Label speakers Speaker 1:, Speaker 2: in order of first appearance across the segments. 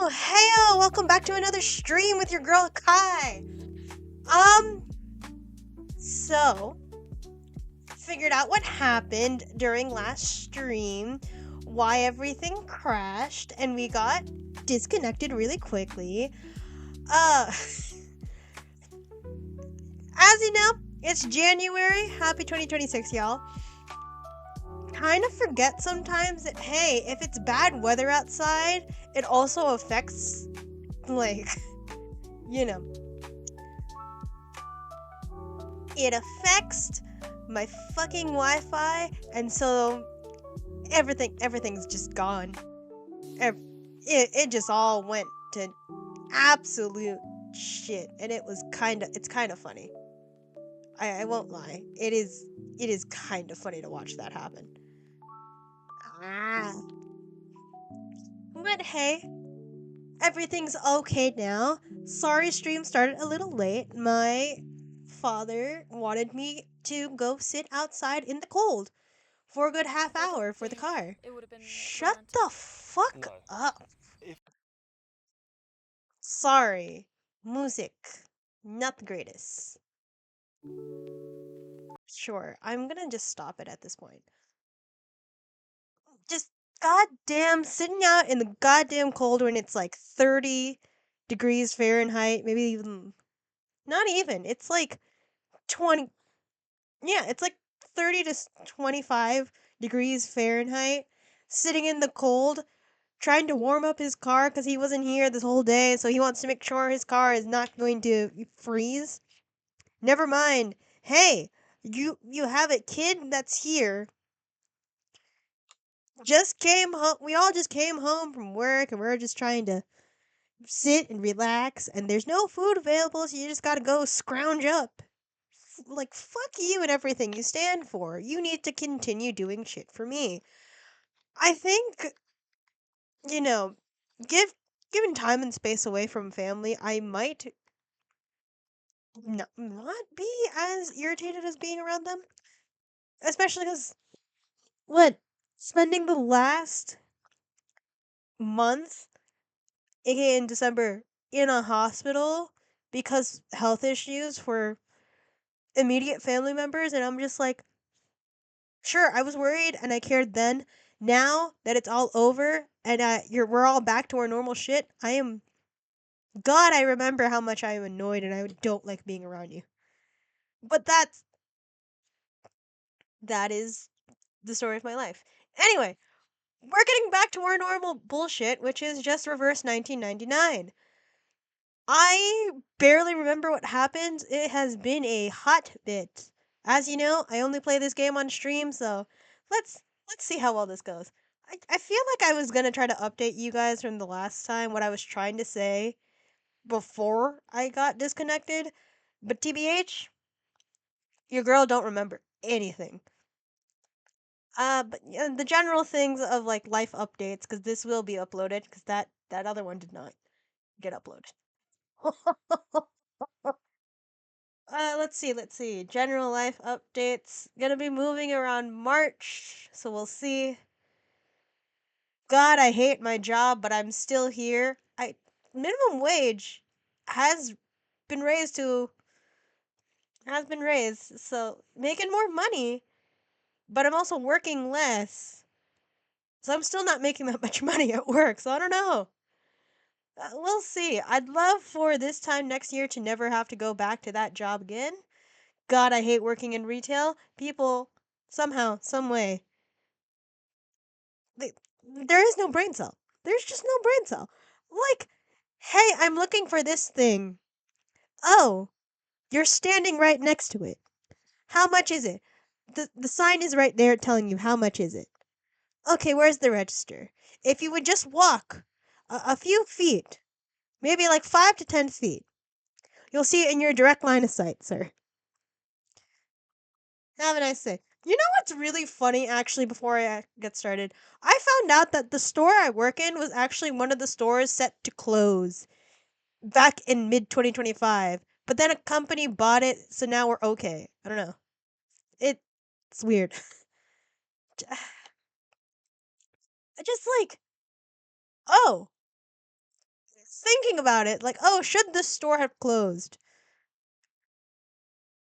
Speaker 1: Heyo! Welcome back to another stream with your girl Kai. Um, so figured out what happened during last stream, why everything crashed, and we got disconnected really quickly. Uh, as you know, it's January. Happy 2026, y'all. Kind of forget sometimes that hey, if it's bad weather outside, it also affects like you know it affects my fucking Wi-Fi, and so everything's just gone. It just all went to absolute shit, and it's kind of funny. I won't lie. It is kind of funny to watch that happen. Ah, but hey, everything's okay now. Sorry, stream started a little late. My father wanted me to go sit outside in the cold for a good half
Speaker 2: I don't
Speaker 1: hour for the
Speaker 2: think
Speaker 1: car.
Speaker 2: it would have been
Speaker 1: Shut
Speaker 2: romantic.
Speaker 1: the fuck
Speaker 3: No.
Speaker 1: up.
Speaker 3: If
Speaker 1: Sorry. Music. Not the greatest. Sure, I'm gonna just stop it at this point. Just goddamn sitting out in the goddamn cold when it's like 30 degrees Fahrenheit, maybe even not even. It's like 20. Yeah, it's like 30 to 25 degrees Fahrenheit sitting in the cold trying to warm up his car because he wasn't here this whole day, so he wants to make sure his car is not going to freeze. Never mind. Hey, you have a kid that's here. Just came home. We all just came home from work, and we're just trying to sit and relax. And there's no food available, so you just gotta go scrounge up. Like fuck you and everything you stand for. You need to continue doing shit for me. I think you know, give given time and space away from family, I might not be as irritated as being around them. Especially because, what, spending the last month, aka in December, in a hospital because health issues for immediate family members, and I'm just like, sure, I was worried and I cared then. Now that it's all over and we're all back to our normal shit, I am. God, I remember how much I am annoyed and I don't like being around you. But that is the story of my life. Anyway, we're getting back to our normal bullshit, which is just reverse 1999. I barely remember what happened. It has been a hot bit. As you know, I only play this game on stream, so let's see how well this goes. I feel like I was gonna try to update you guys from the last time what I was trying to say before I got disconnected, but TBH, your girl don't remember anything. But yeah, the general things of like life updates, because this will be uploaded, because that other one did not get uploaded. Let's see. General life updates. Gonna be moving around March, so we'll see. God, I hate my job, but I'm still here. Minimum wage has been raised to has been raised, so making more money, but I'm also working less. So I'm still not making that much money at work, so I don't know. We'll see. I'd love for this time next year to never have to go back to that job again. God, I hate working in retail. People, somehow, some way, they, there is no brain cell. There's just no brain cell. Like, hey, I'm looking for this thing. Oh, you're standing right next to it. How much is it? The sign is right there telling you how much is it. Okay, where's the register? If you would just walk a few feet, maybe like 5 to 10 feet, you'll see it in your direct line of sight, sir. Have a nice day. You know what's really funny, actually, before I get started? I found out that the store I work in was actually one of the stores set to close back in mid 2025. But then a company bought it, so now we're okay. I don't know. It's weird. I just like, oh, thinking about it, like, oh, should this store have closed?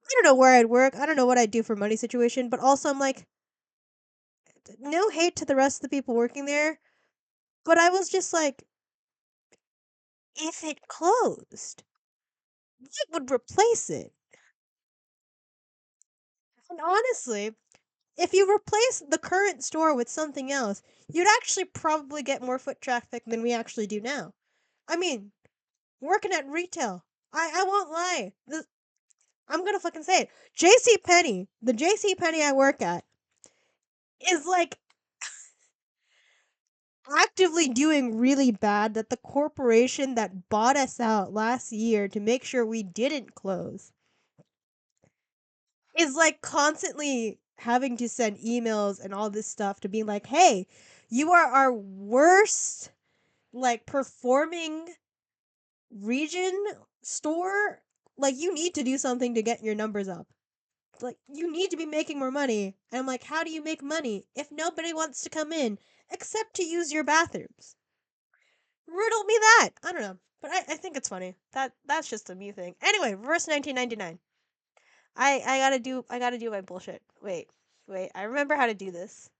Speaker 1: I don't know where I'd work. I don't know what I'd do for money situation, but also I'm like, no hate to the rest of the people working there, but I was just like, if it closed, what would replace it? And honestly, if you replace the current store with something else, you'd actually probably get more foot traffic than we actually do now. I mean, working at retail, I won't lie. I'm gonna fucking say it. JC Penney, the JC Penney I work at, is like actively doing really bad that the corporation that bought us out last year to make sure we didn't close is like constantly having to send emails and all this stuff to be like, hey, you are our worst like performing region store. Like you need to do something to get your numbers up. Like you need to be making more money. And I'm like, how do you make money if nobody wants to come in except to use your bathrooms? Riddle me that. I don't know. But I think it's funny. That's just a me thing. Anyway, verse 1999. I gotta do my bullshit. Wait, I remember how to do this.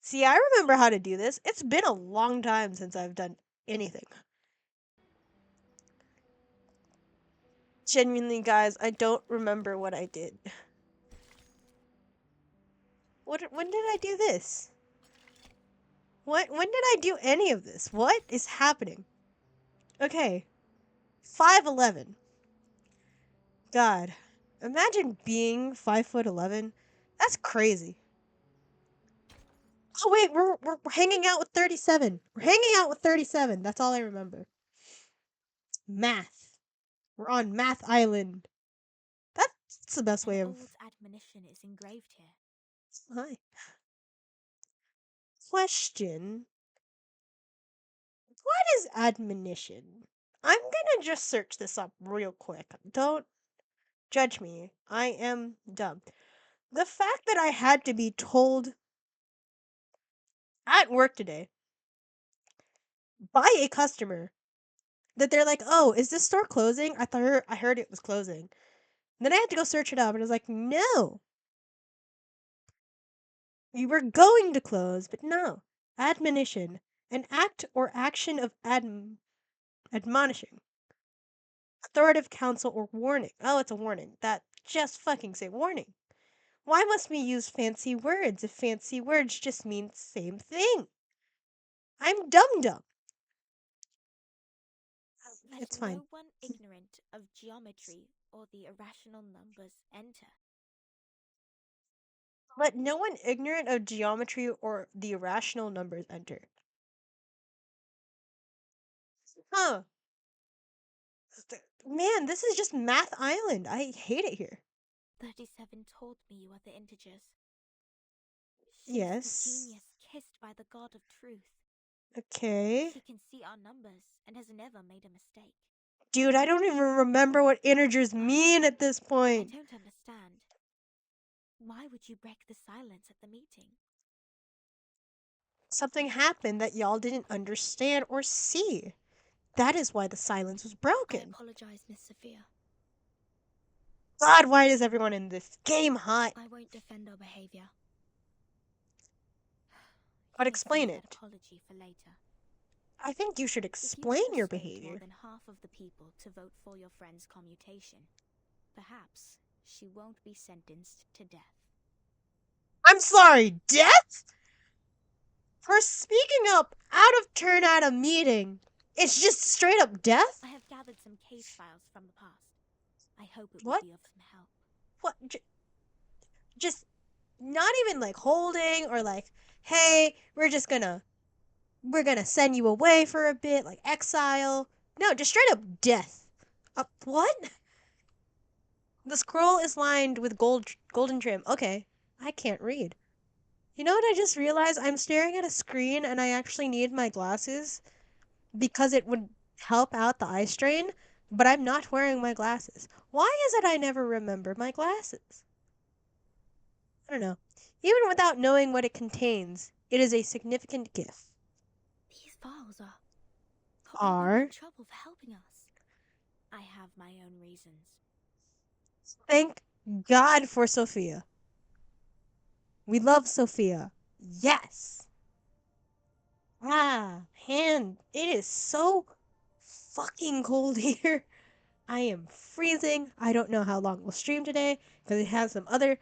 Speaker 1: See, I remember how to do this. It's been a long time since I've done anything. Genuinely, guys, I don't remember what I did. When did I do this? When did I do any of this? What is happening? Okay. 5'11". God. Imagine being 5'11". That's crazy. Oh wait, we're hanging out with 37. We're hanging out with 37. That's all I remember. Math. We're on Math Island. That's the best way
Speaker 2: An
Speaker 1: of.
Speaker 2: old admonition is engraved here.
Speaker 1: Hi. Question. What is admonition? I'm gonna just search this up real quick. Don't judge me. I am dumb. The fact that I had to be told at work today by a customer that they're like, "Oh, is this store closing?" I heard it was closing. Then I had to go search it up, and I was like, "No, we were going to close, but no." Admonition, an act or action of admonishing, authoritative counsel or warning. Oh, it's a warning. That just fucking say warning. Why must we use fancy words if fancy words just mean the same thing? I'm dumb.
Speaker 2: Let
Speaker 1: It's fine.
Speaker 2: no one ignorant of geometry or the irrational numbers enter.
Speaker 1: Let no one ignorant of geometry or the irrational numbers enter. Huh. Man, this is just Math Island. I hate it here.
Speaker 2: 37 told me you are the integers. She's the
Speaker 1: Yes.
Speaker 2: genius kissed by the god of truth.
Speaker 1: Okay.
Speaker 2: She can see our numbers and has never made a mistake.
Speaker 1: Dude, I don't even remember what integers mean at this
Speaker 2: I
Speaker 1: point.
Speaker 2: don't understand. Why would you break the silence at the meeting?
Speaker 1: Something happened that y'all didn't understand or see. That is why the silence was
Speaker 2: I
Speaker 1: broken.
Speaker 2: apologize, Miss Sophia.
Speaker 1: God, why is everyone in this game hot?
Speaker 2: I won't defend our behavior.
Speaker 1: But
Speaker 2: You'll
Speaker 1: explain
Speaker 2: save that
Speaker 1: it.
Speaker 2: apology for later.
Speaker 1: I think you should
Speaker 2: If you
Speaker 1: explain
Speaker 2: can
Speaker 1: your
Speaker 2: persuade more
Speaker 1: behavior.
Speaker 2: than half of the people to vote for your friend's commutation, perhaps she won't be sentenced to death.
Speaker 1: I'm sorry, death? For speaking up out of turn at a meeting. It's just straight up death?
Speaker 2: I have gathered some case files from the past. I hope it will
Speaker 1: What?
Speaker 2: be of some help.
Speaker 1: What? Just not even like holding or like, hey, we're gonna send you away for a bit, like exile. No, just straight up death. What? The scroll is lined with golden trim. Okay, I can't read. You know what I just realized? I'm staring at a screen and I actually need my glasses because it would help out the eye strain, but I'm not wearing my glasses. Why is it I never remember my glasses? I don't know. Even without knowing what it contains, it is a significant gift.
Speaker 2: These files are But we will be in
Speaker 1: are.
Speaker 2: trouble for helping us. I have my own reasons.
Speaker 1: Thank God for Sophia. We love Sophia. Yes. Ah, man, it is so fucking cold here. I am freezing. I don't know how long we'll stream today because it has some other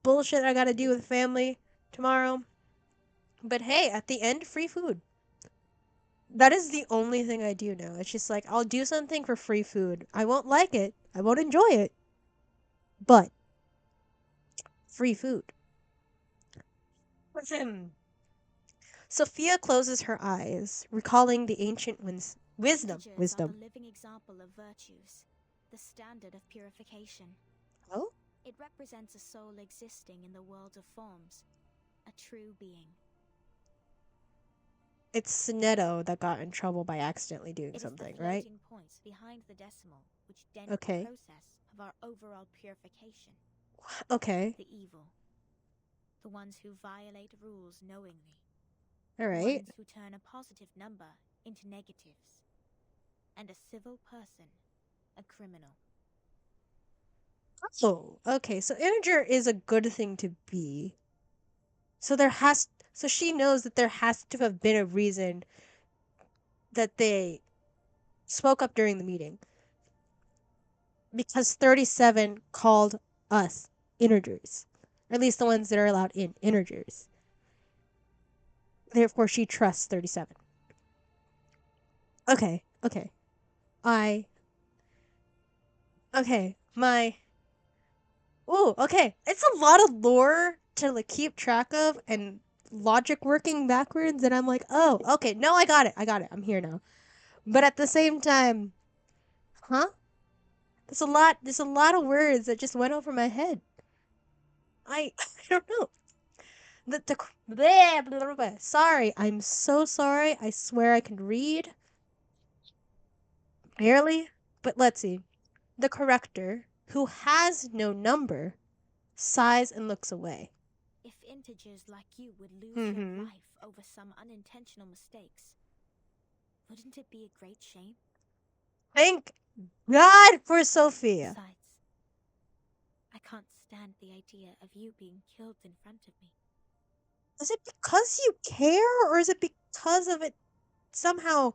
Speaker 1: bullshit I gotta do with family tomorrow. But hey, at the end, free food. That is the only thing I do now. It's just like I'll do something for free food. I won't like it. I won't enjoy it. But free food. Sophia closes her eyes, recalling the ancient wisdom.
Speaker 2: Integers are the
Speaker 1: Wisdom.
Speaker 2: living example of virtues, the standard of purification.
Speaker 1: Oh?
Speaker 2: It represents a soul existing in the world of forms, a true being.
Speaker 1: It's Sineto that got in trouble by accidentally doing
Speaker 2: It is the
Speaker 1: something, right?
Speaker 2: floating points behind the decimal which dent
Speaker 1: Okay.
Speaker 2: the process of our overall purification.
Speaker 1: Okay.
Speaker 2: The evil. The ones who violate rules knowingly.
Speaker 1: All
Speaker 2: The
Speaker 1: right.
Speaker 2: ones who turn a positive number into negatives. And a civil person, a criminal.
Speaker 1: Oh, okay. So integer is a good thing to be. So she knows that there has to have been a reason that they spoke up during the meeting. Because 37 called us integers. Or at least the ones that are allowed in integers. Therefore, she trusts 37. Okay, okay. I. Okay, my. Ooh, okay. It's a lot of lore to like keep track of and logic working backwards, and I'm like, oh, okay, no, I got it. I got it. I'm here now. But at the same time, huh? There's a lot of words that just went over my head. I I don't know. Blah, blah, blah, blah. Sorry, I'm so sorry. I swear I can read. Barely. But let's see. The corrector, who has no number, sighs and looks away.
Speaker 2: If integers like you would lose your
Speaker 1: Mm-hmm.
Speaker 2: life over some unintentional mistakes, wouldn't it be a great shame?
Speaker 1: Thank God for Sophia.
Speaker 2: Besides, I can't stand the idea of you being killed in front of me.
Speaker 1: Is it because you care, or is it because of it somehow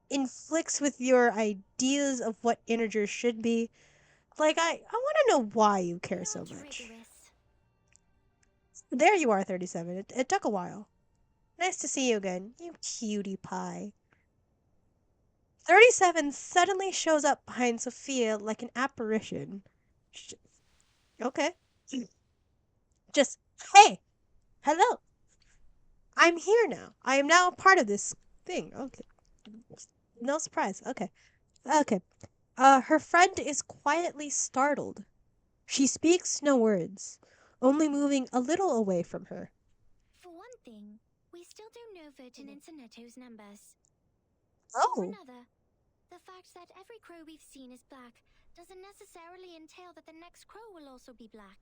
Speaker 1: inflicts with your ideas of what integers should be? Like, I want to know why you care so
Speaker 2: Not
Speaker 1: much.
Speaker 2: rigorous.
Speaker 1: There you are, 37. It took a while. Nice to see you again, you cutie pie. 37 suddenly shows up behind Sophia like an apparition. Okay. Just, hey, hello. I'm here now. I am now a part of this thing. Okay. No surprise. Okay. Okay. Her friend is quietly startled. She speaks no words, only moving a little away from her.
Speaker 3: For one thing, we still don't know Virgin and Sonetto's numbers. For
Speaker 1: Oh,
Speaker 3: another, the fact that every crow we've seen is black doesn't necessarily entail that the next crow will also be black.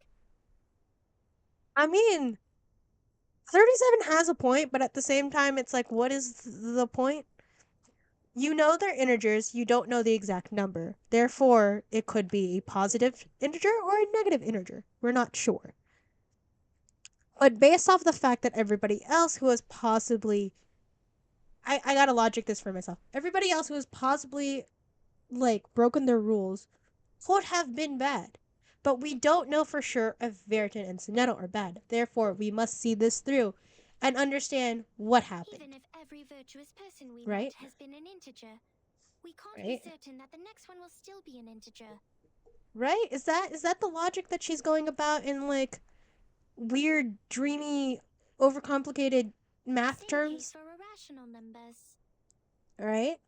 Speaker 1: I mean, 37 has a point, but at the same time, it's like, what is the point? You know they're integers, you don't know the exact number. Therefore, it could be a positive integer or a negative integer. We're not sure. But based off the fact that everybody else who has possibly. I gotta logic this for myself. Everybody else who has possibly, like, broken their rules could have been bad. But we don't know for sure if Veritan and Sonetto are bad. Therefore, we must see this through and understand what happened.
Speaker 3: Even if every virtuous person we
Speaker 1: Right?
Speaker 3: met has been an integer, we can't
Speaker 1: Right?
Speaker 3: be certain that the next one will still be an integer.
Speaker 1: Right? Is that the logic that she's going about in, like, weird, dreamy, overcomplicated math
Speaker 3: Same case
Speaker 1: terms?
Speaker 3: for irrational numbers.
Speaker 1: Right?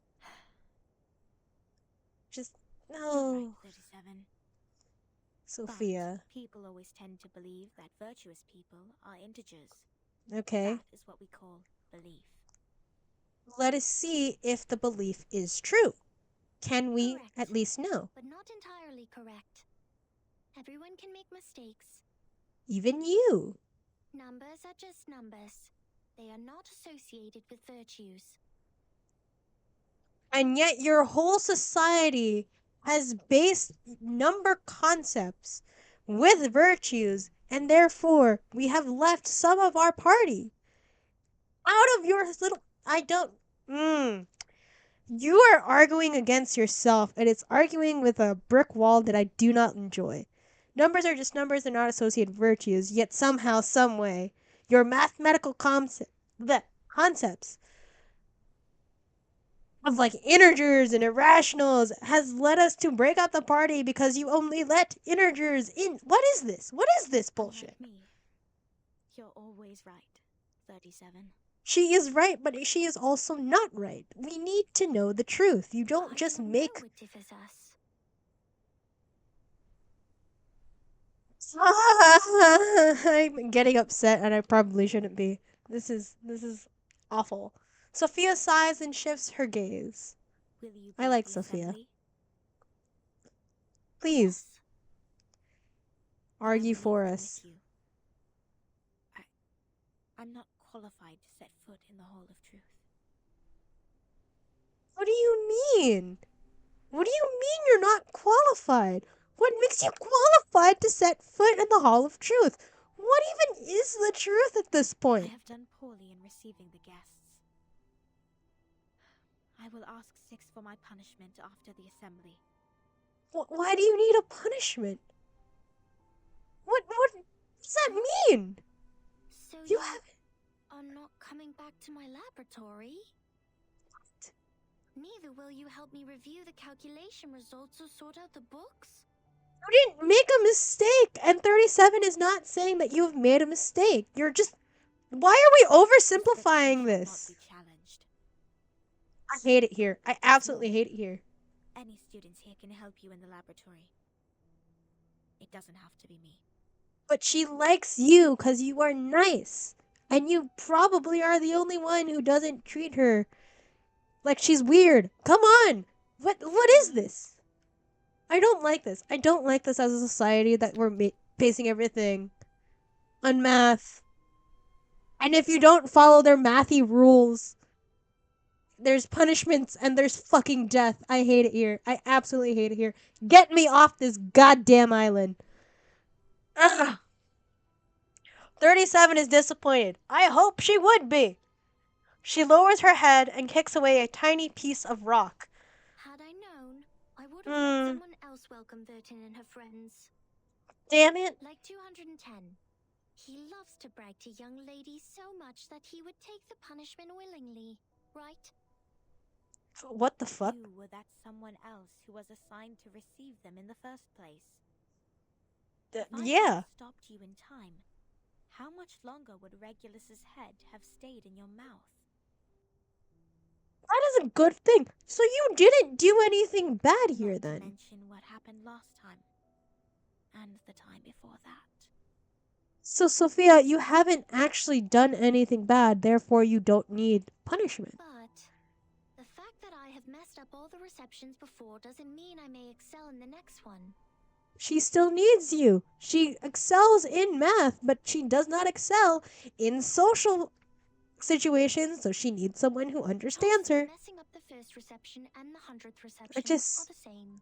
Speaker 1: Just
Speaker 2: You're
Speaker 1: no,
Speaker 2: right, 37.
Speaker 1: Sophia.
Speaker 2: But people always tend to believe that virtuous people are integers.
Speaker 1: Okay.
Speaker 2: That is what we call belief.
Speaker 1: Let us see if the belief is true. Can we
Speaker 3: Correct.
Speaker 1: at least know?
Speaker 3: But not entirely correct. Everyone can make mistakes.
Speaker 1: Even you.
Speaker 3: Numbers are just numbers. They are not associated with virtues.
Speaker 1: And yet your whole society has based number concepts with virtues, and therefore we have left some of our party out of your little. I don't. Mm. You are arguing against yourself, and it's arguing with a brick wall that I do not enjoy. Numbers are just numbers, they're not associated virtues, yet somehow, some way, your mathematical the concepts of like integers and irrationals has led us to break up the party because you only let integers in. What is this? What is this bullshit?
Speaker 2: Unlike me, you're always right, 37.
Speaker 1: She is right, but she is also not right. We need to know the truth. You don't
Speaker 3: I
Speaker 1: just
Speaker 3: don't
Speaker 1: make.
Speaker 3: know what differs us.
Speaker 1: I'm getting upset and I probably shouldn't be. This is awful. Sophia sighs and shifts her gaze.
Speaker 2: Will you be
Speaker 1: I
Speaker 2: at
Speaker 1: like
Speaker 2: the
Speaker 1: Sophia.
Speaker 2: assembly?
Speaker 1: Please
Speaker 3: Yes.
Speaker 2: I
Speaker 1: argue
Speaker 2: will
Speaker 1: for
Speaker 2: leave them
Speaker 1: us.
Speaker 2: with you. I'm not qualified to set foot in the Hall of Truth.
Speaker 1: What do you mean? What do you mean you're not qualified? What makes you qualified to set foot in the Hall of Truth? What even is the truth at this
Speaker 2: I
Speaker 1: point?
Speaker 2: have done poorly in receiving the guests. I will ask Six for my punishment after the assembly.
Speaker 1: Why do you need a punishment? What does that mean?
Speaker 3: So
Speaker 1: You
Speaker 3: you
Speaker 1: have
Speaker 3: are not coming back to my laboratory? Neither will you help me review the calculation results or sort out the books?
Speaker 1: You didn't make a mistake, and 37 is not saying that you've made a mistake. You're just. Why are we oversimplifying
Speaker 2: Description
Speaker 1: this?
Speaker 2: shall not be challenged.
Speaker 1: I hate it here. I absolutely
Speaker 2: more,
Speaker 1: hate it here.
Speaker 2: Any students here can help you in the laboratory. It doesn't have to be me.
Speaker 1: But she likes you because you are nice. And you probably are the only one who doesn't treat her like she's weird. Come on! What is this? I don't like this. I don't like this as a society that we're basing everything on math. And if you don't follow their mathy rules, there's punishments and there's fucking death. I hate it here. I absolutely hate it here. Get me off this goddamn island. Ugh. 37 is disappointed. I hope she would be. She lowers her head and kicks away a tiny piece of rock.
Speaker 3: Had I known, I would have let someone else welcome Vertin and her friends.
Speaker 1: Damn it.
Speaker 3: Like 210. He loves to brag to young ladies so much that he would take the punishment willingly, right?
Speaker 1: What the fuck?
Speaker 2: You were that someone else who was assigned to receive them in the first place. If I
Speaker 1: Yeah.
Speaker 2: hadn't stopped you in time, how much longer would Regulus's head have stayed in your mouth?
Speaker 1: That is a good thing. So you didn't do anything bad here
Speaker 2: Not to
Speaker 1: then.
Speaker 2: mention what happened last time. And the time before that.
Speaker 1: So Sophia, you haven't actually done anything bad, therefore you don't need punishment.
Speaker 3: But the fact that I have messed up all the receptions before doesn't mean I may excel in the next one.
Speaker 1: She still needs you. She excels in math, but she does not excel in social situations, so she needs someone who understands
Speaker 3: Chances
Speaker 1: her.
Speaker 3: of messing up the first reception and the 100th reception
Speaker 1: just-
Speaker 3: are the same.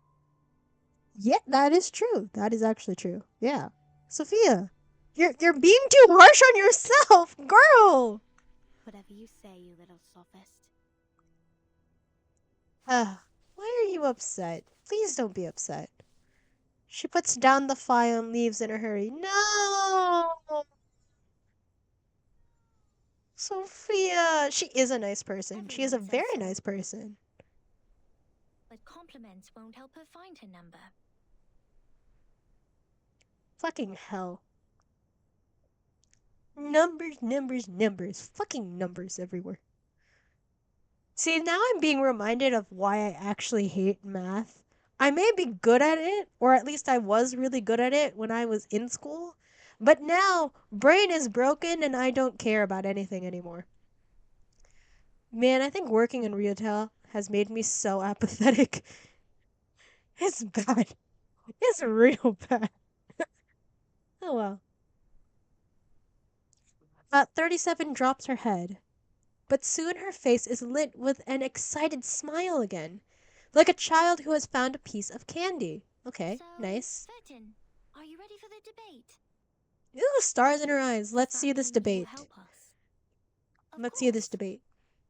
Speaker 1: Yeah, that is true. That is actually true. Yeah. Sophia, you're being too harsh on yourself, girl.
Speaker 2: Whatever you say, you little sophist.
Speaker 1: Why are you upset? Please don't be upset. She puts down the file and leaves in a hurry. No! Sophia! She is a nice person. She is a
Speaker 3: Everyone says
Speaker 1: very
Speaker 3: so.
Speaker 1: nice person.
Speaker 3: But compliments won't help her find her number.
Speaker 1: Fucking hell. Numbers, numbers, numbers. Fucking numbers everywhere. See, now I'm being reminded of why I actually hate math. I may be good at it, or at least I was really good at it when I was in school, but now brain is broken and I don't care about anything anymore. Man, I think working in retail has made me so apathetic. It's bad. It's real bad. Oh well. 37 drops her head, but soon her face is lit with an excited smile again, like a child who has found a piece of candy. Okay,
Speaker 3: So,
Speaker 1: nice.
Speaker 3: Vertin, are you ready for the debate?
Speaker 1: Ooh, stars in her eyes.
Speaker 2: Does
Speaker 1: Let's
Speaker 2: that
Speaker 1: see this
Speaker 2: mean you will
Speaker 1: debate.
Speaker 2: help us?
Speaker 3: Of
Speaker 1: Let's see this
Speaker 3: course.
Speaker 1: debate.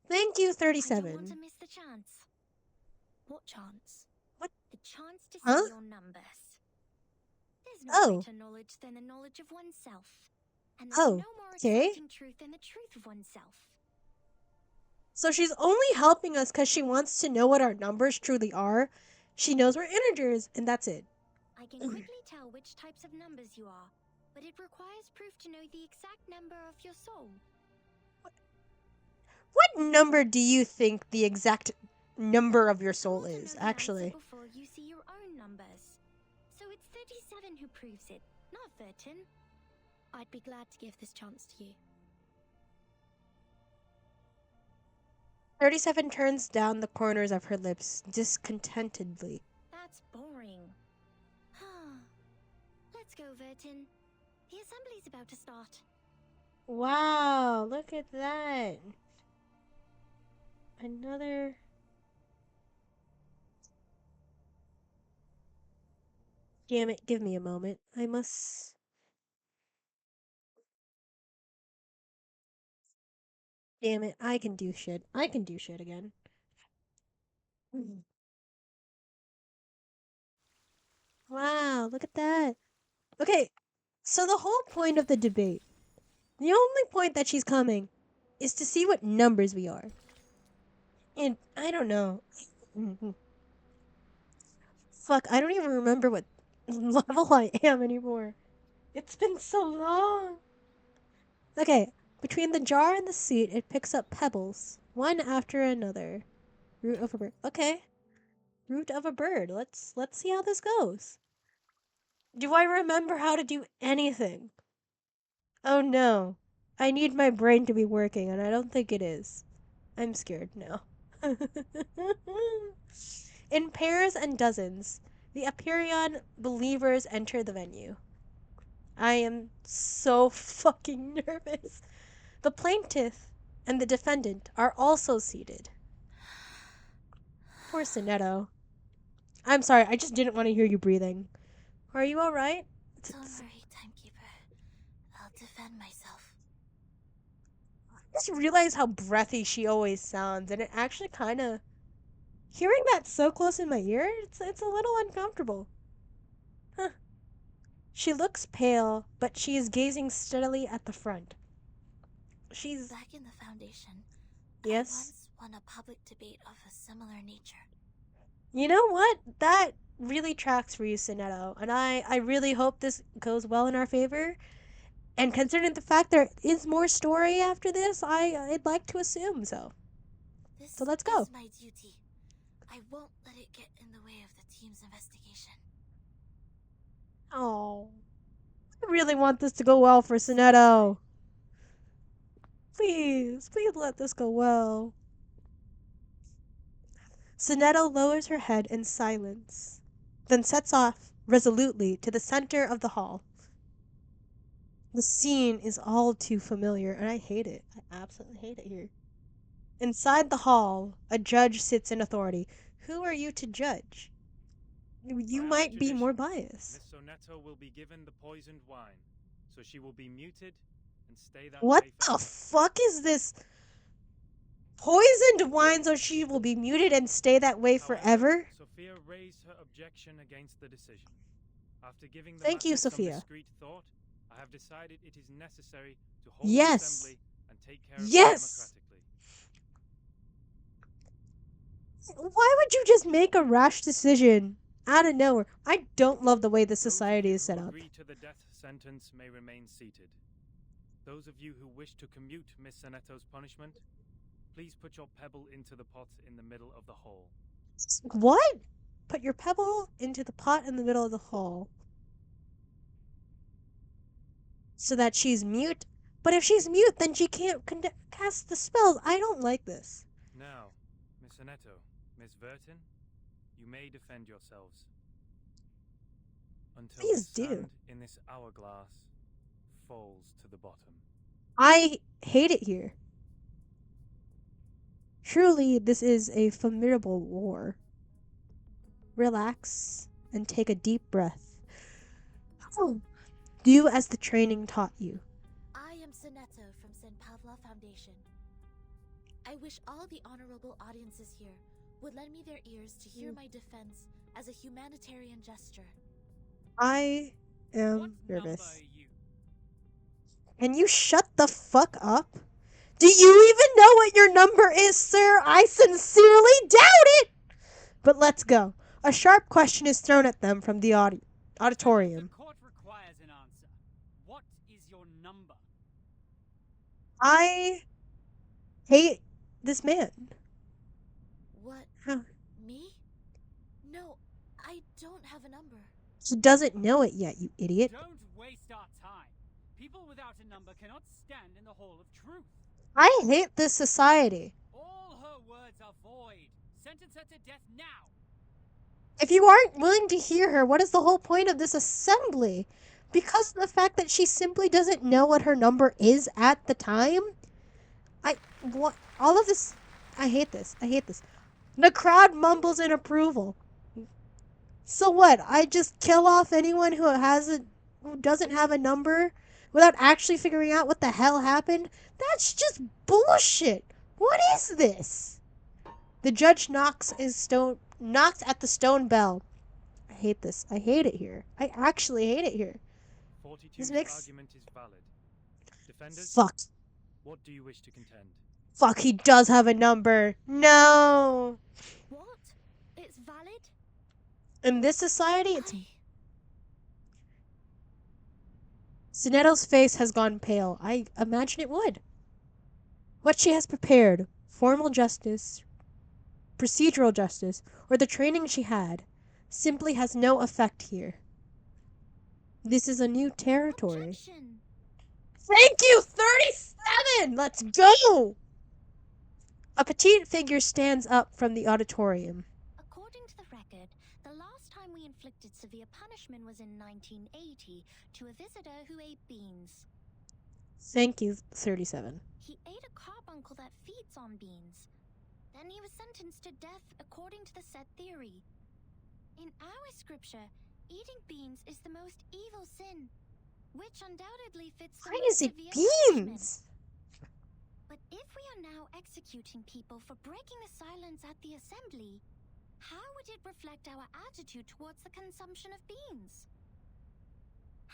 Speaker 1: Thank you,
Speaker 3: I don't want to
Speaker 1: 37.
Speaker 3: miss the chance.
Speaker 2: What chance?
Speaker 1: What?
Speaker 3: The chance to
Speaker 1: Huh?
Speaker 3: see your numbers. There's no
Speaker 1: Oh,
Speaker 3: greater knowledge than the knowledge of oneself. And there's
Speaker 1: oh,
Speaker 3: no more
Speaker 1: okay.
Speaker 3: exciting truth than the truth of oneself.
Speaker 1: So she's only helping us because she wants to know what our numbers truly are. She knows we're integers, and that's it.
Speaker 3: I can quickly tell which types of numbers you are, but it requires proof to know the exact number of your soul.
Speaker 1: What number do you think the exact number of your
Speaker 3: I
Speaker 1: soul
Speaker 3: want to
Speaker 1: is,
Speaker 3: know the answer
Speaker 1: actually?
Speaker 3: before you see your own numbers. So it's 37 who proves it, not Vertin.
Speaker 2: I'd be glad to give this chance to you.
Speaker 1: 37 turns down the corners of her lips discontentedly.
Speaker 3: That's boring. Let's go, Vertin. The assembly's about to start.
Speaker 1: Wow, look at that. Another. Damn it, give me a moment. I must. Damn it, I can do shit. I can do shit again. Wow, look at that. Okay, so the whole point of the debate, the only point that she's coming, is to see what numbers we are. And I don't know. Fuck, I don't even remember what level I am anymore. It's been so long. Okay, between the jar and the seat, it picks up pebbles, one after another. Root of a bird. Okay, root of a bird. Let's see how this goes. Do I remember how to do anything? Oh no. I need my brain to be working, and I don't think it is. I'm scared now. In pairs and dozens, the Aperion believers enter the venue. I am so fucking nervous. The plaintiff and the defendant are also seated. Poor Sonetto. I'm sorry, I just didn't want to hear you breathing. Are you alright?
Speaker 2: Don't worry, timekeeper. I'll defend myself.
Speaker 1: I just realized how breathy she always sounds, and it actually kind of. Hearing that so close in my ear, it's a little uncomfortable. Huh. She looks pale, but she is gazing steadily at the front. She's.
Speaker 2: Back in the Foundation, I
Speaker 1: Yes?
Speaker 2: once won a public debate of a similar nature.
Speaker 1: You know what? That really tracks for you, Sonetto, and I really hope this goes well in our favor. And considering the fact there is more story after this, I'd like to assume so.
Speaker 2: This
Speaker 1: So let's go.
Speaker 2: is my duty. I won't let it get in the way of the team's investigation.
Speaker 1: Oh, I really want this to go well for Sonetto. Please, please let this go well. Sonetto lowers her head in silence, then sets off resolutely to the center of the hall. The scene is all too familiar, and I hate it. I absolutely hate it here. Inside the hall, a judge sits in authority. Who are you to judge? You
Speaker 4: By our
Speaker 1: might be more
Speaker 4: tradition,
Speaker 1: biased.
Speaker 4: Miss Sonetto will be given the poisoned wine, so she will be muted and stay that
Speaker 1: What
Speaker 4: way
Speaker 1: the
Speaker 4: forever.
Speaker 1: fuck is this? Poisoned wine so she will be muted and stay that way
Speaker 4: However,
Speaker 1: forever?
Speaker 4: Sophia raised her objection against the decision. After giving the
Speaker 1: Thank you,
Speaker 4: matter some
Speaker 1: Sophia.
Speaker 4: discreet thought, I have decided it is necessary to hold the
Speaker 1: Yes.
Speaker 4: assembly and take care of
Speaker 1: Yes.
Speaker 4: it democratically.
Speaker 1: Why would you just make a rash decision out of nowhere? I don't love the way this
Speaker 4: Those of
Speaker 1: society
Speaker 4: you
Speaker 1: is set
Speaker 4: who
Speaker 1: up.
Speaker 4: agree to the death sentence may remain seated. Those of you who wish to commute Miss Sonetto's punishment, please put your pebble into the pot in the middle of the hall.
Speaker 1: What? Put your pebble into the pot in the middle of the hall. So that she's mute. But if she's mute, then she can't cast the spells. I don't like this.
Speaker 4: Now, Miss Sonetto, Miss Vertin, you may defend yourselves. Until
Speaker 1: Please
Speaker 4: the
Speaker 1: do.
Speaker 4: sand in this hourglass falls to the bottom.
Speaker 1: I hate it here. Truly, this is a formidable war. Relax and take a deep breath. Do as the training taught you.
Speaker 5: I am Sonetto from St. Pavla Foundation. I wish all the honorable audiences here would lend me their ears to hear my defense as a humanitarian gesture.
Speaker 1: I
Speaker 4: What
Speaker 1: am
Speaker 4: number
Speaker 1: nervous.
Speaker 4: are you?
Speaker 1: Can you shut the fuck up? Do you even know what your number is, sir? I sincerely doubt it! But let's go. A sharp question is thrown at them from the auditorium.
Speaker 6: The court requires an answer. What is your number?
Speaker 1: I hate this man.
Speaker 5: What?
Speaker 1: Huh.
Speaker 5: Me? No, I don't have a number.
Speaker 1: He doesn't know it yet, you idiot.
Speaker 6: Don't waste our time. People without a number cannot stand in the hall of truth.
Speaker 1: I hate this society.
Speaker 6: All her words are void. Sentence her to death now.
Speaker 1: If you aren't willing to hear her, what is the whole point of this assembly? Because of the fact that she simply doesn't know what her number is at the time? What? All of this. I hate this. I hate this. The crowd mumbles in approval. So what? I just kill off anyone who doesn't have a number without actually figuring out what the hell happened? That's just bullshit. What is this? The judge knocks at the stone bell. I hate this. I hate it here. I actually hate it here.
Speaker 4: 42's
Speaker 1: makes-
Speaker 4: argument is valid. Defenders,
Speaker 1: Fuck.
Speaker 4: what do you wish to contend?
Speaker 1: Fuck, he does have a number. No.
Speaker 2: What? It's valid?
Speaker 1: In this society, it's...
Speaker 5: I...
Speaker 1: Sonetto's face has gone pale. I imagine it would. What she has prepared, formal justice, procedural justice, or the training she had, simply has no effect here. This is a new territory.
Speaker 3: Objection.
Speaker 1: Thank you, 37! Let's go! A petite figure stands up from the auditorium.
Speaker 3: According to the record, the last time we inflicted severe punishment was in 1980 to a visitor who ate beans.
Speaker 1: Thank you, 37.
Speaker 3: He ate a carbuncle that feeds on beans. Then he was sentenced to death according to the said theory. In our scripture, eating beans is the most evil sin, which undoubtedly fits the
Speaker 1: Why
Speaker 3: most
Speaker 1: is it
Speaker 3: severe punishment.
Speaker 1: beans?
Speaker 3: But if we are now executing people for breaking the silence at the assembly, how would it reflect our attitude towards the consumption of beans?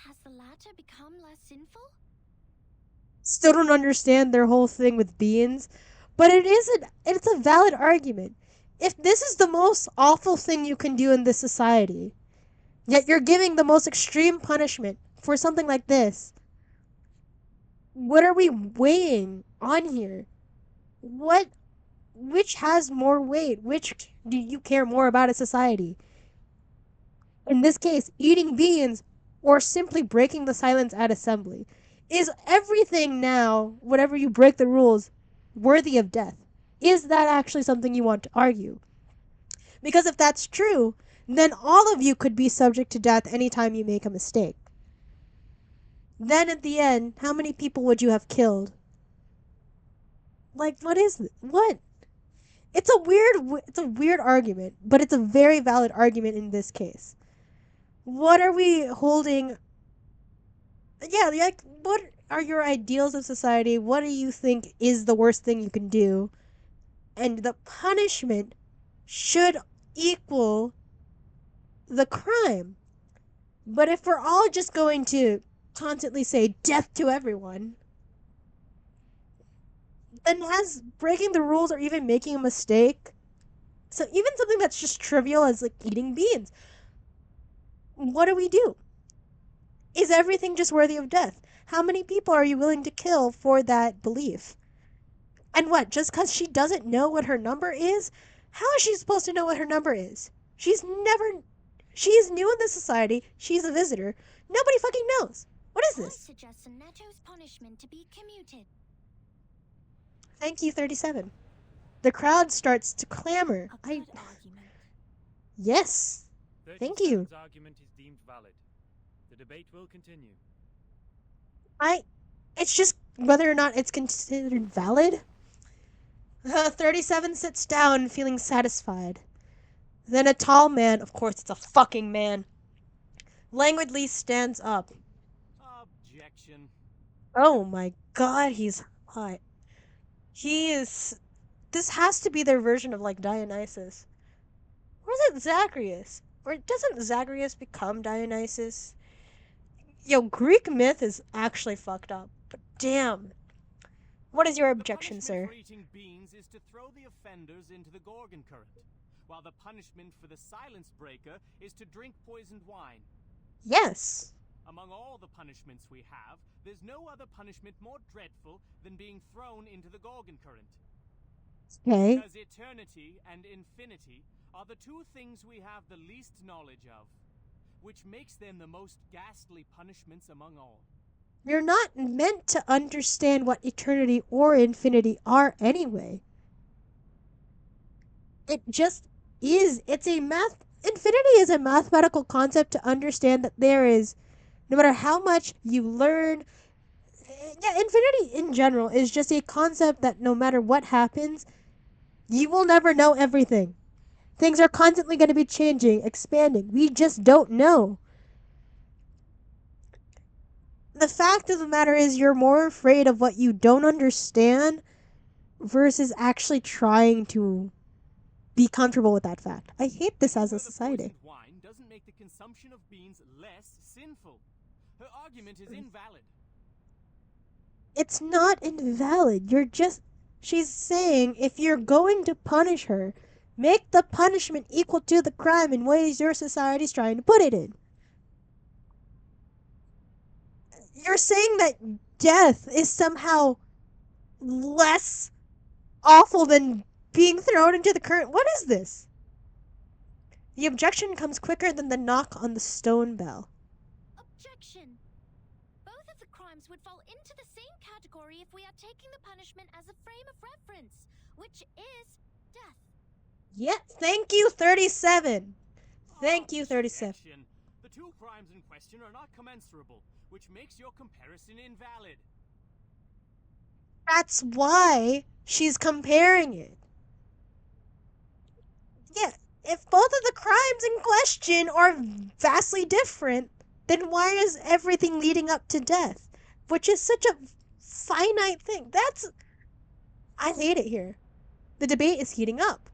Speaker 3: Has the latter become less sinful?
Speaker 1: Still don't understand their whole thing with beans, but it's a valid argument. If this is the most awful thing you can do in this society, yet you're giving the most extreme punishment for something like this, what are we weighing on here? Which has more weight? Which do you care more about as society? In this case, eating beans or simply breaking the silence at assembly. Is everything now, whenever you break the rules, worthy of death? Is that actually something you want to argue? Because if that's true, then all of you could be subject to death anytime you make a mistake. Then at the end, how many people would you have killed? Like, what is it? What? It's a weird argument, but it's a very valid argument in this case. What are we holding? Yeah, like, what are your ideals of society? What do you think is the worst thing you can do? And the punishment should equal the crime. But if we're all just going to constantly say death to everyone, then has breaking the rules or even making a mistake, so even something that's just trivial as like eating beans, what do we do? Is everything just worthy of death? How many people are you willing to kill for that belief? And what, just because she doesn't know what her number is? How is she supposed to know what her number is? She is new in this society. She's a visitor. Nobody fucking knows. What is
Speaker 3: I
Speaker 1: this?
Speaker 3: suggest Sonetto's punishment to be commuted.
Speaker 1: Thank you, 37. The crowd starts to clamor.
Speaker 2: A good argument.
Speaker 1: Yes. Thank you.
Speaker 4: 37's argument is deemed valid. The debate will continue.
Speaker 1: It's just whether or not it's considered valid. 37 sits down, feeling satisfied. Then a tall man, of course it's a fucking man, languidly stands up.
Speaker 6: Objection.
Speaker 1: Oh my god, he's hot. He is. This has to be their version of like Dionysus. Or is it Zagreus? Or doesn't Zagreus become Dionysus? Yo, Greek myth is actually fucked up. But damn. What is your
Speaker 6: The
Speaker 1: objection,
Speaker 6: punishment
Speaker 1: sir?
Speaker 6: for eating beans is to throw the offenders into the Gorgon current, while the punishment for the silence breaker is to drink poisoned wine.
Speaker 1: Yes.
Speaker 6: Among all the punishments we have, there's no other punishment more dreadful than being thrown into the Gorgon current.
Speaker 1: Okay.
Speaker 6: Because eternity and infinity are the two things we have the least knowledge of, which makes them the most ghastly punishments among all.
Speaker 1: You're not meant to understand what eternity or infinity are anyway. It just is. Infinity is a mathematical concept to understand that there is, no matter how much you learn, yeah, infinity in general is just a concept that no matter what happens, you will never know everything. Things are constantly going to be changing, expanding. We just don't know. The fact of the matter is, you're more afraid of what you don't understand versus actually trying to be comfortable with that fact. I hate this as a
Speaker 6: Her the
Speaker 1: society.
Speaker 6: poisoned wine doesn't make the consumption of beans less sinful. Her argument is invalid.
Speaker 1: It's not invalid. She's saying if you're going to punish her, make the punishment equal to the crime in ways your society's trying to put it in. You're saying that death is somehow less awful than being thrown into the current. What is this? The objection comes quicker than the knock on the stone bell.
Speaker 3: Objection! Both of the crimes would fall into the same category if we are taking the punishment as a frame of reference, which is death.
Speaker 1: Yeah, thank you, 37. Thank you, 37.
Speaker 6: Objection. The two crimes in question are not commensurable, which makes your comparison invalid.
Speaker 1: That's why she's comparing it. Yeah, if both of the crimes in question are vastly different, then why is everything leading up to death? Which is such a finite thing. I hate it here. The debate is heating up.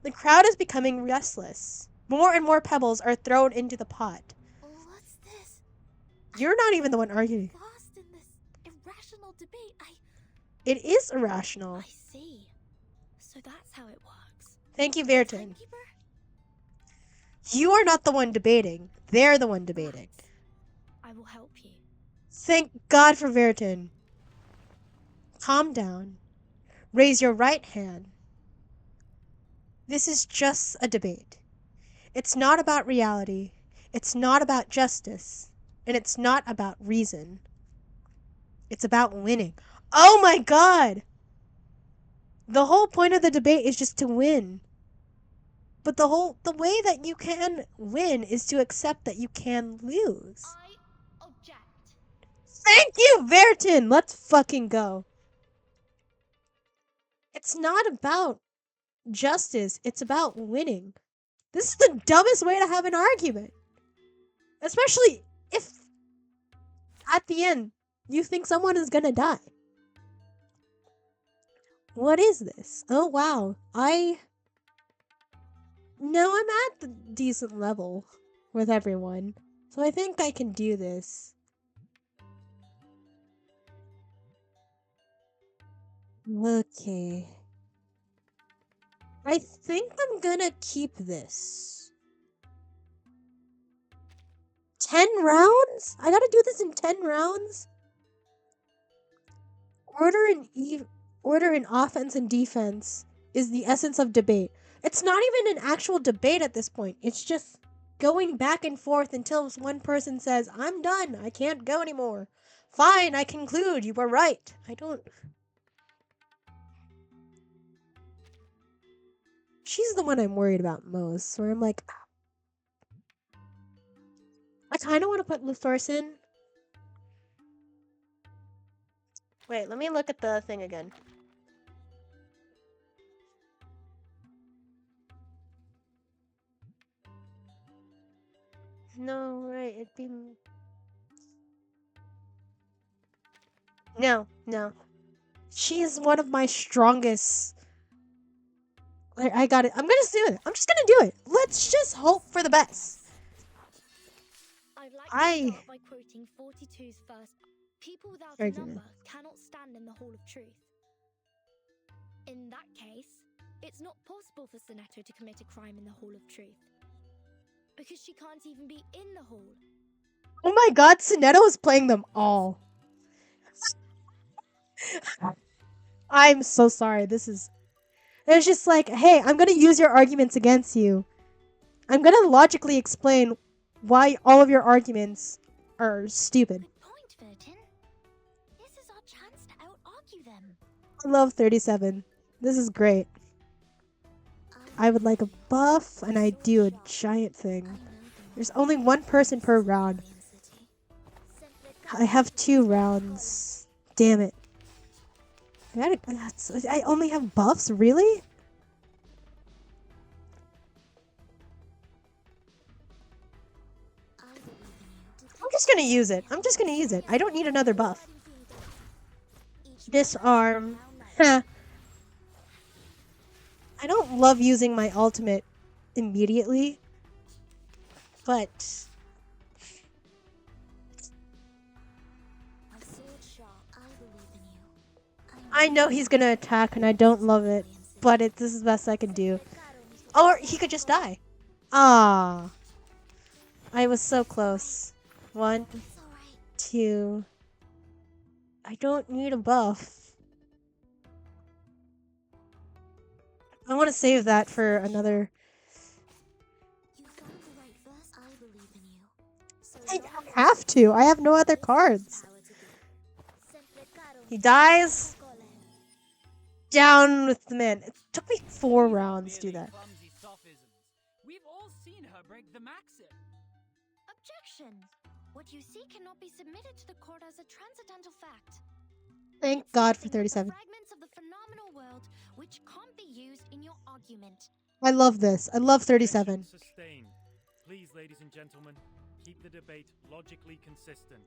Speaker 1: The crowd is becoming restless. More and more pebbles are thrown into the pot.
Speaker 5: What's this?
Speaker 1: You're not even the one arguing.
Speaker 5: Lost in this irrational debate.
Speaker 1: It is irrational.
Speaker 5: I see. So that's how it works.
Speaker 1: Thank you, Verton.
Speaker 5: Timekeeper?
Speaker 1: You are not the one debating. They're the one debating.
Speaker 2: I will help you.
Speaker 1: Thank God for Verton. Calm down. Raise your right hand. This is just a debate. It's not about reality. It's not about justice. And it's not about reason. It's about winning. Oh my God! The whole point of the debate is just to win. But the way that you can win is to accept that you can lose.
Speaker 3: I object.
Speaker 1: Thank you, Verton! Let's fucking go. It's not about justice. It's about winning. This is the dumbest way to have an argument. Especially if at the end you think someone is gonna die. What is this? Oh wow. No, I'm at the decent level with everyone. So I think I can do this. Okay. I think I'm gonna keep this. 10 rounds? I gotta do this in 10 rounds? Order in offense and defense is the essence of debate. It's not even an actual debate at this point. It's just going back and forth until one person says, I'm done. I can't go anymore. Fine, I conclude. You were right. She's the one I'm worried about most, where I'm like, I kind of want to put Luthorson. Wait, let me look at the thing again. No, right, it'd be... No, no. She's one of my strongest... I got it. I'm gonna do it. I'm just gonna do it. Let's just hope for the best.
Speaker 2: I'd like to
Speaker 1: I...
Speaker 2: start by quoting 42's first. People without a
Speaker 1: Argument.
Speaker 2: number cannot stand in the Hall of Truth. In that case, it's not possible for Sonetto to commit a crime in the Hall of Truth. Because she can't even be in the hall.
Speaker 1: Oh my god, Sonetto is playing them all. I'm so sorry. This is... It's just like, hey, I'm gonna use your arguments against you. I'm gonna logically explain why all of your arguments are stupid.
Speaker 3: Good point, Vertin. This is our chance to out-argue them.
Speaker 1: I love 37. This is great. I would like a buff, and I do a giant thing. There's only one person per round. I have 2 rounds. Damn it. I only have buffs? Really? I'm just gonna use it. I'm just gonna use it. I don't need another buff. Disarm. Heh. I don't love using my ultimate immediately, but I know he's gonna attack and I don't love it, but this is the best I can do. Or he could just die. Ah, I was so close. 1, 2. I don't need a buff. I want to save that for another. I have to. I have no other cards. He dies. Down with the man. It took me 4 rounds to do that.
Speaker 6: We've all seen her break the maxim.
Speaker 3: Objection. What you see cannot be submitted to the court as a transcendental fact.
Speaker 1: Thank
Speaker 3: It's
Speaker 1: God for
Speaker 3: nothing but the
Speaker 1: 37.
Speaker 3: fragments of the phenomenal world which can't be used in your argument.
Speaker 1: I love this. I love 37.
Speaker 4: Objection sustained. Please, ladies and gentlemen, keep the debate logically consistent.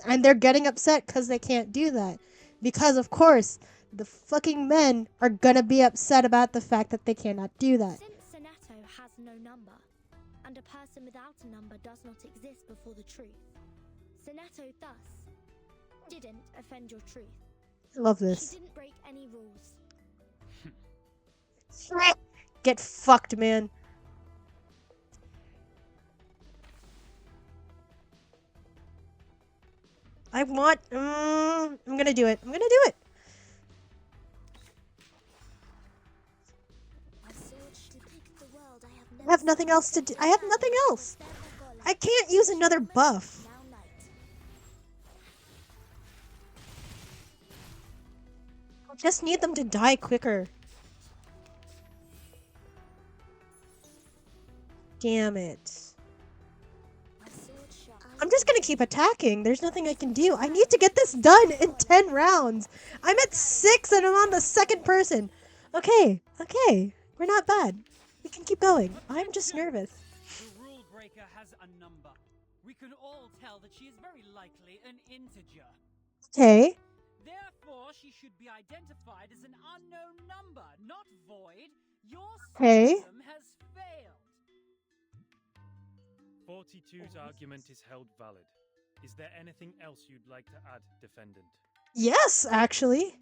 Speaker 1: And they're getting upset because they can't do that. Because, of course, the fucking men are gonna be upset about the fact that they cannot do that.
Speaker 2: Since Sonetto has no number, and a person without a number does not exist before the truth, Sonetto thus didn't offend your truth.
Speaker 1: I love
Speaker 2: She
Speaker 1: this.
Speaker 2: didn't break any rules.
Speaker 1: Get fucked, man. I want... I'm gonna do it. I'm gonna do it. I have nothing else to do. I have nothing else. I can't use another buff. I just need them to die quicker. Damn it. I'm just gonna keep attacking. There's nothing I can do. I need to get this done in 10 rounds. I'm at 6 and I'm on the second person. Okay, okay. We're not bad. We can keep going. I'm just nervous.
Speaker 6: The rule breaker has a number. We can all tell that she is very likely an integer.
Speaker 1: Okay.
Speaker 6: Therefore, she should be identified as an unknown number, not void. Your
Speaker 1: Okay.
Speaker 6: system has failed.
Speaker 4: 42's argument is held valid. Is there anything else you'd like to add, defendant?
Speaker 1: Yes, actually.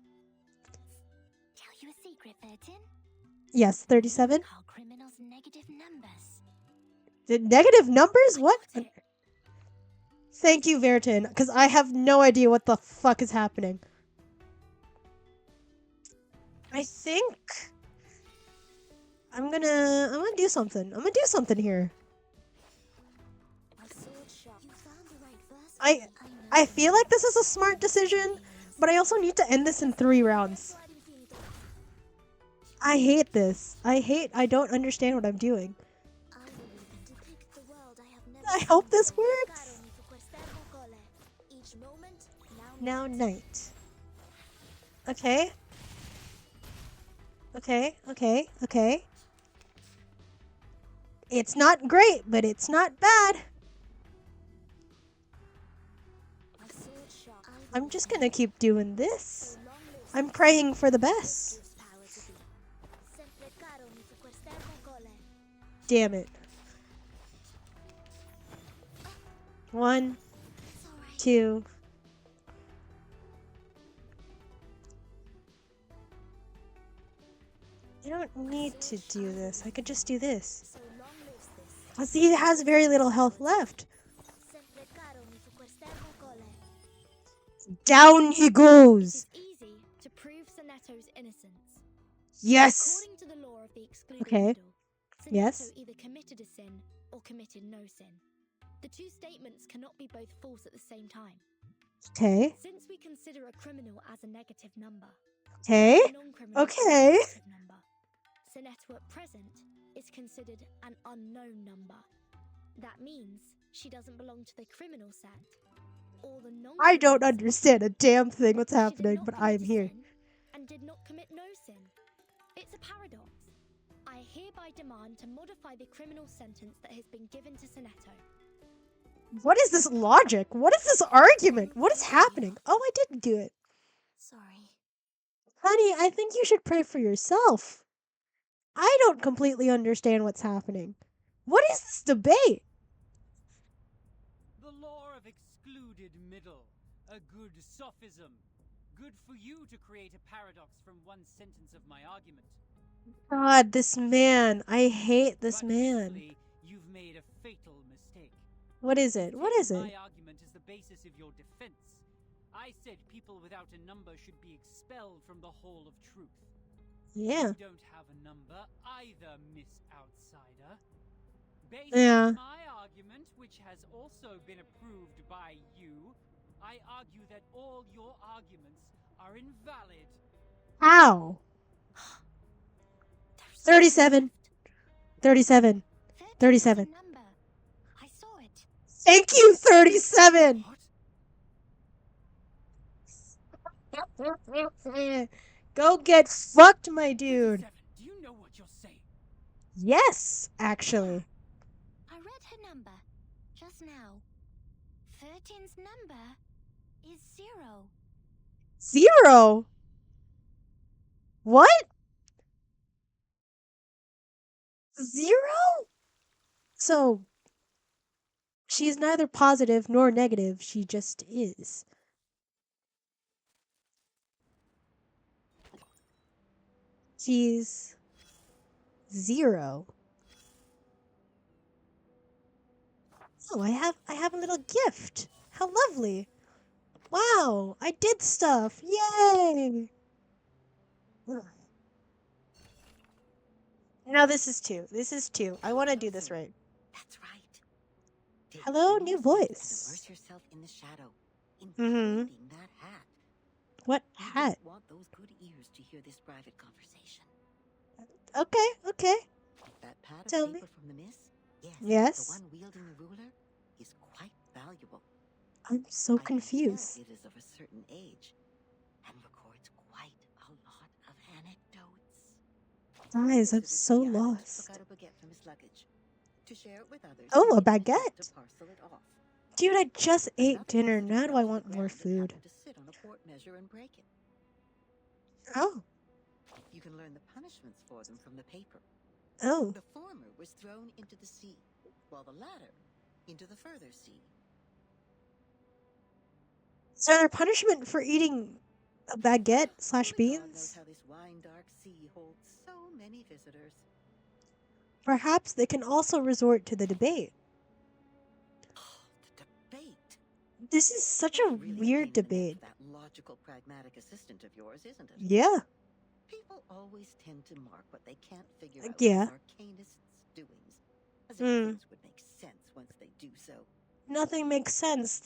Speaker 3: Tell you a secret, Vertin?
Speaker 1: Yes, 37.
Speaker 3: Call criminals negative numbers.
Speaker 1: The negative numbers? What?
Speaker 3: Got it.
Speaker 1: Thank you, Vertin, because I have no idea what the fuck is happening. I think I'm gonna do something. I'm gonna do something here. I feel like this is a smart decision, but I also need to end this in 3 rounds. I hate this. I don't understand what I'm doing. I hope this works. Now night. Okay. Okay, okay, okay. It's not great, but it's not bad.
Speaker 2: A sword shot.
Speaker 1: I'm just gonna keep doing this. I'm praying for the best. Damn it. 1, 2. I don't need to do this. I could just do this. Plus, he has very little health left. Down he goes.
Speaker 2: It is easy to prove Sonetto's innocence.
Speaker 1: Yes.
Speaker 2: According to the law of the excluded
Speaker 1: Okay.
Speaker 2: middle, Sonetto
Speaker 1: Yes.
Speaker 2: either committed a sin or committed no sin. The two statements cannot be both false at the same time.
Speaker 1: Okay.
Speaker 2: Since we consider a criminal as a negative number,
Speaker 1: Okay.
Speaker 2: a non-criminal as a
Speaker 1: Okay.
Speaker 2: positive number, Sonetto at present is considered an unknown number. That means she doesn't belong to the criminal set or the non.
Speaker 1: I don't understand a damn thing what's
Speaker 2: She did
Speaker 1: happening,
Speaker 2: not
Speaker 1: but
Speaker 2: commit
Speaker 1: I'm
Speaker 2: a
Speaker 1: here.
Speaker 2: sin and did not commit no sin. It's a paradox. I hereby demand to modify the criminal sentence that has been given to Sonetto.
Speaker 1: What is this logic? What is this argument? What is happening? Oh, I didn't do it.
Speaker 5: Sorry.
Speaker 1: Honey, I think you should pray for yourself. I don't completely understand what's happening. What is this debate?
Speaker 6: The law of excluded middle. A good sophism. Good for you to create a paradox from one sentence of my argument.
Speaker 1: God, this man. I hate this
Speaker 6: But
Speaker 1: man.
Speaker 6: clearly, you've made a fatal mistake.
Speaker 1: What is it? What is it?
Speaker 6: My argument is the basis of your defense. I said people without a number should be expelled from the Hall of Truth.
Speaker 1: Yeah.
Speaker 6: You don't have a number either, Miss Outsider. Based
Speaker 1: Yeah.
Speaker 6: on my argument, which has also been approved by you, I argue that all your arguments are invalid.
Speaker 1: How? 37. 37. 37.
Speaker 3: Number. I saw it.
Speaker 1: Thank you, 37.
Speaker 6: What?
Speaker 1: Go get fucked, my dude.
Speaker 6: 37. Do you know what you're saying?
Speaker 1: Yes, actually.
Speaker 3: I read her number just now. 13's number is 0.
Speaker 1: 0? What? 0? So, she's neither positive nor negative. She just is. She's 0. Oh, I have a little gift. How lovely. Wow, I did stuff. Yay. Now this is 2. This is 2. I want to do this right.
Speaker 7: That's right. Take
Speaker 1: Hello,
Speaker 7: full
Speaker 1: new
Speaker 7: steps
Speaker 1: voice.
Speaker 7: and immerse yourself in the shadow,
Speaker 1: Mhm.
Speaker 7: including that hat.
Speaker 1: What
Speaker 7: You
Speaker 1: hat?
Speaker 7: don't want those good ears to hear this private conversation.
Speaker 1: Okay, okay.
Speaker 7: That pad of
Speaker 1: Tell me.
Speaker 7: paper from the miss? Yes.
Speaker 1: Yes.
Speaker 7: The one wielding the ruler is quite valuable.
Speaker 1: I'm so
Speaker 7: I can
Speaker 1: confused.
Speaker 7: tell it is of a certain age and records quite a lot of anecdotes.
Speaker 1: Guys, I'm
Speaker 7: Visitors
Speaker 1: so
Speaker 7: to the island
Speaker 1: lost.
Speaker 7: took out a baguette from his luggage to share it with others.
Speaker 1: Oh,
Speaker 7: and
Speaker 1: a
Speaker 7: even attempt
Speaker 1: baguette.
Speaker 7: to parcel it off.
Speaker 1: Dude, I just ate
Speaker 7: Another
Speaker 1: dinner.
Speaker 7: visitor
Speaker 1: Now do
Speaker 7: fell
Speaker 1: I
Speaker 7: to
Speaker 1: want
Speaker 7: the
Speaker 1: more
Speaker 7: ground and
Speaker 1: food?
Speaker 7: happened to sit on a quart measure and break it.
Speaker 1: Oh.
Speaker 7: You can learn the punishments for them from the paper.
Speaker 1: Oh.
Speaker 7: The former was thrown into the sea, while the latter into the further sea.
Speaker 1: So their punishment for eating a baguette slash
Speaker 7: Only God knows
Speaker 1: beans?
Speaker 7: how this wine-dark sea holds so many visitors.
Speaker 1: Perhaps they can also resort to the debate.
Speaker 7: The debate.
Speaker 1: This is such a
Speaker 7: That's really a
Speaker 1: weird
Speaker 7: pain in the neck
Speaker 1: debate.
Speaker 7: for that logical, pragmatic assistant of yours, isn't it?
Speaker 1: Yeah.
Speaker 7: People always tend to mark what they can't figure out
Speaker 1: Yeah.
Speaker 7: as arcanists' doings, as if
Speaker 1: Hmm.
Speaker 7: things would make sense once they do so.
Speaker 1: Nothing makes sense.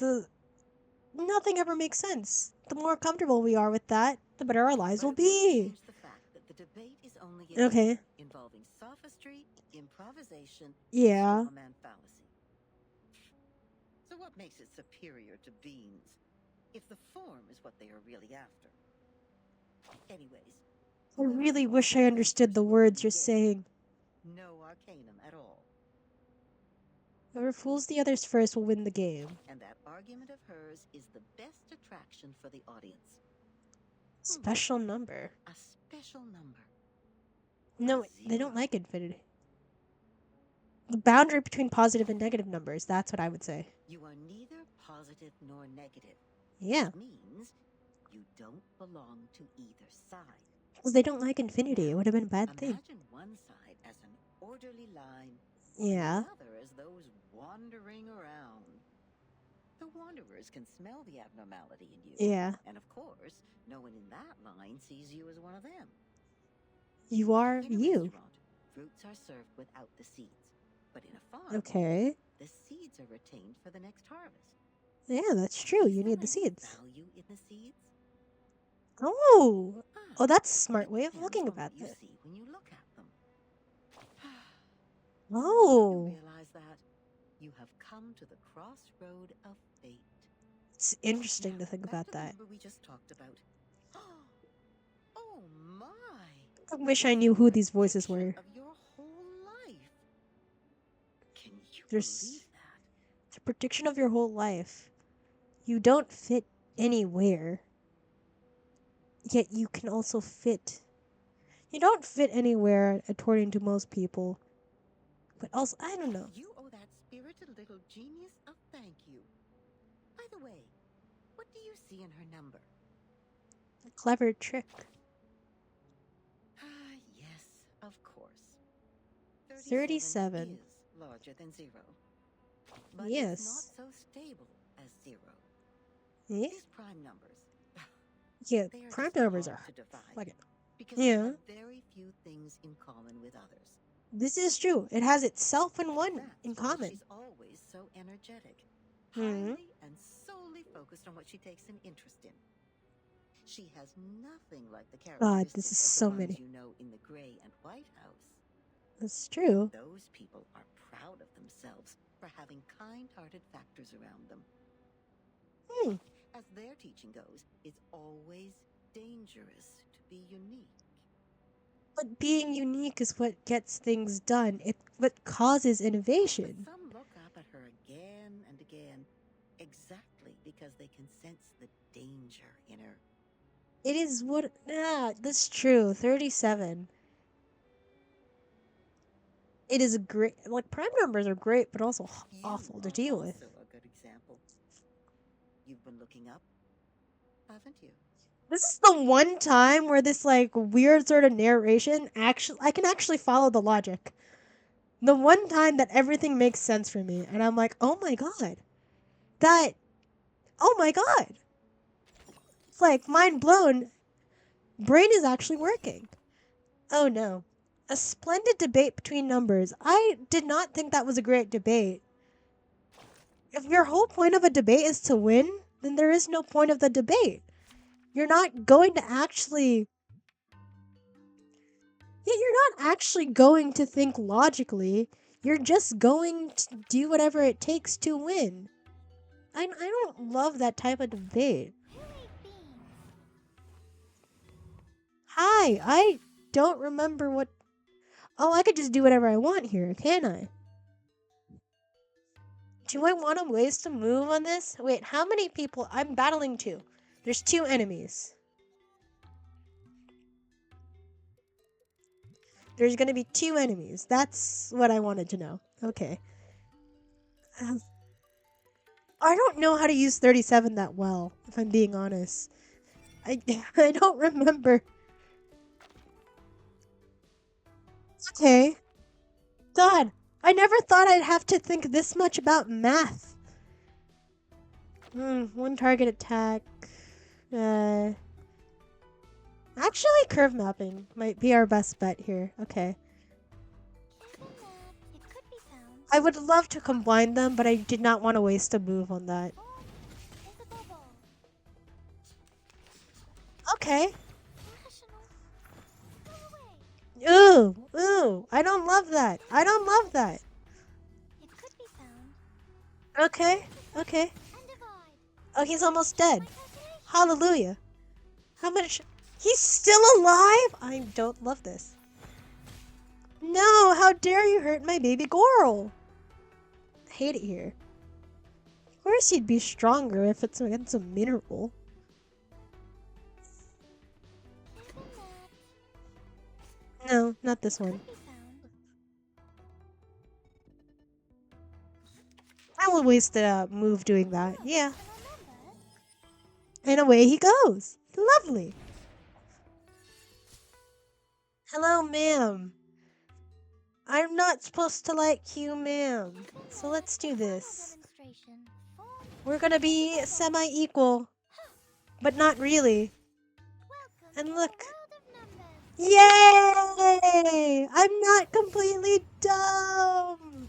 Speaker 1: Nothing ever makes sense. The more comfortable we are with that, the better our lives
Speaker 7: But
Speaker 1: will
Speaker 7: it won't
Speaker 1: be.
Speaker 7: change the fact that the debate is only a
Speaker 1: Okay.
Speaker 7: game involving sophistry, improvisation,
Speaker 1: Yeah.
Speaker 7: and straw man fallacy. So what makes it superior to beans, if the form is what they are really after? Anyways,
Speaker 1: I really wish I understood the words you're saying.
Speaker 7: no arcanum at all.
Speaker 1: Whoever fools the others first will win the game.
Speaker 7: And that argument of hers is the best attraction for the audience.
Speaker 1: Special number.
Speaker 7: A special number.
Speaker 1: No, they don't like infinity. The boundary between positive and negative numbers, that's what I would say.
Speaker 7: You are neither positive nor negative.
Speaker 1: Yeah,
Speaker 7: Which means you don't belong to either side.
Speaker 1: because they don't like infinity. It would have been a bad thing.
Speaker 7: Imagine one side as an orderly line,
Speaker 1: Yeah.
Speaker 7: and the other as those wandering around. The wanderers can smell the abnormality in you.
Speaker 1: Yeah.
Speaker 7: And of course, no one in that line sees you as one of them.
Speaker 1: You are
Speaker 7: In a
Speaker 1: you.
Speaker 7: restaurant, fruits are served without the seeds. But in a farm,
Speaker 1: Okay.
Speaker 7: the seeds are retained for the next harvest.
Speaker 1: Yeah, that's true.
Speaker 7: Is
Speaker 1: You
Speaker 7: there
Speaker 1: need the
Speaker 7: any
Speaker 1: seeds.
Speaker 7: Value in the seeds?
Speaker 1: Oh.
Speaker 7: Ah,
Speaker 1: Oh, that's a smart
Speaker 7: it
Speaker 1: way of
Speaker 7: depends
Speaker 1: looking
Speaker 7: on
Speaker 1: about
Speaker 7: what you
Speaker 1: it.
Speaker 7: see when you look at them.
Speaker 1: Oh.
Speaker 7: You realize that you have come to the crossroad of fate.
Speaker 1: It's interesting
Speaker 7: Now,
Speaker 1: to think
Speaker 7: back
Speaker 1: about
Speaker 7: to the
Speaker 1: that.
Speaker 7: number we just talked about. Oh my!
Speaker 1: I wish I
Speaker 7: It's
Speaker 1: knew
Speaker 7: the
Speaker 1: who these voices
Speaker 7: prediction
Speaker 1: were.
Speaker 7: Of your whole life. Can you
Speaker 1: There's
Speaker 7: believe that?
Speaker 1: it's a prediction of your whole life. You don't fit anywhere. Yet you can also fit. You don't fit anywhere, according to most people. But also, I don't know.
Speaker 7: You owe that spirited little genius a thank you. By the way, what do you see in her number?
Speaker 1: A clever trick.
Speaker 7: Ah, yes, of course.
Speaker 1: 37.
Speaker 7: is larger than 0. But
Speaker 1: Yes.
Speaker 7: it's not so stable as 0.
Speaker 1: Yeah?
Speaker 7: These prime numbers,
Speaker 1: Yeah,
Speaker 7: they are
Speaker 1: prime
Speaker 7: just
Speaker 1: numbers
Speaker 7: hard
Speaker 1: are
Speaker 7: to divide
Speaker 1: fucking.
Speaker 7: because
Speaker 1: Yeah.
Speaker 7: they have very few things in common with others.
Speaker 1: This is true. It has itself and one
Speaker 7: That's
Speaker 1: in
Speaker 7: why
Speaker 1: common.
Speaker 7: she's always so energetic,
Speaker 1: Mhm.
Speaker 7: highly and solely focused on what she takes an interest in. She has nothing like the characteristics
Speaker 1: this is
Speaker 7: of the
Speaker 1: so
Speaker 7: ones
Speaker 1: many.
Speaker 7: you know in the Gray and White House.
Speaker 1: That's true.
Speaker 7: Those people are proud of themselves for having kind-hearted factors around them.
Speaker 1: Hmm.
Speaker 7: As their teaching goes, it's always dangerous to be unique.
Speaker 1: But being unique is what gets things done. It's what causes
Speaker 7: But
Speaker 1: innovation.
Speaker 7: some look up at her again and again, exactly because they can sense the danger in her.
Speaker 1: It is what. That's true. 37. It is a great. Like, prime numbers are great, but also awful to
Speaker 7: You
Speaker 1: deal
Speaker 7: are
Speaker 1: with.
Speaker 7: also a good example. You've been looking up, haven't you?
Speaker 1: This is the one time where this, like, weird sort of narration actually. I can actually follow the logic. The one time that everything makes sense for me, and I'm like, oh my god. That. Oh my god. It's like, mind blown. Brain is actually working. Oh no. A splendid debate between numbers. I did not think that was a great debate. If your whole point of a debate is to win, then there is no point of the debate. You're not going to actually. Yeah, you're not actually going to think logically. You're just going to do whatever it takes to win. I don't love that type of debate.
Speaker 3: Who ate beans?
Speaker 1: Hi, I don't remember what. Oh, I could just do whatever I want here, can I? Do I want to waste a move on this? Wait, how many people? I'm battling 2. There's 2 enemies. There's gonna be 2 enemies. That's what I wanted to know. Okay. I don't know how to use 37 that well, if I'm being honest. I I don't remember. Okay. God, I never thought I'd have to think this much about math. One target attack. Actually, curve mapping might be our best bet here. Okay.
Speaker 3: Careful, Ned. It could be found.
Speaker 1: I would love to combine them, but I did not want to waste a move on that.
Speaker 3: Oh, invisible.
Speaker 1: Okay.
Speaker 3: Rational. Go away.
Speaker 1: Ooh, I don't love that. I don't love that.
Speaker 3: It could be found.
Speaker 1: Okay.
Speaker 3: And divide.
Speaker 1: Oh, he's almost dead.
Speaker 3: My calculation.
Speaker 1: Hallelujah. How much? He's still alive? I don't love this. No, how dare you hurt my baby girl? hate it here. Of course he'd be stronger if it's against a mineral. No, not this one. I will waste a move doing that. Yeah. And away he goes. Lovely. Hello, ma'am. I'm not supposed to like you, ma'am. So let's do this. We're gonna be semi-equal. But not really. And look. Yay! I'm not completely dumb!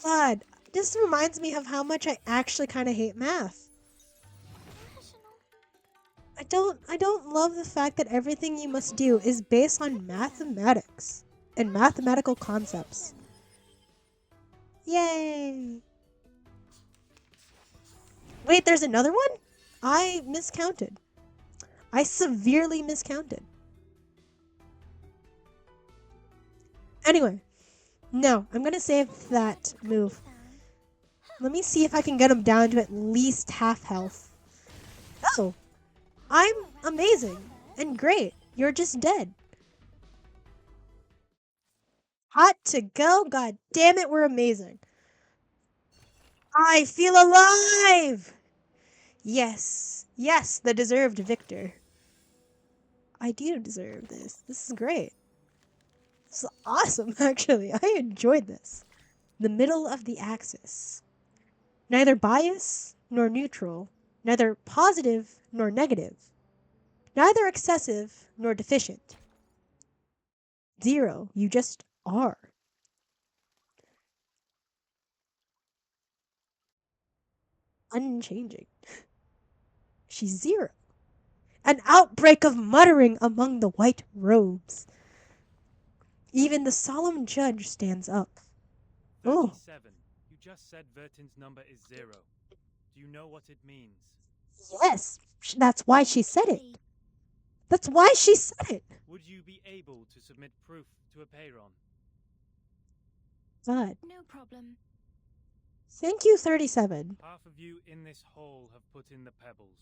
Speaker 1: God, this reminds me of how much I actually kind of hate math. I don't love the fact that everything you must do is based on mathematics and mathematical concepts. Yay! Wait, there's another one? I miscounted. I severely miscounted. Anyway, no, I'm gonna save that move. Let me see if I can get him down to at least half health. Oh, I'm amazing and great. You're just dead. Hot to go. God damn it, we're amazing. I feel alive. Yes, yes, the deserved victor. I do deserve this. This is great. This is awesome, actually. I enjoyed this. The middle of the axis. Neither bias nor neutral. Neither positive nor negative. Neither excessive nor deficient. Zero. You just are. Unchanging. She's zero. An outbreak of muttering among the white robes. Even the solemn judge stands up. Oh.
Speaker 4: 37. You just said Vertin's number is 0. Do you know what it means?
Speaker 1: Yes, that's why she said it. That's why she said it.
Speaker 4: Would you be able to submit proof to a payron?
Speaker 1: God.
Speaker 2: No problem.
Speaker 1: Thank you, 37.
Speaker 4: Half of you in this hall have put in the pebbles.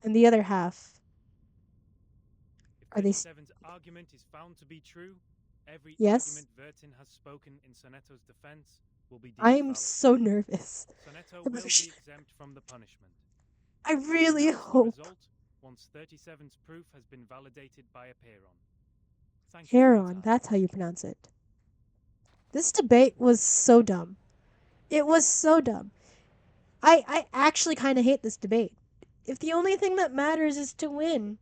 Speaker 1: And the other half.
Speaker 4: If
Speaker 1: Are they
Speaker 4: 37's argument is found to be true, every
Speaker 1: Yes.
Speaker 4: argument Vertin has spoken in Sonetto's defense will be deemed
Speaker 1: I am
Speaker 4: valid.
Speaker 1: so nervous.
Speaker 4: Sonetto will be exempt from the punishment.
Speaker 1: I really
Speaker 4: Announce the
Speaker 1: hope.
Speaker 4: result once 37's proof has been validated by a payron. Thank you for your
Speaker 1: Heron,
Speaker 4: time.
Speaker 1: that's how you pronounce it. This debate was so dumb. It was so dumb. I actually kind of hate this debate. If the only thing that matters is to win,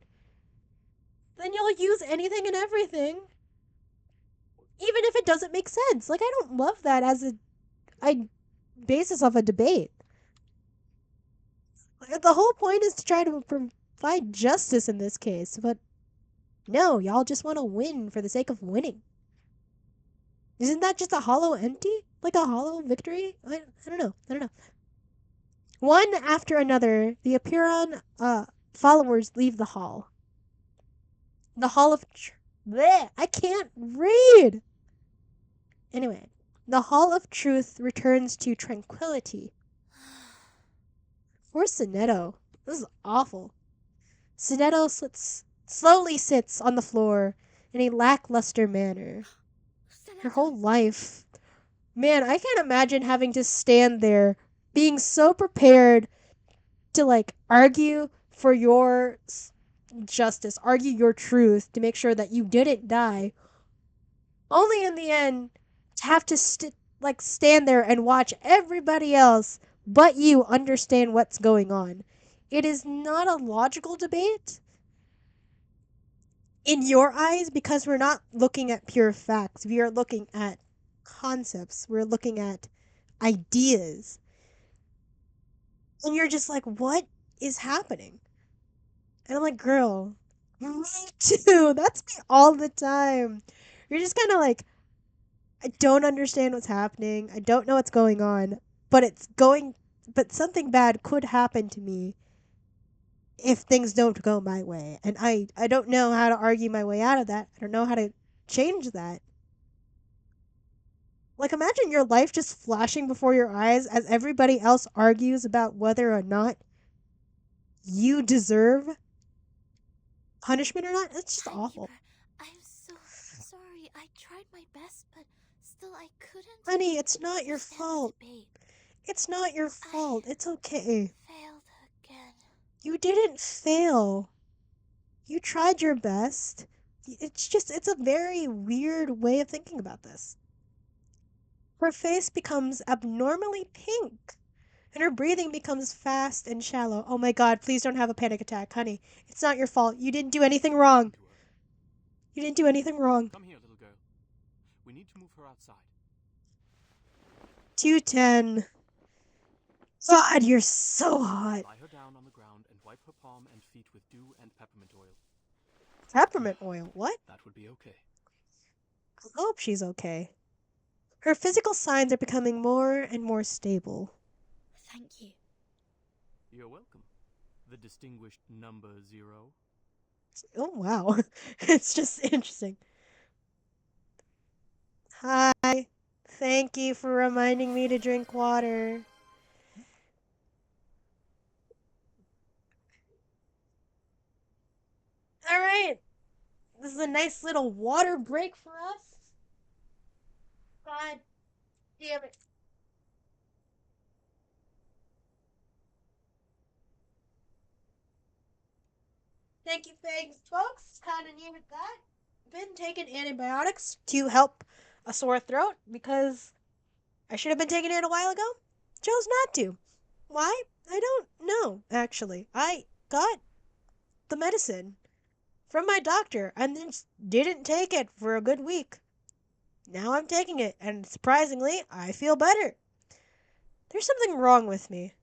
Speaker 1: then you'll use anything and everything. Even if it doesn't make sense. Like, I don't love that as a basis of a debate. Like, the whole point is to try to provide justice in this case, but no, y'all just want to win for the sake of winning. Isn't that just a hollow empty? Like a hollow victory? I don't know. I don't know. One after another, the Apiron followers leave the hall. The Hall of... Bleh, I can't read! Anyway, the Hall of Truth returns to tranquility. Poor Sonetto. This is awful. Sonetto slowly sits on the floor in a lackluster manner. Her whole life. Man, I can't imagine having to stand there being so prepared to, like, argue for your justice, argue your truth to make sure that you didn't die, only in the end to have to stand there and watch everybody else but you understand what's going on. It is not a logical debate in your eyes because we're not looking at pure facts. We are looking at concepts. We're looking at ideas. And you're just like, what is happening? And I'm like, girl, me too. That's me all the time. You're just kind of like, I don't understand what's happening. I don't know what's going on, but something bad could happen to me if things don't go my way. And I don't know how to argue my way out of that. I don't know how to change that. Like, imagine your life just flashing before your eyes as everybody else argues about whether or not you deserve punishment or not. It's just awful.
Speaker 5: Timekeeper, I'm so sorry. I tried my best, but still I couldn't
Speaker 1: Honey, it's not your
Speaker 5: understand the
Speaker 1: fault.
Speaker 5: debate.
Speaker 1: It's not your fault. It's okay.
Speaker 5: Failed again.
Speaker 1: You didn't fail. You tried your best. It's a very weird way of thinking about this. Her face becomes abnormally pink, and her breathing becomes fast and shallow. Oh my god, please don't have a panic attack, honey. It's not your fault. You didn't do anything wrong.
Speaker 6: To her.
Speaker 1: You didn't do anything wrong.
Speaker 6: Come here, little girl. We need to move her outside.
Speaker 1: 210. God, you're so hot.
Speaker 6: Lie her down on the ground and wipe her palm and feet with dew and peppermint oil.
Speaker 1: Peppermint oil. What?
Speaker 6: That would be okay.
Speaker 1: I hope she's okay. Her physical signs are becoming more and more stable.
Speaker 5: Thank you.
Speaker 6: You're welcome. The distinguished number 0.
Speaker 1: Oh, wow. It's just interesting. Hi. Thank you for reminding me to drink water. All right. This is a nice little water break for us. God damn it. Thank you, thanks, folks. Kind of needed that. Been taking antibiotics to help a sore throat because I should have been taking it a while ago. Chose not to. Why? I don't know, actually. I got the medicine from my doctor and then didn't take it for a good week. Now I'm taking it, and surprisingly, I feel better. There's something wrong with me.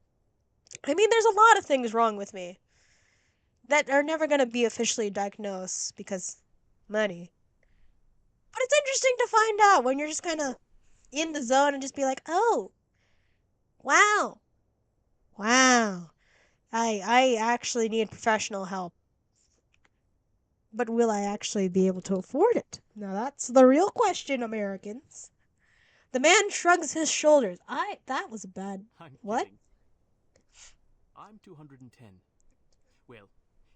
Speaker 1: I mean, there's a lot of things wrong with me that are never going to be officially diagnosed because money. But it's interesting to find out when you're just kind of in the zone and just be like, oh, wow, wow, I actually need professional help. But will I actually be able to afford it? Now that's the real question, Americans. The man shrugs his shoulders. That was bad.
Speaker 6: I'm
Speaker 1: What?
Speaker 6: kidding. I'm 210. Well,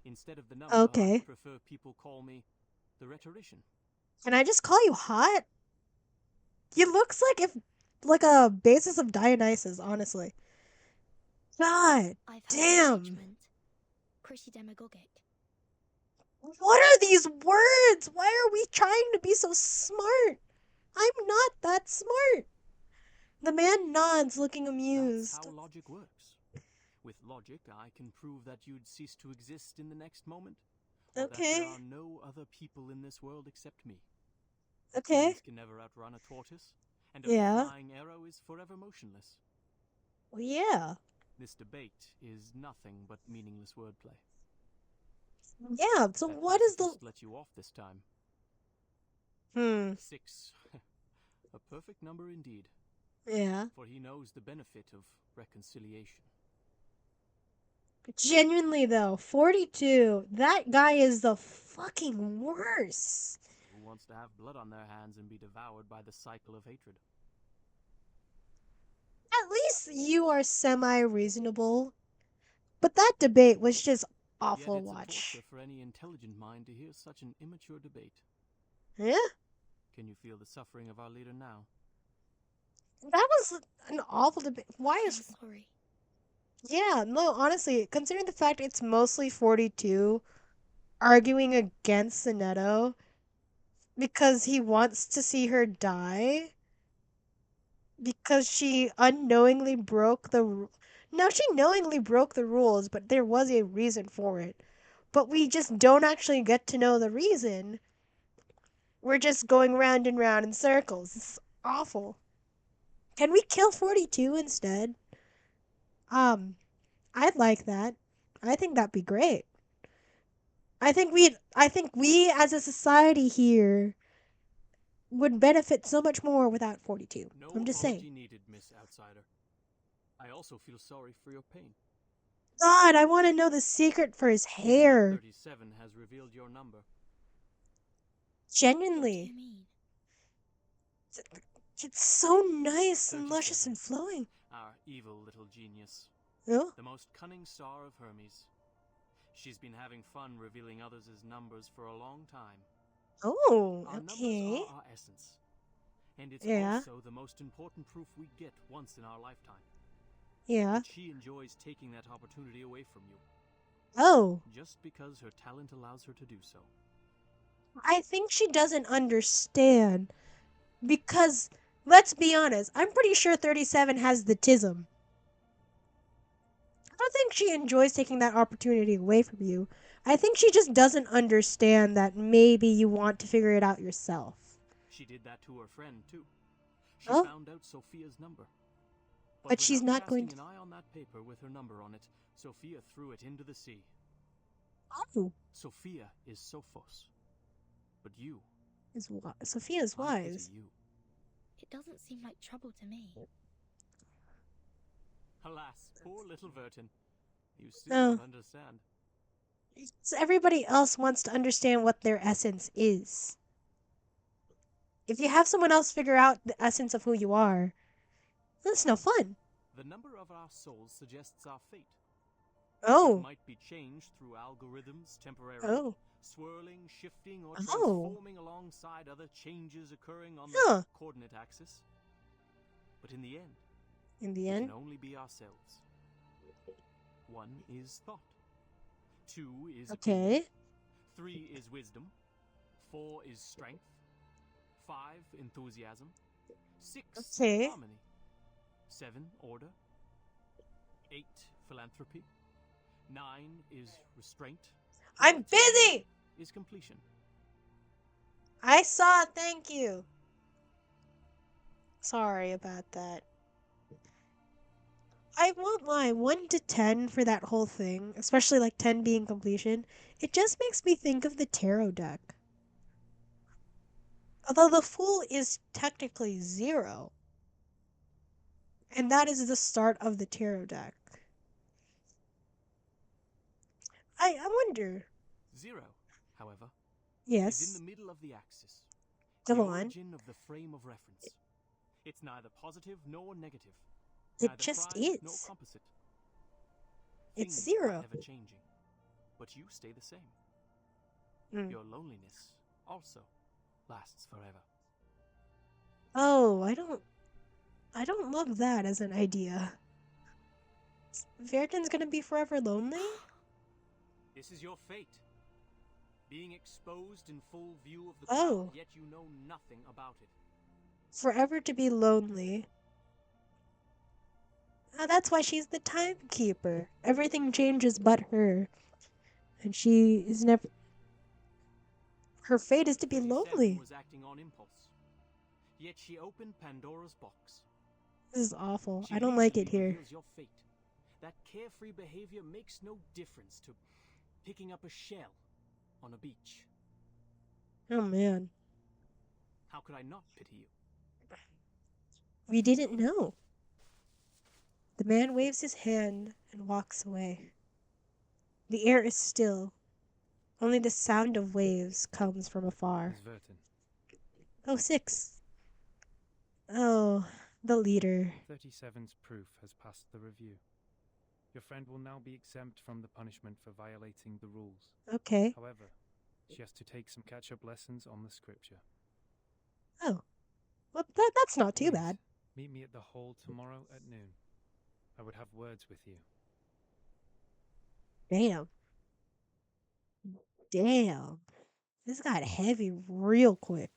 Speaker 6: instead of the number,
Speaker 1: Okay.
Speaker 6: I prefer people call me the rhetorician.
Speaker 1: Can I just call you hot? You looks like a basis of Dionysus, honestly. God
Speaker 2: I've heard
Speaker 1: damn.
Speaker 2: judgment. Pretty demagogic.
Speaker 1: What are these words? Why are we trying to be so smart? I'm not that smart. The man nods, looking
Speaker 6: That's
Speaker 1: amused.
Speaker 6: how logic works. With logic, I can prove that you'd cease to exist in the next moment. Or that
Speaker 1: Okay.
Speaker 6: there are no other people in this world except me.
Speaker 1: Okay.
Speaker 6: Humans can never outrun a tortoise, and a
Speaker 1: Yeah.
Speaker 6: flying arrow is forever motionless.
Speaker 1: Well, yeah.
Speaker 6: This debate is nothing but meaningless wordplay.
Speaker 1: Yeah. So
Speaker 6: That
Speaker 1: what is the?
Speaker 6: pacifist let you off this time. 6. A perfect number indeed,
Speaker 1: Yeah.
Speaker 6: for he knows the benefit of reconciliation.
Speaker 1: Genuinely though, 42. That guy is the fucking worst.
Speaker 6: Who wants to have blood on their hands and be devoured by the cycle of hatred?
Speaker 1: At least you are semi-reasonable. But that debate was just awful to
Speaker 6: Yet it's a
Speaker 1: watch.
Speaker 6: torture for any intelligent mind to hear such an immature debate.
Speaker 1: Yeah?
Speaker 6: Can you feel the suffering of our leader now?
Speaker 1: That was an awful debate. Why
Speaker 2: I'm
Speaker 1: is...
Speaker 2: sorry.
Speaker 1: Yeah, no, honestly, considering the fact it's mostly 42 arguing against Sinetto because he wants to see her die because she unknowingly broke the... No, she knowingly broke the rules, but there was a reason for it. But we just don't actually get to know the reason. We're just going round and round in circles. It's awful. Can we kill 42 instead? I'd like that. I think that'd be great. I think we as a society here would benefit so much more without 42.
Speaker 6: No
Speaker 1: I'm just
Speaker 6: apology
Speaker 1: saying.
Speaker 6: needed, Miss Outsider. I also feel sorry for your pain.
Speaker 1: God, I want to know the secret for his
Speaker 6: Even
Speaker 1: hair.
Speaker 6: 37 has revealed your number.
Speaker 2: What do you
Speaker 1: Genuinely.
Speaker 2: mean?
Speaker 1: It's so nice and
Speaker 6: 37.
Speaker 1: luscious and flowing.
Speaker 6: Our evil little genius.
Speaker 1: Oh,
Speaker 6: The most cunning star of Hermes. She's been having fun revealing others' numbers for a long time.
Speaker 1: oh,
Speaker 6: Our
Speaker 1: okay.
Speaker 6: numbers are our essence. And it's
Speaker 1: Yeah.
Speaker 6: also the most important proof we get once in our lifetime.
Speaker 1: Yeah.
Speaker 6: But she enjoys taking that opportunity away from you.
Speaker 1: Oh,
Speaker 6: Just because her talent allows her to do so.
Speaker 1: I think she doesn't understand. Because, let's be honest, I'm pretty sure 37 has the tism. I don't think she enjoys taking that opportunity away from you. I think she just doesn't understand that maybe you want to figure it out yourself.
Speaker 6: She did that to her friend, too. She
Speaker 1: Oh.
Speaker 6: found out Sophia's number.
Speaker 1: But she's
Speaker 6: without
Speaker 1: not going
Speaker 6: casting an eye on that paper with her number on it, Sophia threw it into the sea.
Speaker 1: Oh,
Speaker 6: Sophia is Sophos. But you,
Speaker 1: Sophia's
Speaker 6: I pity
Speaker 1: wise.
Speaker 6: you.
Speaker 2: It doesn't seem like trouble to me.
Speaker 6: Alas, poor little Vertin. You still
Speaker 1: Oh.
Speaker 6: don't understand.
Speaker 1: So everybody else wants to understand what their essence is. If you have someone else figure out the essence of who you are, that's no fun.
Speaker 6: The number of our souls suggests our fate. It
Speaker 1: Oh,
Speaker 6: might be changed through algorithms temporarily,
Speaker 1: oh,
Speaker 6: swirling, shifting, or
Speaker 1: Oh.
Speaker 6: transforming alongside other changes occurring on
Speaker 1: Huh.
Speaker 6: the coordinate axis. But in the end,
Speaker 1: in the
Speaker 6: we
Speaker 1: end.
Speaker 6: can only be ourselves. 1 is thought. 2 is opinion.
Speaker 1: Okay.
Speaker 6: 3 is wisdom. 4 is strength. 5 enthusiasm. 6
Speaker 1: Okay.
Speaker 6: harmony. 7 order. 8 philanthropy. 9 is restraint.
Speaker 1: I'm busy!
Speaker 6: Is completion.
Speaker 1: I saw it, thank you. Sorry about that. I won't lie, 1 to 10 for that whole thing, especially like 10 being completion, it just makes me think of the tarot deck. Although the Fool is technically 0. And that is the start of the tarot deck. I wonder.
Speaker 6: 0, however,
Speaker 1: Yes.
Speaker 6: is in the middle of the axis.
Speaker 1: Go
Speaker 6: the
Speaker 1: on.
Speaker 6: origin of the frame of reference. It's neither positive nor negative.
Speaker 1: It
Speaker 6: Neither
Speaker 1: just
Speaker 6: prime nor
Speaker 1: is.
Speaker 6: composite.
Speaker 1: It's
Speaker 6: Things
Speaker 1: 0.
Speaker 6: are ever changing, but you stay the same.
Speaker 1: Mm.
Speaker 6: Your loneliness also lasts forever.
Speaker 1: Oh, I don't love that as an idea. Verdon's gonna be forever lonely?
Speaker 6: This is your fate. Being exposed in full view of the
Speaker 1: Oh.
Speaker 6: crowd, yet you know nothing about it.
Speaker 1: Forever to be lonely. Oh, that's why she's the timekeeper. Everything changes but her. And she is never... Her fate is to be
Speaker 6: 37
Speaker 1: lonely.
Speaker 6: was acting on impulse. Yet she opened Pandora's box.
Speaker 1: This is awful.
Speaker 6: She
Speaker 1: I don't like it
Speaker 6: leisurely
Speaker 1: here.
Speaker 6: reveals your fate. That carefree behavior makes no difference to picking up a shell on a beach.
Speaker 1: Oh man.
Speaker 6: How could I not pity you?
Speaker 1: We didn't know. The man waves his hand and walks away. The air is still. Only the sound of waves comes from afar.
Speaker 4: Ms. Verton,
Speaker 1: Oh, 6. Oh, the leader.
Speaker 4: 37's proof has passed the review. Your friend will now be exempt from the punishment for violating the rules.
Speaker 1: Okay.
Speaker 4: However, she has to take some catch-up lessons on the scripture.
Speaker 1: Oh. Well, that's not too
Speaker 4: Please,
Speaker 1: bad.
Speaker 4: meet me at the hall tomorrow at noon. I would have words with you.
Speaker 1: Damn. Damn. This got heavy real quick.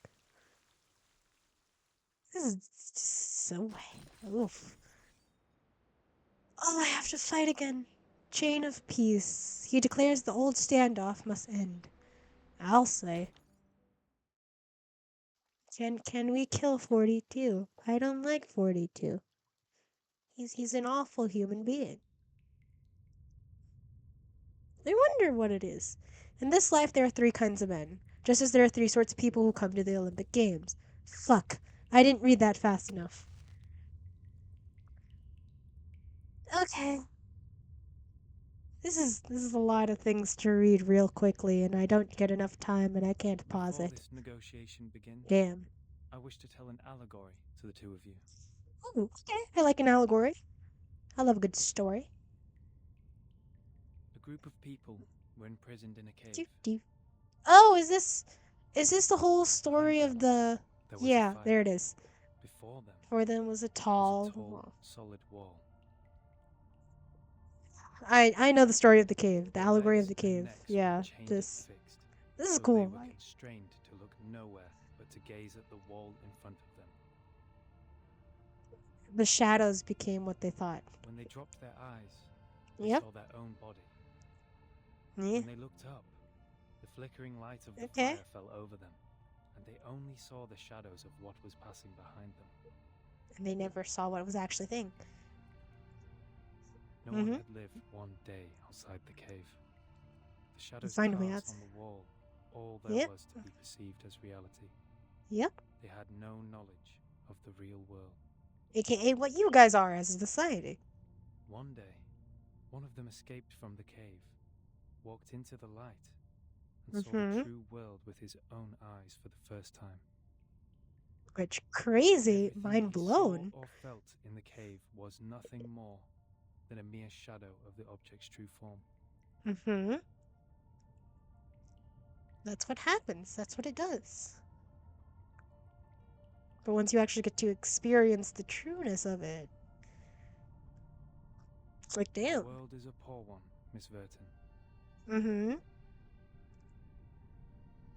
Speaker 1: This is so... Oof. Oh, I have to fight again. Chain of Peace. He declares the old standoff must end. I'll say. Can we kill 42? I don't like 42. He's an awful human being. I wonder what it is. In this life, there are 3 kinds of men, just as there are 3 sorts of people who come to the Olympic Games. Fuck. I didn't read that fast enough. Okay. This is a lot of things to read real quickly, and I don't get enough time, and I can't pause
Speaker 4: Before
Speaker 1: it.
Speaker 4: this negotiation begins,
Speaker 1: Damn.
Speaker 4: I wish to tell an allegory to the two of you.
Speaker 1: Ooh, okay. I like an allegory. I love a good story.
Speaker 4: A group of people were imprisoned in a cave.
Speaker 1: Oh, is this the whole story
Speaker 4: Behind
Speaker 1: of
Speaker 4: them,
Speaker 1: the?
Speaker 4: there was a
Speaker 1: Yeah,
Speaker 4: fire.
Speaker 1: there it is.
Speaker 4: Before them
Speaker 1: For them was a
Speaker 4: was
Speaker 1: tall.
Speaker 4: a tall, solid wall.
Speaker 1: I know the story of the cave, the
Speaker 4: Their
Speaker 1: allegory of
Speaker 4: legs
Speaker 1: the
Speaker 4: and
Speaker 1: cave.
Speaker 4: necks
Speaker 1: Yeah,
Speaker 4: were chained
Speaker 1: this
Speaker 4: fixed,
Speaker 1: is
Speaker 4: so
Speaker 1: cool.
Speaker 4: they were constrained to look nowhere but to gaze at the wall in front of them.
Speaker 1: The shadows became what they thought.
Speaker 4: When they dropped their eyes, they
Speaker 1: Yep.
Speaker 4: saw their own body.
Speaker 1: Yeah.
Speaker 4: When they looked up, the flickering light of the
Speaker 1: Okay.
Speaker 4: fire fell over them, and they only saw the shadows of what was passing behind them.
Speaker 1: And they never saw what was actually thing.
Speaker 4: No one had lived one day outside the cave. The shadows
Speaker 1: find a way
Speaker 4: cast
Speaker 1: out.
Speaker 4: on the wall all there
Speaker 1: Yep.
Speaker 4: was to be perceived as reality.
Speaker 1: Yep.
Speaker 4: They had no knowledge of the real world.
Speaker 1: AKA what you guys are as a society.
Speaker 4: One day, one of them escaped from the cave, walked into the light, and saw the true world with his own eyes for the first time.
Speaker 1: Which crazy,
Speaker 4: Everything
Speaker 1: mind
Speaker 4: he
Speaker 1: blown.
Speaker 4: saw or felt in the cave was nothing more than a mere shadow of the object's true form.
Speaker 1: That's what happens. That's what it does. But once you actually get to experience the trueness of it, it's like, damn.
Speaker 4: The world is a poor one, Miss Verton.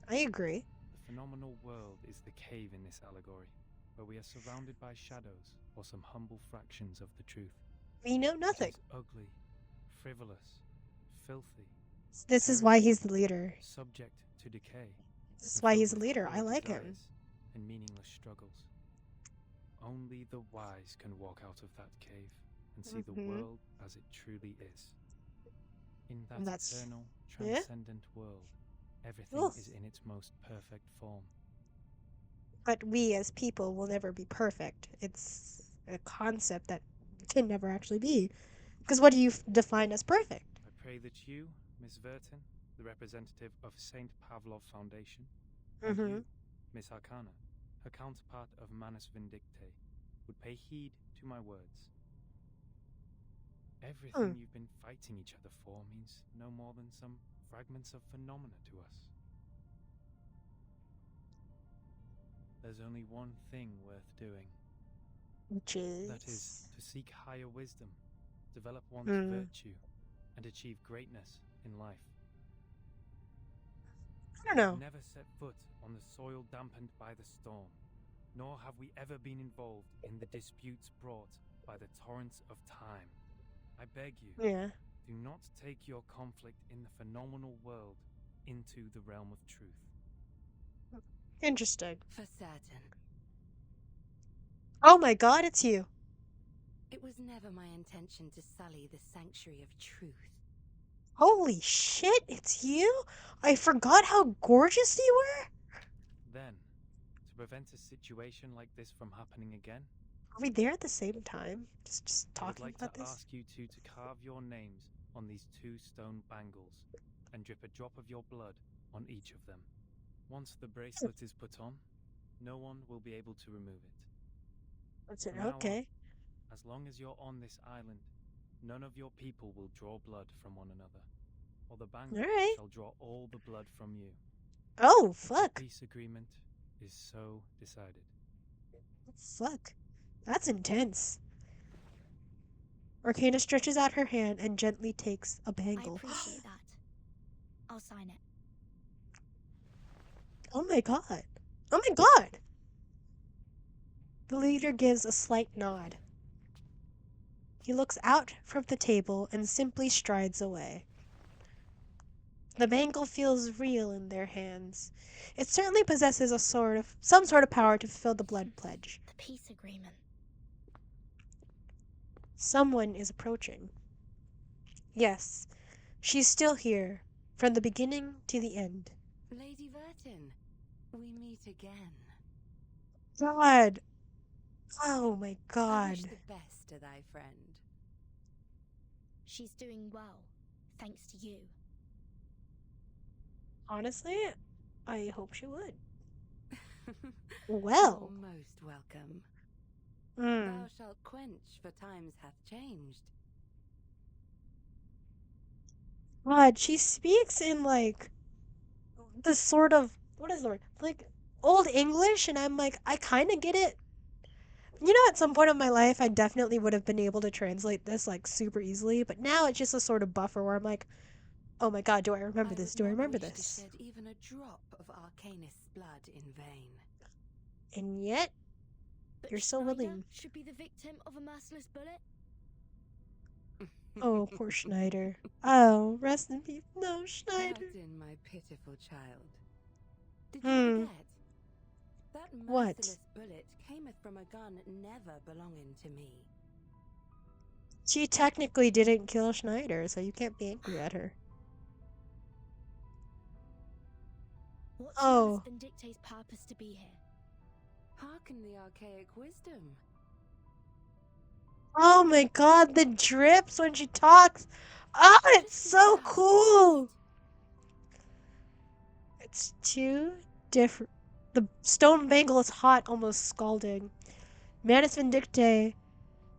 Speaker 1: I agree.
Speaker 4: The phenomenal world is the cave in this allegory, where we are surrounded by shadows or some humble fractions of the truth.
Speaker 1: We know nothing.
Speaker 4: It is ugly, frivolous, filthy.
Speaker 1: This is why he's the leader.
Speaker 4: Subject to decay.
Speaker 1: This is why he's the leader. I like him.
Speaker 4: And meaningless struggles. Only the wise can walk out of that cave and see the world as it truly is. In that eternal, transcendent world, everything is in its most perfect form.
Speaker 1: But we as people will never be perfect. It's a concept that can never actually be. Because what do you define as perfect?
Speaker 4: I pray that you, Miss Verton, the representative of St. Pavlov Foundation, and you, Miss Arcana, her counterpart of Manus Vindicte, would pay heed to my words. Everything you've been fighting each other for means no more than some fragments of phenomena to us. There's only one thing worth doing.
Speaker 1: Which is?
Speaker 4: That is, to seek higher wisdom, develop one's virtue, and achieve greatness in life.
Speaker 1: I don't know.
Speaker 4: We've never set foot on the soil dampened by the storm, nor have we ever been involved in the disputes brought by the torrents of time. I beg you, do not take your conflict in the phenomenal world into the realm of truth.
Speaker 1: Interesting.
Speaker 8: For certain.
Speaker 1: Oh my god, it's you.
Speaker 8: It was never my intention to sully the sanctuary of truth.
Speaker 1: Holy shit, it's you? I forgot how gorgeous you were?
Speaker 4: Then, to prevent a situation like this from happening again,
Speaker 1: are we there at the same time? Just talking
Speaker 4: I
Speaker 1: about this?
Speaker 4: would like to ask you two to carve your names on these 2 stone bangles and drip a drop of your blood on each of them. Once the bracelet is put on, no one will be able to remove it.
Speaker 1: That's it, okay.
Speaker 4: As long as you're on this island, none of your people will draw blood from one another, or the bangle shall draw all the blood from you.
Speaker 1: Oh, fuck.
Speaker 4: The peace agreement is so decided.
Speaker 1: Fuck. That's intense. Arcana stretches out her hand and gently takes a bangle.
Speaker 2: I appreciate that. I'll sign it.
Speaker 1: Oh my god. Oh my god! The leader gives a slight nod. He looks out from the table and simply strides away. The bangle feels real in their hands. It certainly possesses some sort of power to fulfill the blood pledge.
Speaker 2: The peace agreement.
Speaker 1: Someone is approaching. Yes, she's still here, from the beginning to the end.
Speaker 8: Lady Verton, we meet again.
Speaker 1: God. Oh my god.
Speaker 8: I wish the best to thy friend.
Speaker 2: She's doing well, thanks to you.
Speaker 1: Honestly, I hope she would. Well.
Speaker 8: You're most welcome.
Speaker 1: Mm.
Speaker 8: Thou shalt quench, for times hath changed.
Speaker 1: God, she speaks in like this sort of, what is the word? Like old English, and I'm like, I kind of get it. You know, at some point in my life, I definitely would have been able to translate this like super easily, but now it's just a sort of buffer where I'm like, oh my god, do I remember this? Do I remember
Speaker 8: wish
Speaker 1: this?
Speaker 8: to shed even a drop of Arcanist's blood in vain.
Speaker 1: And yet,
Speaker 2: But
Speaker 1: you're so
Speaker 2: Schneider
Speaker 1: willing.
Speaker 2: should be the victim of a merciless bullet?
Speaker 1: Oh, poor Schneider. Oh, rest in peace. No, Schneider.
Speaker 8: Pardon, my pitiful child. Did you forget? That
Speaker 1: What?
Speaker 8: merciless bullet cameth from a gun never belonging to me.
Speaker 1: She technically didn't kill Schneider, so you can't be angry at her.
Speaker 2: What's
Speaker 1: Oh.
Speaker 2: Vindicte's purpose to be here?
Speaker 8: Hearken the archaic wisdom.
Speaker 1: Oh my god, the drips when she talks. Oh, it's so cool. It's too different. The stone bangle is hot, almost scalding. Manus Vindicte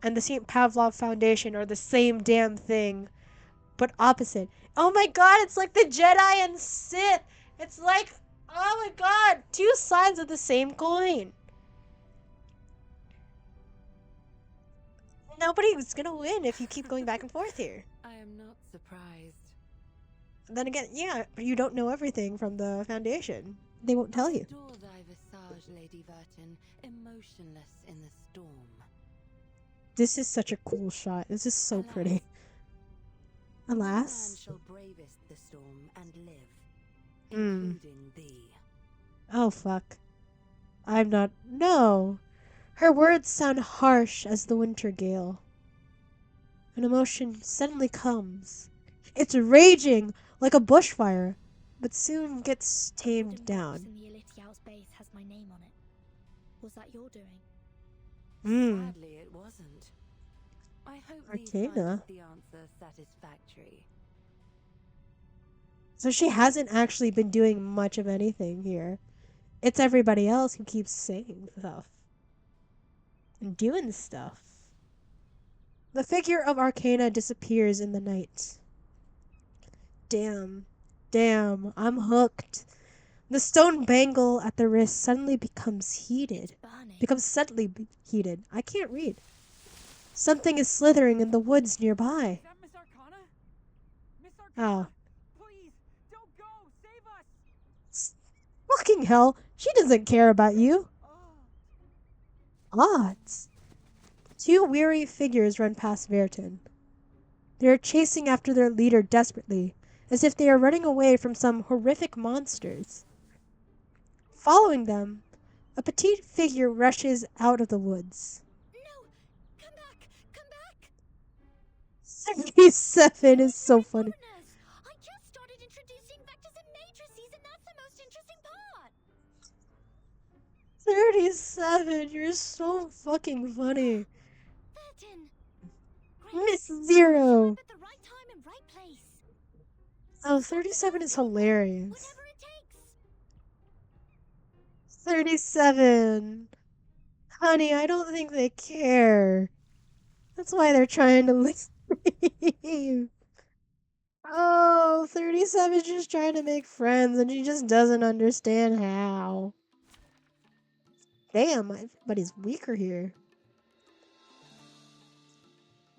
Speaker 1: and the St. Pavlov Foundation are the same damn thing, but opposite. Oh my god, it's like the Jedi and Sith. It's like, oh my god, two sides of the same coin. Nobody's gonna win if you keep going back and forth here.
Speaker 8: I am not surprised.
Speaker 1: Then again, yeah, but you don't know everything from the Foundation. They won't tell you.
Speaker 8: Adore thy visage, Lady Verton, emotionless in the storm.
Speaker 1: This is such a cool shot. This is so pretty.
Speaker 8: Man
Speaker 1: Alas.
Speaker 8: shall bravest the storm and live,
Speaker 1: Mm.
Speaker 8: including thee.
Speaker 1: Oh, fuck. I'm not. No. Her words sound harsh as the winter gale. An emotion suddenly comes. It's raging like a bushfire, but soon gets tamed down.
Speaker 2: In the Elitiao's base has my name on it. Was that your doing?
Speaker 8: Sadly, it wasn't. I hope thee
Speaker 1: Arcana.
Speaker 8: finds the answer satisfactory.
Speaker 1: So she hasn't actually been doing much of anything here. It's everybody else who keeps saying stuff. And doing stuff. The figure of Arcana disappears in the night. Damn. Damn. I'm hooked. The stone bangle at the wrist suddenly becomes heated. Becomes suddenly heated. I can't read. Something is slithering in the woods nearby.
Speaker 6: Is that Miss Arcana? Miss Arcana?
Speaker 1: Oh.
Speaker 6: Please, don't go! Save us!
Speaker 1: Fucking hell. She doesn't care about you. Odds. Two weary figures run past Verton. They are chasing after their leader desperately, as if they are running away from some horrific monsters. Following them, a petite figure rushes out of the woods.
Speaker 2: No! Come back! Come back!
Speaker 1: 77 is so funny.
Speaker 2: I just started introducing vectors and matrices, and that's the most interesting part!
Speaker 1: 37, you're so fucking funny.
Speaker 2: Verton!
Speaker 1: Miss Zero.
Speaker 2: At the right time and right place.
Speaker 1: Oh, 37 is hilarious.
Speaker 2: Whatever it takes.
Speaker 1: 37. Honey, I don't think they care. That's why they're trying to leave. Oh, 37 is just trying to make friends and she just doesn't understand how. Damn, everybody's weaker here.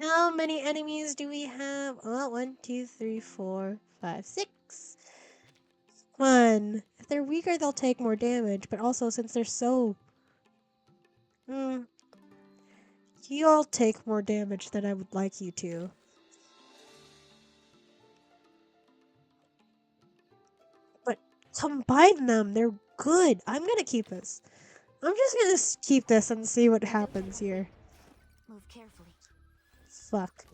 Speaker 1: How many enemies do we have? Oh, 1, 2, 3, 4, 5, 6. 1. If they're weaker, they'll take more damage, but also since they're so... you'll take more damage than I would like you to. But combine them, they're good. I'm gonna keep this. I'm just gonna keep this and see what happens here.
Speaker 3: Move carefully.
Speaker 1: Fuck.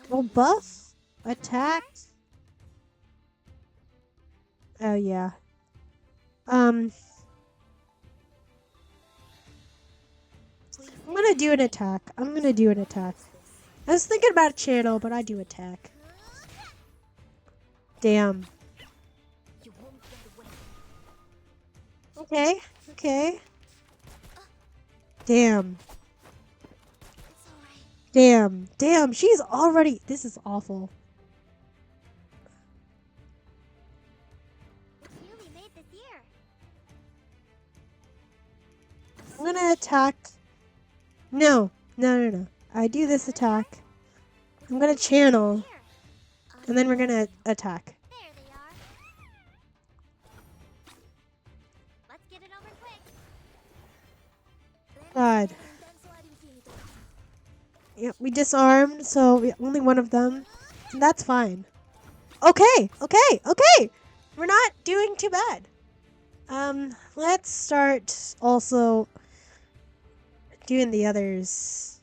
Speaker 1: Well, buff? Attack? Oh, yeah. I'm gonna do an attack. I'm gonna do an attack. I was thinking about channel, but I do attack. Damn.
Speaker 2: You won't get away.
Speaker 1: Okay. Okay. Damn.
Speaker 2: It's alright.
Speaker 1: Damn. Damn. She's already. This is awful.
Speaker 3: It's you we made this year.
Speaker 1: I'm gonna attack. No. No, no, no. I do this attack. I'm gonna channel. And then we're gonna attack.
Speaker 3: There they are. Let's get it over quick.
Speaker 1: God. Yep, we disarmed, so only one of them. And that's fine. Okay, okay, okay! We're not doing too bad. Let's start also doing the others.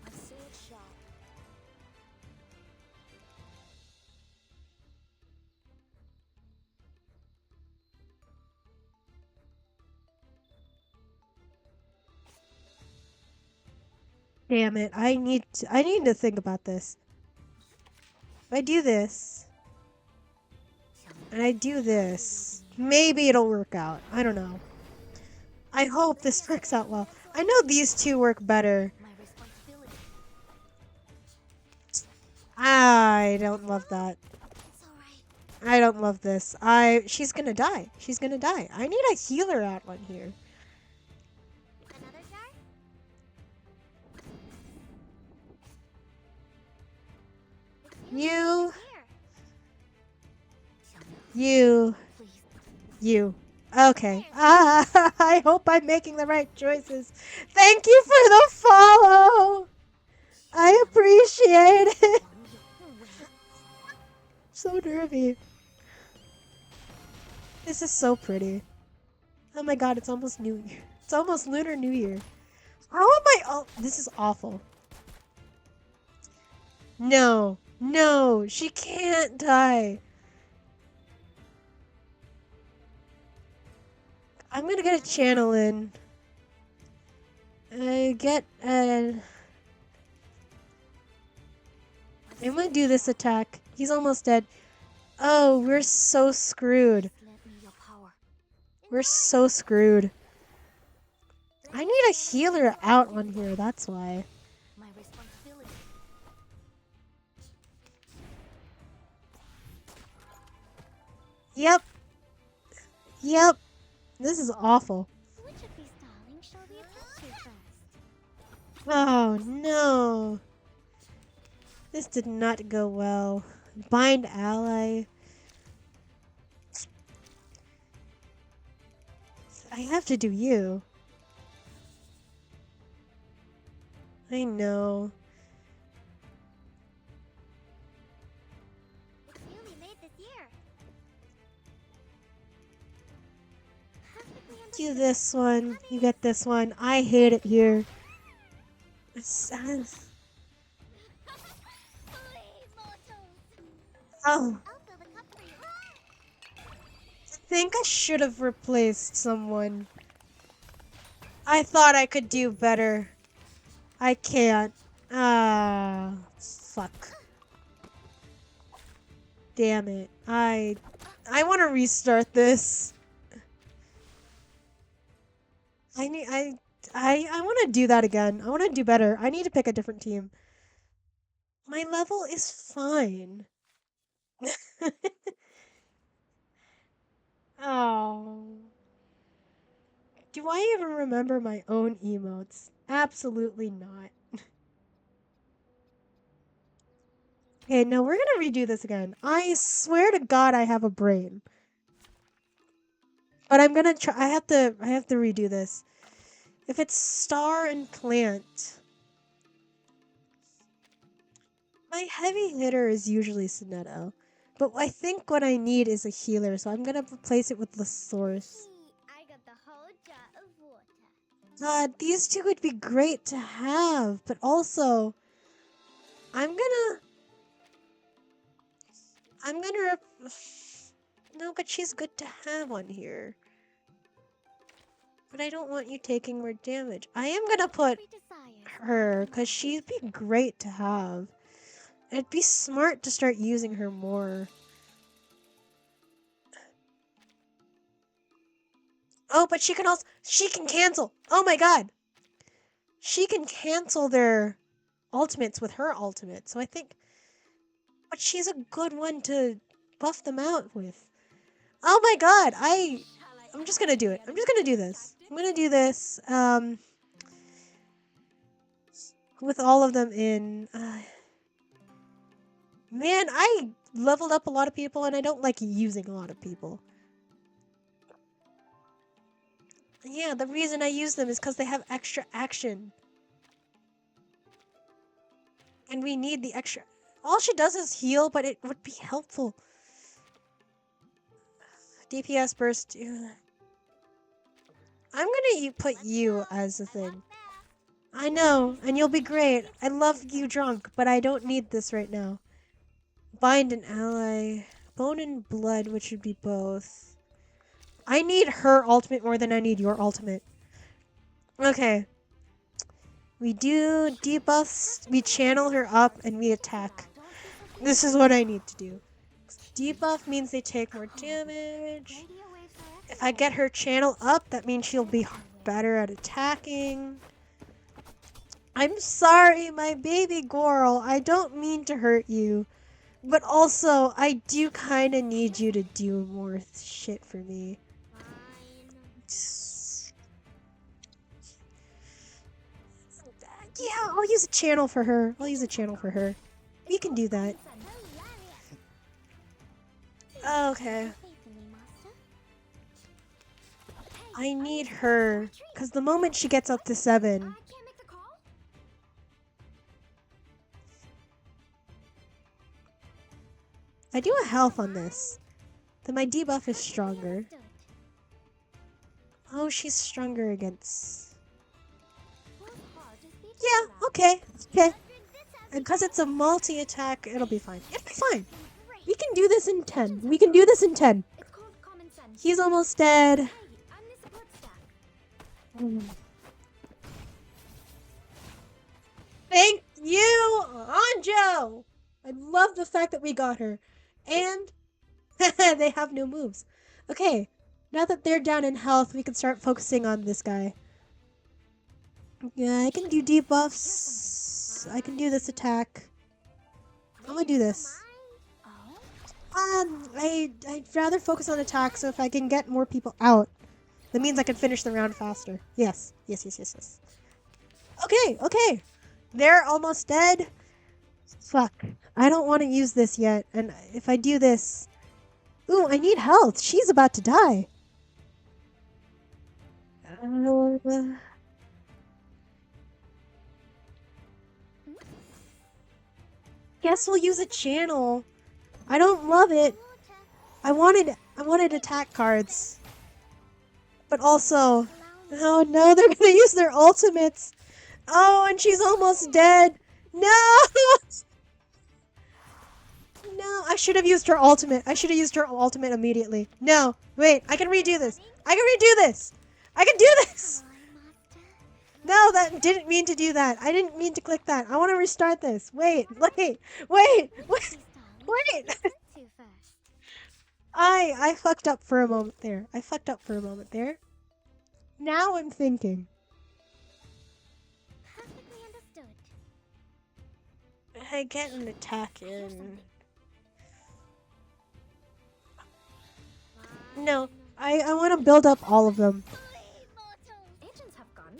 Speaker 2: My sword sharp.
Speaker 1: Damn it, I need to think about this. If I do this, and I do this, maybe it'll work out. I don't know. I hope this works out well. I know these two work better.
Speaker 2: My responsibility.
Speaker 1: I don't love that.
Speaker 2: It's alright.
Speaker 1: I don't love this. She's gonna die. She's gonna die. I need a healer out one here.
Speaker 3: Another jar?
Speaker 1: You,
Speaker 3: Here.
Speaker 1: you. Okay. I hope I'm making the right choices. Thank you for the follow. I appreciate it. So nervy. This is so pretty. Oh my god, it's almost New Year. It's almost Lunar New Year. How am I? Oh, this is awful. No, no, she can't die. I'm gonna get a channel in. I'm gonna do this attack. He's almost dead. Oh, we're so screwed.
Speaker 2: Lend me your power.
Speaker 1: We're so screwed. I need a healer out on here, that's why.
Speaker 2: My responsibility.
Speaker 1: Yep. Yep. This is awful.
Speaker 3: Which of these darlings shall we attend to first?
Speaker 1: Oh, no. This did not go well. Bind ally. I have to do you. I know.
Speaker 3: It's you we made this year. Perfectly
Speaker 1: Do this one. You get this one. I hate it here.
Speaker 3: Please, mortals.
Speaker 1: Oh,
Speaker 3: I'll fill the cup for you.
Speaker 1: I think I should have replaced someone. I thought I could do better. I can't. Ah, fuck. Damn it. I want to restart this. I want to do that again. I want to do better. I need to pick a different team. My level is fine. Oh. Do I even remember my own emotes? Absolutely not. Okay, no, we're gonna redo this again. I swear to God I have a brain. But I'm gonna try. I have to redo this. If it's star and plant, my heavy hitter is usually Sonetto. But I think what I need is a healer, so I'm gonna replace it with the source.
Speaker 3: I got the whole jar of water.
Speaker 1: God, these two would be great to have, but also, no, but she's good to have on here. But I don't want you taking more damage. I am gonna put
Speaker 3: Every desire
Speaker 1: her, because she'd be great to have. It'd be smart to start using her more. Oh, but she can cancel. Oh my god. She can cancel their ultimates with her ultimate. So I think, but she's a good one to buff them out with. Oh my god. I'm just gonna do it. I'm just gonna do this. I'm gonna do this. With all of them in. Man, I leveled up a lot of people and I don't like using a lot of people. Yeah, the reason I use them is because they have extra action. And we need the extra. All she does is heal, but it would be helpful. DPS burst. I'm gonna put you as the thing. I know, and you'll be great. I love you drunk, but I don't need this right now. Bind an ally. Bone and blood, which would be both. I need her ultimate more than I need your ultimate. Okay. We do debuffs, we channel her up, and we attack. This is what I need to do. Debuff means they take more damage. If I get her channel up, that means she'll be better at attacking. I'm sorry, my baby girl. I don't mean to hurt you. But also, I do kind of need you to do more shit for me. Yeah, I'll use a channel for her. We can do that. Okay. I need her. Because the moment she gets up to 7... I do a health on this. Then my debuff is stronger. Oh, she's stronger against... Yeah, okay. And because it's a multi-attack, it'll be fine. We can do this in 10. He's almost dead. Thank you, Anjo! I love the fact that we got her. And they have no moves. Okay, now that they're down in health, we can start focusing on this guy. Yeah, I can do debuffs. I can do this attack. I'm gonna do this. I'd rather focus on attack, so if I can get more people out, that means I can finish the round faster. Yes. Okay. They're almost dead. Fuck. I don't want to use this yet, and if I do this... Ooh, I need health. She's about to die. Guess we'll use a channel. I don't love it. I wanted attack cards. But also... Oh no, they're gonna use their ultimates. Oh, and she's almost dead. No! No, I should have used her ultimate. Immediately. No, wait, I can redo this. I can do this! No, that didn't mean to do that. I didn't mean to click that. I want to restart this. Wait. I fucked up for a moment there. Now I'm thinking. I get an attack in. No, I want to build up all of them.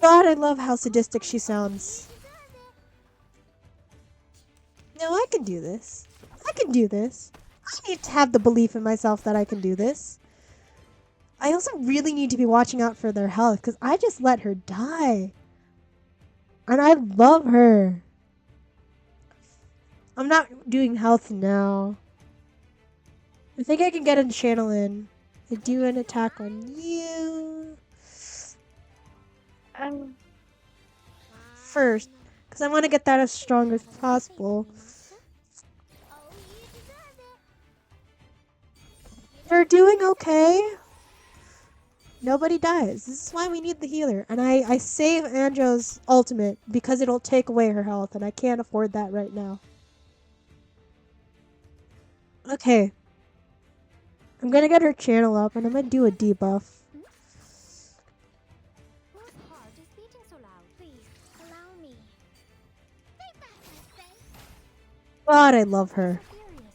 Speaker 1: God, I love how sadistic she sounds. No, I can do this. I need to have the belief in myself that I can do this. I also really need to be watching out for their health, because I just let her die. And I love her. I'm not doing health now. I think I can get a channel in. I do an attack on you. First, because I want to get that as strong as possible. They're doing okay. Nobody dies. This is why we need the healer. And I save Anjo's ultimate because it'll take away her health, and I can't afford that right now. Okay. I'm gonna get her channel up, and I'm gonna do a debuff.
Speaker 3: Whose heart is beating so loud? Please, allow me. Take that, I say.
Speaker 1: God, I love her.
Speaker 3: Furious.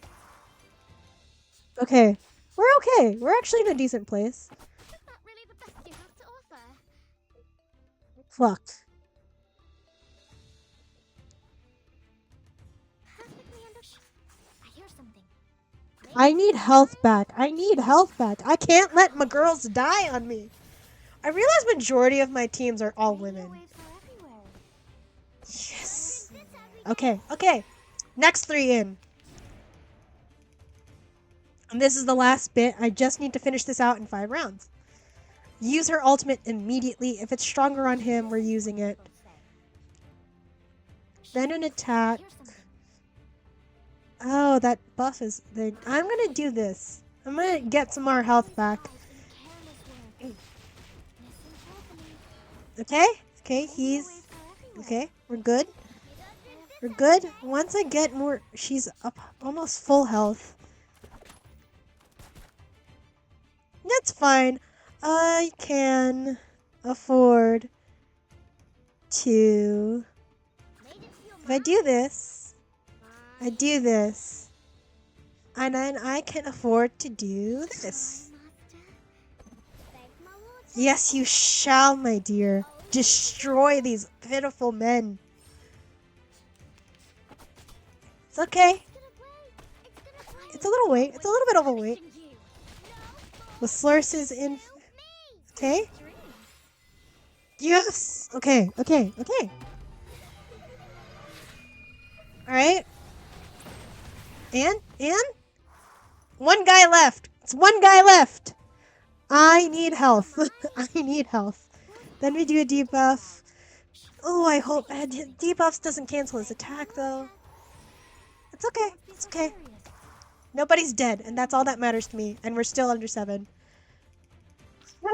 Speaker 1: Okay. We're okay. We're actually in a decent place.
Speaker 3: Is that really the best you have to offer?
Speaker 1: Fuck.
Speaker 3: Perfectly understood. I hear something.
Speaker 1: I need health back. I need health back. I can't let my girls die on me. I realize majority of my teams are all
Speaker 3: Radio
Speaker 1: women.
Speaker 3: waves are everywhere.
Speaker 1: Yes.
Speaker 3: Whether it exists every
Speaker 1: Okay, okay. Next 3 in. And this is the last bit. I just need to finish this out in 5 rounds. Use her ultimate immediately. If it's stronger on him, we're using it. Then an attack.
Speaker 3: hear something.
Speaker 1: Oh, that buff is thing. I'm gonna do this. I'm gonna get some more health back.
Speaker 3: Out in careless work. Listen carefully.
Speaker 1: Okay? Okay,
Speaker 3: Radio
Speaker 1: he's...
Speaker 3: waves are everywhere.
Speaker 1: Okay, we're good. We're good. Once I get more... She's up almost full health. That's fine. I can afford to...
Speaker 3: Made it to your
Speaker 1: If I do this, I do this, and then I can afford to do this. Yes, you shall, my dear. Destroy these pitiful men. It's okay. It's a little weight. It's a little bit overweight. The slurse is in. Okay. Yes. Okay. Okay. Okay. All right. And one guy left. It's one guy left. I need health. I need health. Then we do a debuff. Oh, I hope debuffs doesn't cancel his attack though. It's okay. It's okay. Nobody's dead, and that's all that matters to me. And we're still under 7.
Speaker 3: I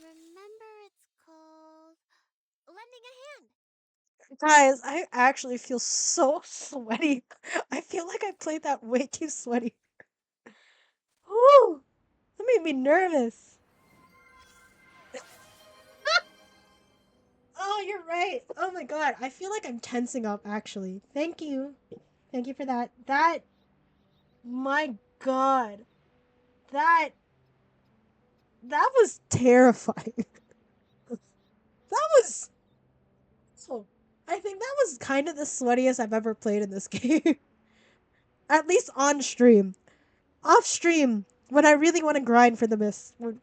Speaker 3: remember it's called lending a hand.
Speaker 1: Guys, I actually feel so sweaty. I feel like I played that way too sweaty. Woo! That made me nervous. Oh, you're right. Oh my god, I feel like I'm tensing up actually. Thank you. Thank you for that. My god. That was terrifying. That was so I think that was kind of the sweatiest I've ever played in this game. At least on stream. Off stream, when I really want to grind for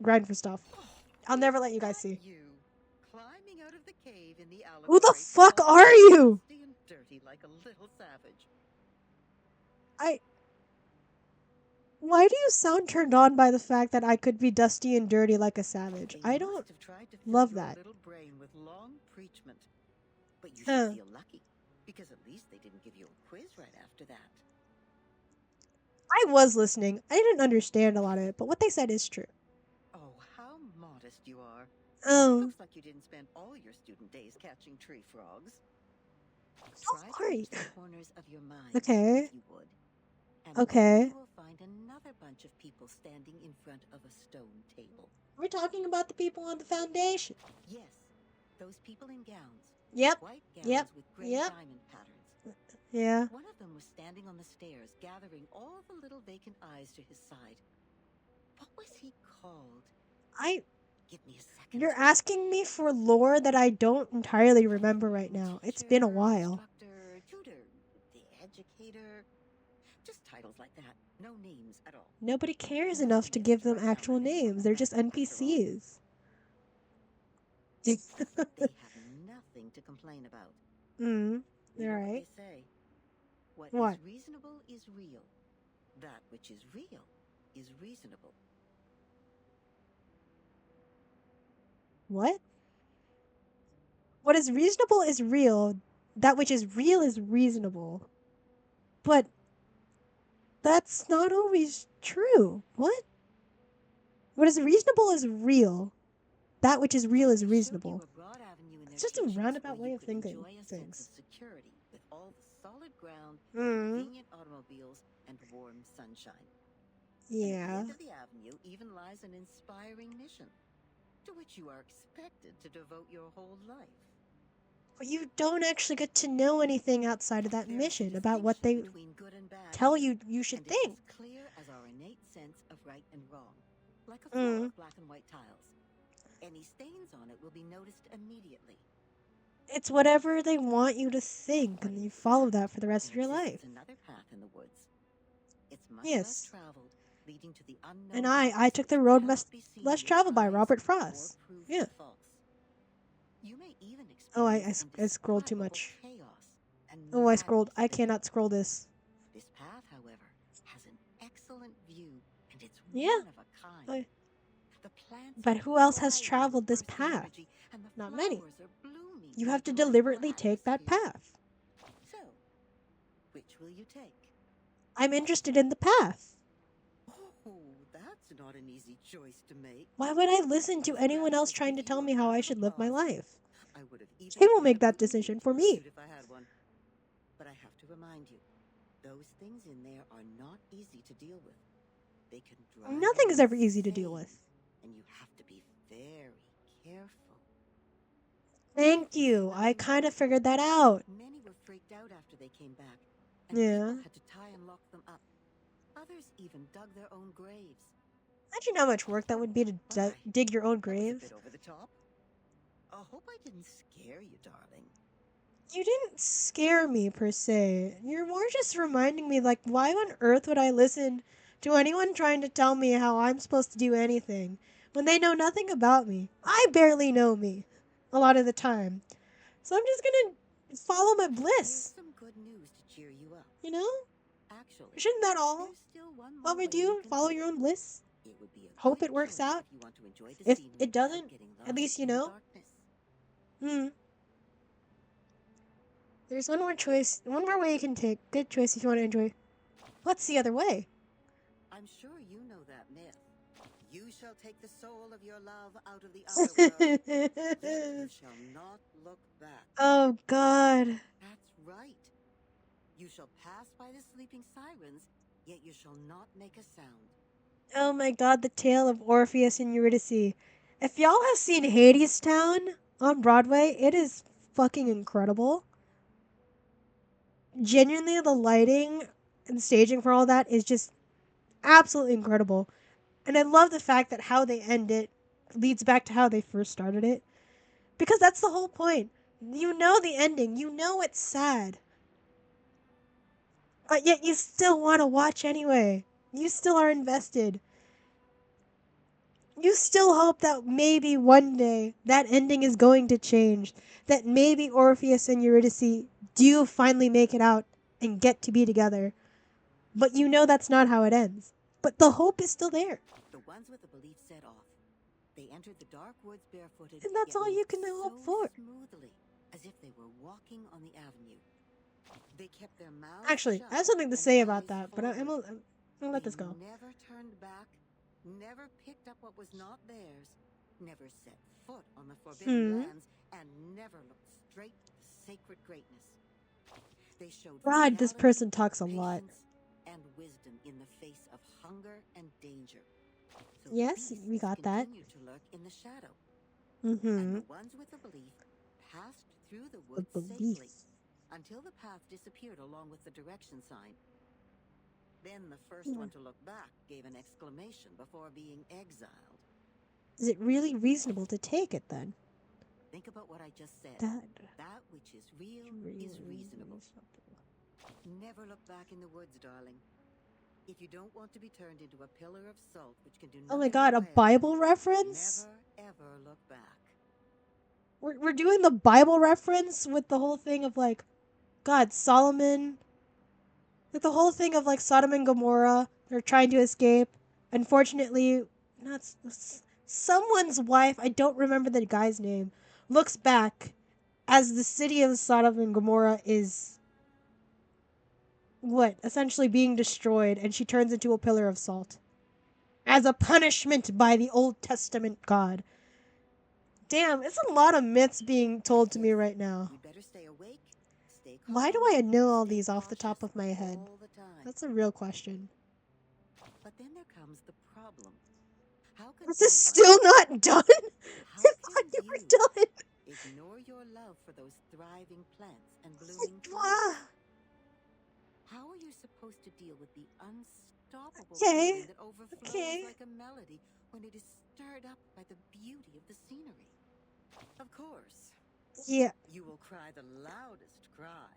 Speaker 1: grind for stuff. I'll never let you guys see.
Speaker 7: You, climbing out of the cave in the
Speaker 1: Who the
Speaker 7: allegory,
Speaker 1: fuck
Speaker 7: all
Speaker 1: are you?
Speaker 7: dusty and dirty like a little savage.
Speaker 1: Why do you sound turned on by the fact that I could be dusty and dirty like a savage?
Speaker 7: They
Speaker 1: I don't
Speaker 7: must have tried to fill
Speaker 1: love
Speaker 7: your
Speaker 1: that.
Speaker 7: little brain with long preachment. But you
Speaker 1: Huh.
Speaker 7: should feel lucky, because at least they didn't give you a quiz right after that.
Speaker 1: I was listening. I didn't understand a lot of it, but what they said is true.
Speaker 7: Oh, how modest you are.
Speaker 1: Oh,
Speaker 7: Looks like you didn't spend all your student days catching tree frogs.
Speaker 1: so
Speaker 7: Try to
Speaker 1: sorry.
Speaker 7: reach the corners of your mind,
Speaker 1: Okay.
Speaker 7: if you would. And
Speaker 1: Okay.
Speaker 7: then you will find another bunch of people standing in front of a stone table.
Speaker 1: We're talking about the people on the foundation.
Speaker 7: Yes, those people in gowns.
Speaker 1: Yep.
Speaker 7: White gowns
Speaker 1: Yep.
Speaker 7: with gray
Speaker 1: Yep.
Speaker 7: diamond patterns.
Speaker 1: Yeah.
Speaker 7: One of them was standing on the stairs, gathering all the little vacant eyes to his side. What was he called? Give me a second.
Speaker 1: You're asking me for lore that I don't entirely remember right now. It's been a
Speaker 7: Teacher,
Speaker 1: while.
Speaker 7: Instructor, tutor, the educator. Just titles like that. No names at all.
Speaker 1: Nobody cares enough to give them actual names. They're just NPCs.
Speaker 7: They have nothing to complain about.
Speaker 1: Mm.
Speaker 7: You know what
Speaker 1: Alright.
Speaker 7: they say? What
Speaker 1: What?
Speaker 7: is reasonable is real. That which is real is reasonable.
Speaker 1: What? What is reasonable is real. That which is real is reasonable. But that's not always true. What? What is reasonable is real. That which is real is
Speaker 7: They showed you
Speaker 1: reasonable.
Speaker 7: a broad avenue in
Speaker 1: It's
Speaker 7: their
Speaker 1: just a
Speaker 7: kitchens
Speaker 1: roundabout
Speaker 7: where
Speaker 1: way
Speaker 7: you
Speaker 1: of
Speaker 7: could
Speaker 1: thinking
Speaker 7: enjoy a sense
Speaker 1: things.
Speaker 7: of security with all the solid ground,
Speaker 1: Mm.
Speaker 7: convenient automobiles, and warm sunshine.
Speaker 1: Yeah.
Speaker 7: And at the end of the avenue even lies an inspiring mission, to which you are expected to devote your whole life.
Speaker 1: But you don't actually get to know anything outside of that
Speaker 7: There is a
Speaker 1: mission about what they
Speaker 7: distinction between good and bad
Speaker 1: tell
Speaker 7: here,
Speaker 1: you should
Speaker 7: and it's
Speaker 1: think.
Speaker 7: as clear as our innate sense of right and wrong, like a floor of black and white tiles. Any stains on it will be noticed immediately.
Speaker 1: It's whatever they want you to think, and you follow that for the rest of
Speaker 7: There
Speaker 1: your life.
Speaker 7: exists another path in the woods. It's much
Speaker 1: Yes.
Speaker 7: less traveled, leading to the unknown.
Speaker 1: And I took the road less traveled by Robert Frost. Yeah.
Speaker 7: You may even
Speaker 1: Oh,
Speaker 7: experience
Speaker 1: I scrolled too
Speaker 7: indescribable
Speaker 1: much.
Speaker 7: chaos and
Speaker 1: Oh, I scrolled. I
Speaker 7: madness
Speaker 1: cannot scroll this.
Speaker 7: This path, however, has an excellent view, and it's
Speaker 1: Yeah.
Speaker 7: one of a kind.
Speaker 1: I-
Speaker 7: The plants
Speaker 1: But
Speaker 7: are
Speaker 1: who else has
Speaker 7: thriving
Speaker 1: traveled
Speaker 7: with
Speaker 1: this
Speaker 7: bursting
Speaker 1: path?
Speaker 7: energy, and the
Speaker 1: Not many.
Speaker 7: flowers are blooming
Speaker 1: You
Speaker 7: in
Speaker 1: have
Speaker 7: a
Speaker 1: to
Speaker 7: delightful
Speaker 1: deliberately take that
Speaker 7: atmosphere.
Speaker 1: path.
Speaker 7: So, which will you take?
Speaker 1: I'm interested in the path.
Speaker 7: Oh, that's not an easy choice to make.
Speaker 1: Why would I listen to
Speaker 7: This
Speaker 1: anyone
Speaker 7: graph
Speaker 1: else
Speaker 7: will
Speaker 1: trying to
Speaker 7: give you
Speaker 1: tell
Speaker 7: a
Speaker 1: me how
Speaker 7: round
Speaker 1: I
Speaker 7: of
Speaker 1: should live my
Speaker 7: applause.
Speaker 1: life?
Speaker 7: I would have even
Speaker 1: They will
Speaker 7: picked
Speaker 1: make
Speaker 7: a
Speaker 1: that
Speaker 7: blue
Speaker 1: decision
Speaker 7: beetle
Speaker 1: for me.
Speaker 7: suit if I had one. But I have to remind you, those things in there are not easy to deal with. They can drive
Speaker 1: Nothing
Speaker 7: you
Speaker 1: is ever easy to deal
Speaker 7: insane,
Speaker 1: with.
Speaker 7: and you have to be very careful.
Speaker 1: Thank you. I kind of figured that out.
Speaker 7: Many were freaked out after they came back, and
Speaker 1: Yeah.
Speaker 7: people had to tie and lock them up. Others even dug their own graves.
Speaker 1: Imagine how much work that would be to
Speaker 7: Why?
Speaker 1: dig your own
Speaker 7: That was a
Speaker 1: grave.
Speaker 7: bit over the top. I hope I didn't scare you, darling.
Speaker 1: You didn't scare me per se. You're more just reminding me, like, why on earth would I listen to anyone trying to tell me how I'm supposed to do anything when they know nothing about me? I barely know me a lot of the time. So I'm just gonna follow my
Speaker 7: Here's
Speaker 1: bliss,
Speaker 7: some good news to cheer you up.
Speaker 1: you know?
Speaker 7: Actually,
Speaker 1: Shouldn't that all
Speaker 7: there's still one more
Speaker 1: what we
Speaker 7: way you
Speaker 1: do?
Speaker 7: can
Speaker 1: Follow
Speaker 7: take
Speaker 1: your
Speaker 7: it.
Speaker 1: own bliss?
Speaker 7: It would be a
Speaker 1: Hope
Speaker 7: good
Speaker 1: it works
Speaker 7: choice
Speaker 1: out.
Speaker 7: if you want to enjoy the
Speaker 1: If
Speaker 7: scenery
Speaker 1: it
Speaker 7: without
Speaker 1: doesn't,
Speaker 7: getting
Speaker 1: at
Speaker 7: lost
Speaker 1: least you
Speaker 7: in the
Speaker 1: know.
Speaker 7: darkness.
Speaker 1: There's one more choice, one more way you can take. Good choice if you want to enjoy. What's the other way?
Speaker 7: I'm sure you know that myth. You shall take the soul of your love out of the outer world, yet you shall not look back.
Speaker 1: Oh, God.
Speaker 7: That's right. You shall pass by the sleeping sirens, yet you shall not make a sound.
Speaker 1: Oh my God, the tale of Orpheus and Eurydice. If y'all have seen Hadestown on Broadway, it is fucking incredible. Genuinely, the lighting and staging for all that is just absolutely incredible. And I love the fact that how they end it leads back to how they first started it. Because that's the whole point. You know the ending, you know it's sad. But yet you still want to watch anyway. You still are invested. You still hope that maybe one day that ending is going to change. That maybe Orpheus and Eurydice do finally make it out and get to be together. But you know that's not how it ends. But the hope is still there.
Speaker 7: The ones with the belief set off. They entered the dark woods barefooted,
Speaker 1: And that's
Speaker 7: yet
Speaker 1: all you
Speaker 7: moved
Speaker 1: can hope
Speaker 7: so
Speaker 1: for.
Speaker 7: smoothly, as if they were walking on the avenue. They kept their mouths
Speaker 1: Actually,
Speaker 7: shut
Speaker 1: I have something to
Speaker 7: and
Speaker 1: say about
Speaker 7: eyes
Speaker 1: that, but I'm
Speaker 7: forward.
Speaker 1: gonna let this
Speaker 7: They
Speaker 1: go.
Speaker 7: never turned back, never picked up what was not theirs, never set foot on the forbidden lands, and never looked straight to sacred greatness. They showed
Speaker 1: God, this
Speaker 7: fidelity,
Speaker 1: person talks a lot.
Speaker 7: patience, and wisdom in the face of hunger and danger. So
Speaker 1: Yes,
Speaker 7: beasts
Speaker 1: we got that.
Speaker 7: continued to lurk in the shadow,
Speaker 1: Mm-hmm.
Speaker 7: and the ones with the belief passed through the
Speaker 1: The
Speaker 7: woods
Speaker 1: belief.
Speaker 7: safely until the path disappeared along with the direction sign. Then the first one to look back gave an exclamation before being exiled.
Speaker 1: Is it really reasonable to take it then?
Speaker 7: Think about what I just said.
Speaker 1: That
Speaker 7: which is real is reasonable. Never look back in the woods, darling. If you don't want to be turned into a pillar of salt which can do nothing
Speaker 1: Oh my God, a
Speaker 7: but wail,
Speaker 1: Bible reference?
Speaker 7: never ever look back.
Speaker 1: We're doing the Bible reference with the whole thing of like, God, Solomon, like the whole thing of like Sodom and Gomorrah. They're trying to escape. Unfortunately, not someone's wife. I don't remember the guy's name. Looks back as the city of Sodom and Gomorrah is essentially being destroyed, and she turns into a pillar of salt. as a punishment by the Old Testament God. Damn, it's a lot of myths being told to me right now.
Speaker 7: You better stay awake, stay calm,
Speaker 1: Why do I know all
Speaker 7: stay
Speaker 1: these off the top of my head?
Speaker 7: all the time.
Speaker 1: That's a real question.
Speaker 7: But then there comes the problem. How can
Speaker 1: Is this
Speaker 7: anyone-
Speaker 1: still not done?
Speaker 7: How
Speaker 1: I thought
Speaker 7: can
Speaker 1: you were
Speaker 7: you
Speaker 1: done.
Speaker 7: ignore your love for those thriving plants and blooming flowers? How are you supposed to deal with the unstoppable feeling that overflows like a melody when it is stirred up by the beauty of the scenery? Of course.
Speaker 1: Yeah.
Speaker 7: You will cry the loudest cry.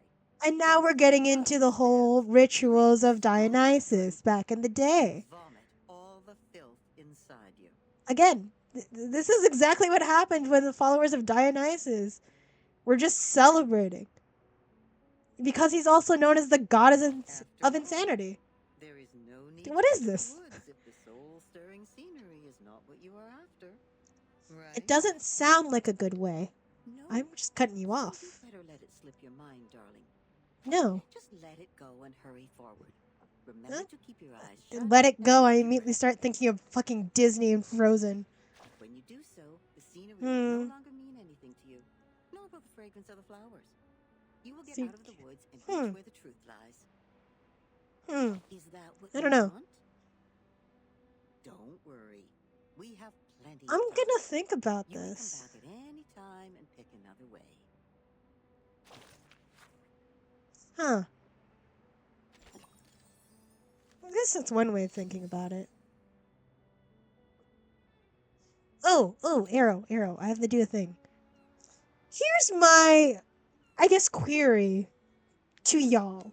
Speaker 1: And now we're getting into the whole rituals of Dionysus back in the day.
Speaker 7: Vomit all the filth inside you.
Speaker 1: Again, this is exactly what happened when the followers of Dionysus were just celebrating. Because he's also known as the god of insanity.
Speaker 7: There is no need
Speaker 1: What
Speaker 7: to
Speaker 1: is
Speaker 7: go to
Speaker 1: this?
Speaker 7: the woods if the soul-stirring scenery is not what you are after. Right?
Speaker 1: It doesn't sound like a good way.
Speaker 7: No.
Speaker 1: I'm just cutting you
Speaker 7: So
Speaker 1: off.
Speaker 7: you better let it slip your mind, darling.
Speaker 1: No.
Speaker 7: Just let it go and hurry forward. Remember to keep your eyes shut.
Speaker 1: Let it go. I
Speaker 7: and keep
Speaker 1: immediately
Speaker 7: your
Speaker 1: start thinking of fucking Disney and Frozen.
Speaker 7: When you do so, the scenery will no longer mean anything to you, nor will the fragrance of the flowers. You will get out of the woods and reach where the truth lies. Is that what
Speaker 1: I
Speaker 7: you
Speaker 1: don't know.
Speaker 7: want? Don't worry. We have plenty
Speaker 1: I'm
Speaker 7: of time.
Speaker 1: gonna think about
Speaker 7: You can come
Speaker 1: this.
Speaker 7: back at any time and pick another way.
Speaker 1: Huh. I guess that's one way of thinking about it. Oh, arrow. I have to do a thing. Here's my, I guess, query to y'all.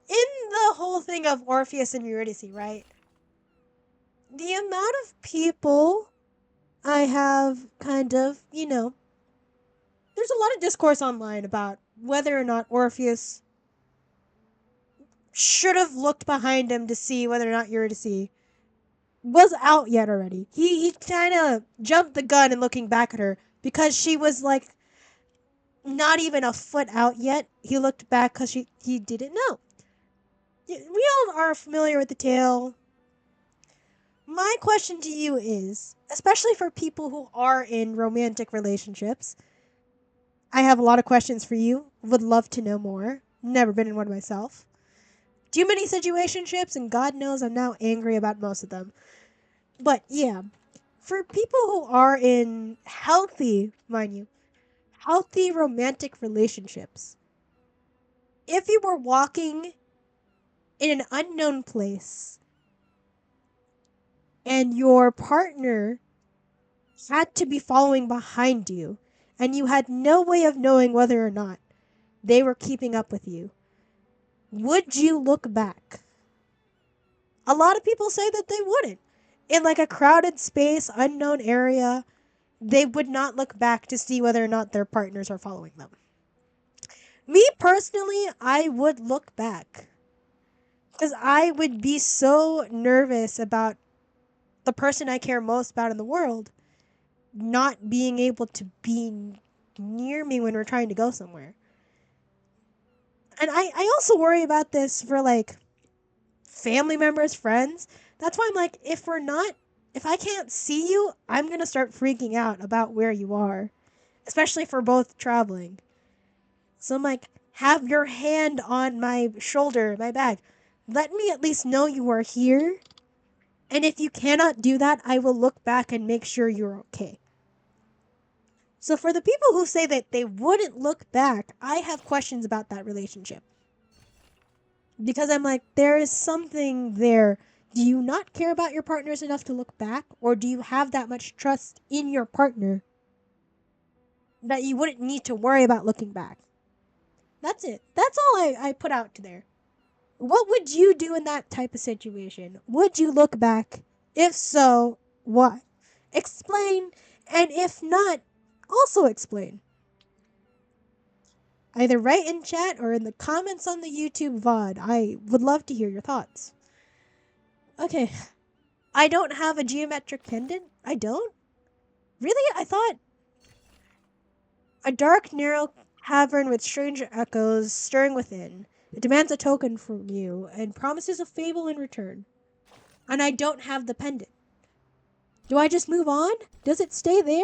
Speaker 1: In the whole thing of Orpheus and Eurydice, right? The amount of people I have kind of, there's a lot of discourse online about whether or not Orpheus should have looked behind him to see whether or not Eurydice was out yet already. He kind of jumped the gun in looking back at her because she was like not even a foot out yet. He looked back because he didn't know. We all are familiar with the tale. My question to you is, especially for people who are in romantic relationships, I have a lot of questions for you. Would love to know more. Never been in one myself. Too many situationships, and God knows I'm now angry about most of them. But yeah, for people who are in healthy, mind you, healthy romantic relationships, if you were walking in an unknown place and your partner had to be following behind you and you had no way of knowing whether or not they were keeping up with you, would you look back? A lot of people say that they wouldn't. In like a crowded space, unknown area, they would not look back to see whether or not their partners are following them. Me personally, I would look back. Because I would be so nervous about the person I care most about in the world not being able to be near me when we're trying to go somewhere. And I also worry about this for like family members, friends. That's why I'm like, if I can't see you, I'm going to start freaking out about where you are, especially for both traveling. So I'm like, have your hand on my shoulder, my back. Let me at least know you are here. And if you cannot do that, I will look back and make sure you're okay. So for the people who say that they wouldn't look back, I have questions about that relationship. Because I'm like, there is something there. Do you not care about your partners enough to look back? Or do you have that much trust in your partner that you wouldn't need to worry about looking back? That's it. That's all I put out to there. What would you do in that type of situation? Would you look back? If so, why? Explain. And if not, also explain. Either write in chat or in the comments on the YouTube VOD. I would love to hear your thoughts. Okay. I don't have a geometric pendant? I don't? Really? I thought... A dark, narrow cavern with strange echoes stirring within. It demands a token from you and promises a fable in return. and I don't have the pendant. Do I just move on? Does it stay there?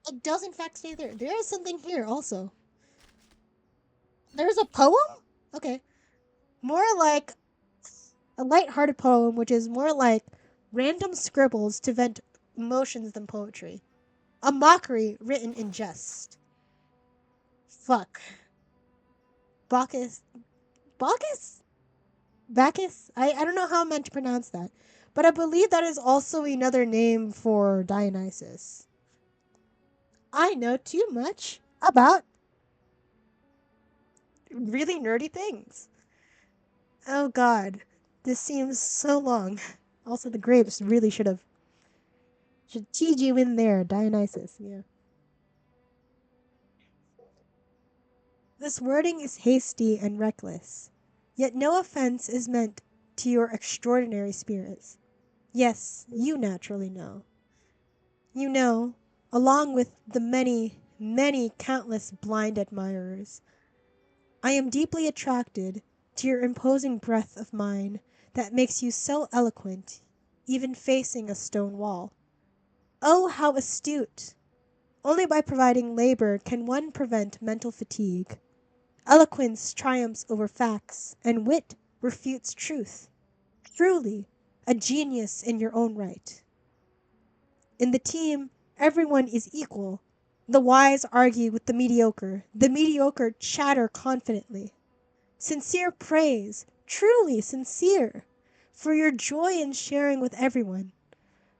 Speaker 1: It does in fact stay there. There is something here also. There's a poem? Okay. More like a light-hearted poem, which is more like random scribbles to vent emotions than poetry. A mockery written in jest. Fuck. Bacchus? Bacchus? Bacchus? I don't know how I'm meant to pronounce that. But I believe that is also another name for Dionysus. I know too much about really nerdy things. Oh god. This seems so long. Also, the grapes really should tease you in there, Dionysus. Yeah. This wording is hasty and reckless, yet no offense is meant to your extraordinary spirits. Yes, you naturally know. You know, along with the many, many countless blind admirers, I am deeply attracted to your imposing breadth of mind that makes you so eloquent, even facing a stone wall. Oh, how astute! Only by providing labor can one prevent mental fatigue. Eloquence triumphs over facts, and wit refutes truth. Truly, a genius in your own right. In the team, everyone is equal. The wise argue with the mediocre chatter confidently. Sincere praise, truly sincere, for your joy in sharing with everyone.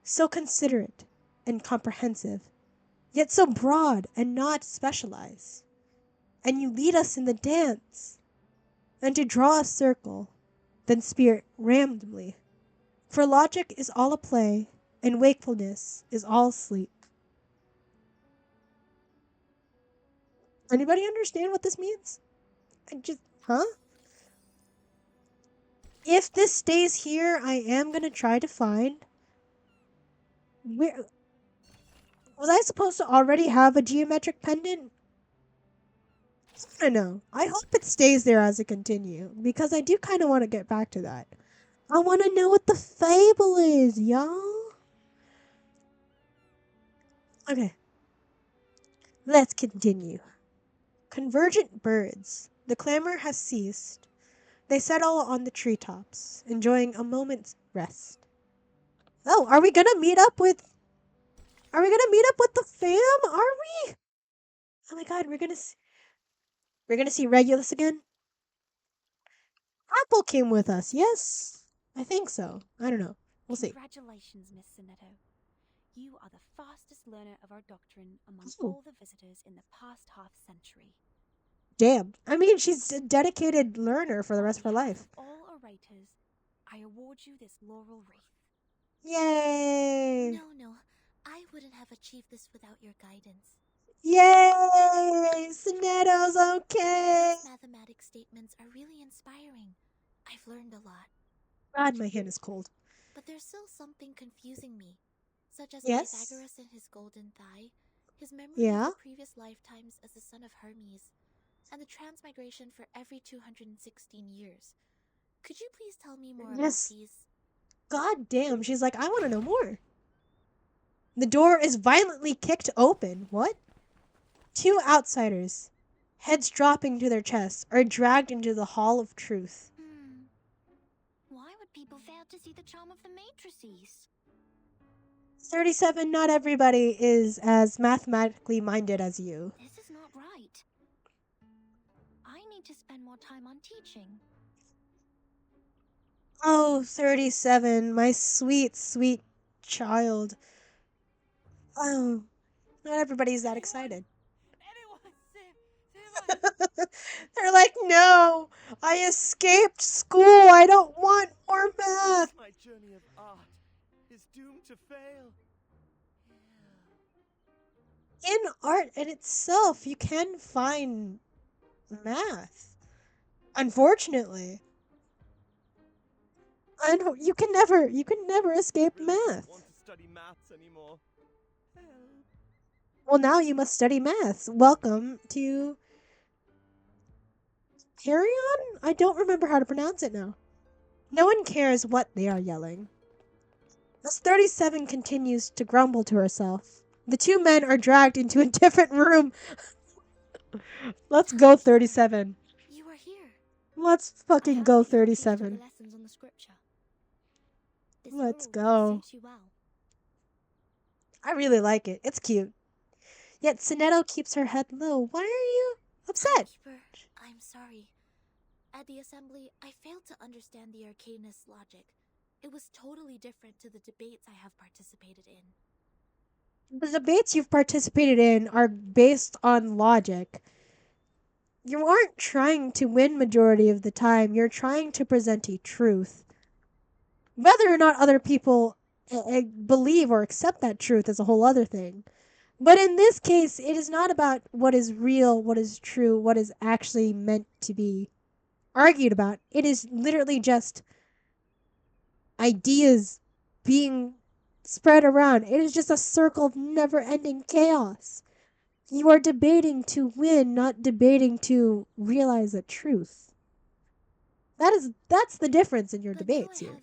Speaker 1: So considerate and comprehensive, yet so broad and not specialized. And you lead us in the dance, and to draw a circle, then spirit randomly. For logic is all a play, and wakefulness is all sleep. Anybody understand what this means? Huh? If this stays here, I am gonna try to find where. Was I supposed to already have a geometric pendant? I don't know. I hope it stays there as it continue because I do kind of want to get back to that. I want to know what the fable is, y'all. Okay, let's continue. Convergent birds. The clamor has ceased. They settle on the treetops, enjoying a moment's rest. Oh, are we gonna meet up with? Are we gonna meet up with the fam? Are we? Oh my god, we're gonna see Regulus again. Apple came with us. Yes, I think so. I don't know. We'll see.
Speaker 8: Congratulations, Miss Sonetto. You are the fastest learner of our doctrine among
Speaker 1: Ooh.
Speaker 8: all the visitors in the past half-century.
Speaker 1: Damn. I mean, she's a dedicated learner for the rest of her life.
Speaker 8: Of all orators, I award you this laurel wreath.
Speaker 1: Yay!
Speaker 5: No. I wouldn't have achieved this without your guidance.
Speaker 1: Yay! Sonetto's okay!
Speaker 5: These mathematics statements are really inspiring. I've learned a lot.
Speaker 1: God, my hand is cold.
Speaker 5: But there's still something confusing me, such as
Speaker 1: Yes?
Speaker 5: Pythagoras and his golden thigh, his memory
Speaker 1: Yeah?
Speaker 5: of the previous lifetimes as the son of Hermes, and the transmigration for every 216 years. Could you please tell me more
Speaker 1: Yes.
Speaker 5: about these?
Speaker 1: God damn, she's like, I want to know more. The door is violently kicked open. What? Two outsiders, heads dropping to their chests, are dragged into the Hall of Truth.
Speaker 3: Why would people fail to see the charm of the matrices?
Speaker 1: 37, not everybody is as mathematically minded as you.
Speaker 3: This is not right. I need to spend more time on teaching.
Speaker 1: Oh, 37, my sweet, sweet child. Oh, not everybody's that excited. They're like, no, I escaped school. I don't want more math.
Speaker 6: My journey of art is doomed to fail.
Speaker 1: In art in itself, you can find math. Unfortunately. And you can never escape
Speaker 6: I
Speaker 1: math.
Speaker 6: don't want to study maths anymore.
Speaker 1: Well, now you must study maths. Welcome to Carrion? I don't remember how to pronounce it now. No one cares what they are yelling. As 37 continues to grumble to herself, the two men are dragged into a different room. Let's go, 37.
Speaker 2: You are here.
Speaker 1: Let's fucking go, 37.
Speaker 2: Lessons on the scripture. This
Speaker 1: Let's
Speaker 2: floral
Speaker 1: go.
Speaker 2: suits you well.
Speaker 1: I really like it. It's cute. Yet Sonetto keeps her head low. Why are you upset?
Speaker 5: Timekeeper, I'm sorry. At the assembly, I failed to understand the arcanist's logic. It was totally different to the debates I have participated in.
Speaker 1: The debates you've participated in are based on logic. You aren't trying to win majority of the time. You're trying to present a truth. Whether or not other people believe or accept that truth is a whole other thing. But in this case, it is not about what is real, what is true, what is actually meant to be argued about. It is literally just ideas being spread around. It is just a circle of never ending chaos. You are debating to win, not debating to realize a truth. That's the difference in your
Speaker 2: But
Speaker 1: debates
Speaker 2: now I
Speaker 1: here.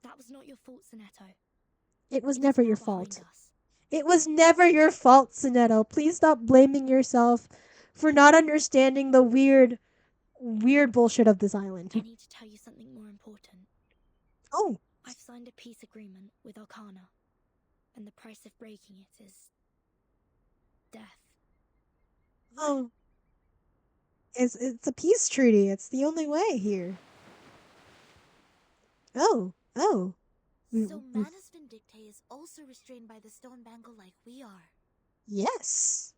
Speaker 2: That was not your fault, Sonetto.
Speaker 1: It was
Speaker 2: It
Speaker 1: never
Speaker 2: is now
Speaker 1: your
Speaker 2: behind
Speaker 1: fault.
Speaker 2: us.
Speaker 1: It was never your fault, Sonetto. Please stop blaming yourself for not understanding the weird bullshit of this
Speaker 2: I
Speaker 1: island.
Speaker 2: need to tell you something more important.
Speaker 1: Oh,
Speaker 2: I've signed a peace agreement with Arcana, and the price of breaking it is death.
Speaker 1: oh. It's a peace treaty. It's the only way here. Oh.
Speaker 5: So Manus Vindictae is also restrained by the stone bangle like we are.
Speaker 1: Yes.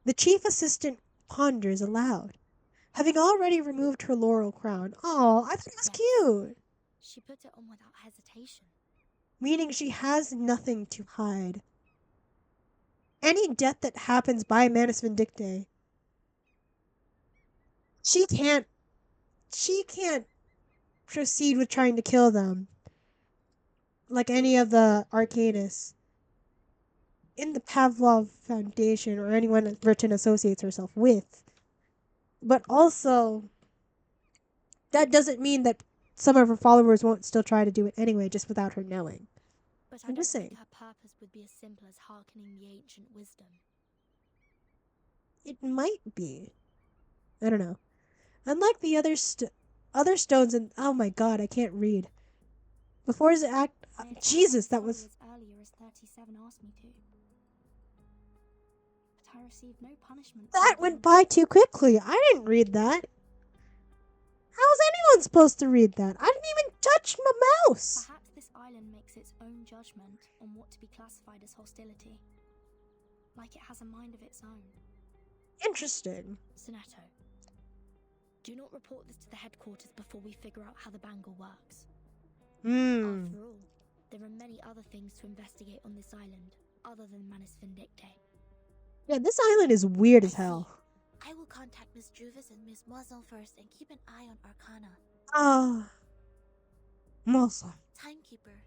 Speaker 1: The chief assistant ponders aloud, having already removed her laurel crown. Oh, I thought it was cute.
Speaker 2: She put it on without hesitation.
Speaker 1: Meaning she has nothing to hide. Any death that happens by Manus Vindictae, she can't proceed with trying to kill them like any of the arcanists in the Pavlov Foundation or anyone that Britain associates herself with. But also, that doesn't mean that some of her followers won't still try to do it anyway, just without her knowing.
Speaker 2: But
Speaker 1: I'm
Speaker 2: I
Speaker 1: just
Speaker 2: don't think
Speaker 1: saying.
Speaker 2: her purpose would be as simple as hearkening the ancient wisdom.
Speaker 1: It might be. I don't know. Unlike the other stones, and oh my god, I can't read. Before his act, Jesus, that was.
Speaker 2: As earlier as 37 asked me to. But I received no punishment.
Speaker 1: That went by too quickly. I didn't read that. How is anyone supposed to read that? I didn't even touch my mouse.
Speaker 2: Perhaps this island makes its own judgment on what to be classified as hostility. Like it has a mind of its own.
Speaker 1: Interesting.
Speaker 2: Sonetto, do not report this to the headquarters before we figure out how the bangle works. After all, there are many other things to investigate on this island other than Manus Vindictae.
Speaker 1: Yeah, this island is weird as hell.
Speaker 5: I will contact Miss Druvis and Miss Moiselle first and keep an eye on Arcana.
Speaker 1: Ah. Moiselle.
Speaker 5: Timekeeper,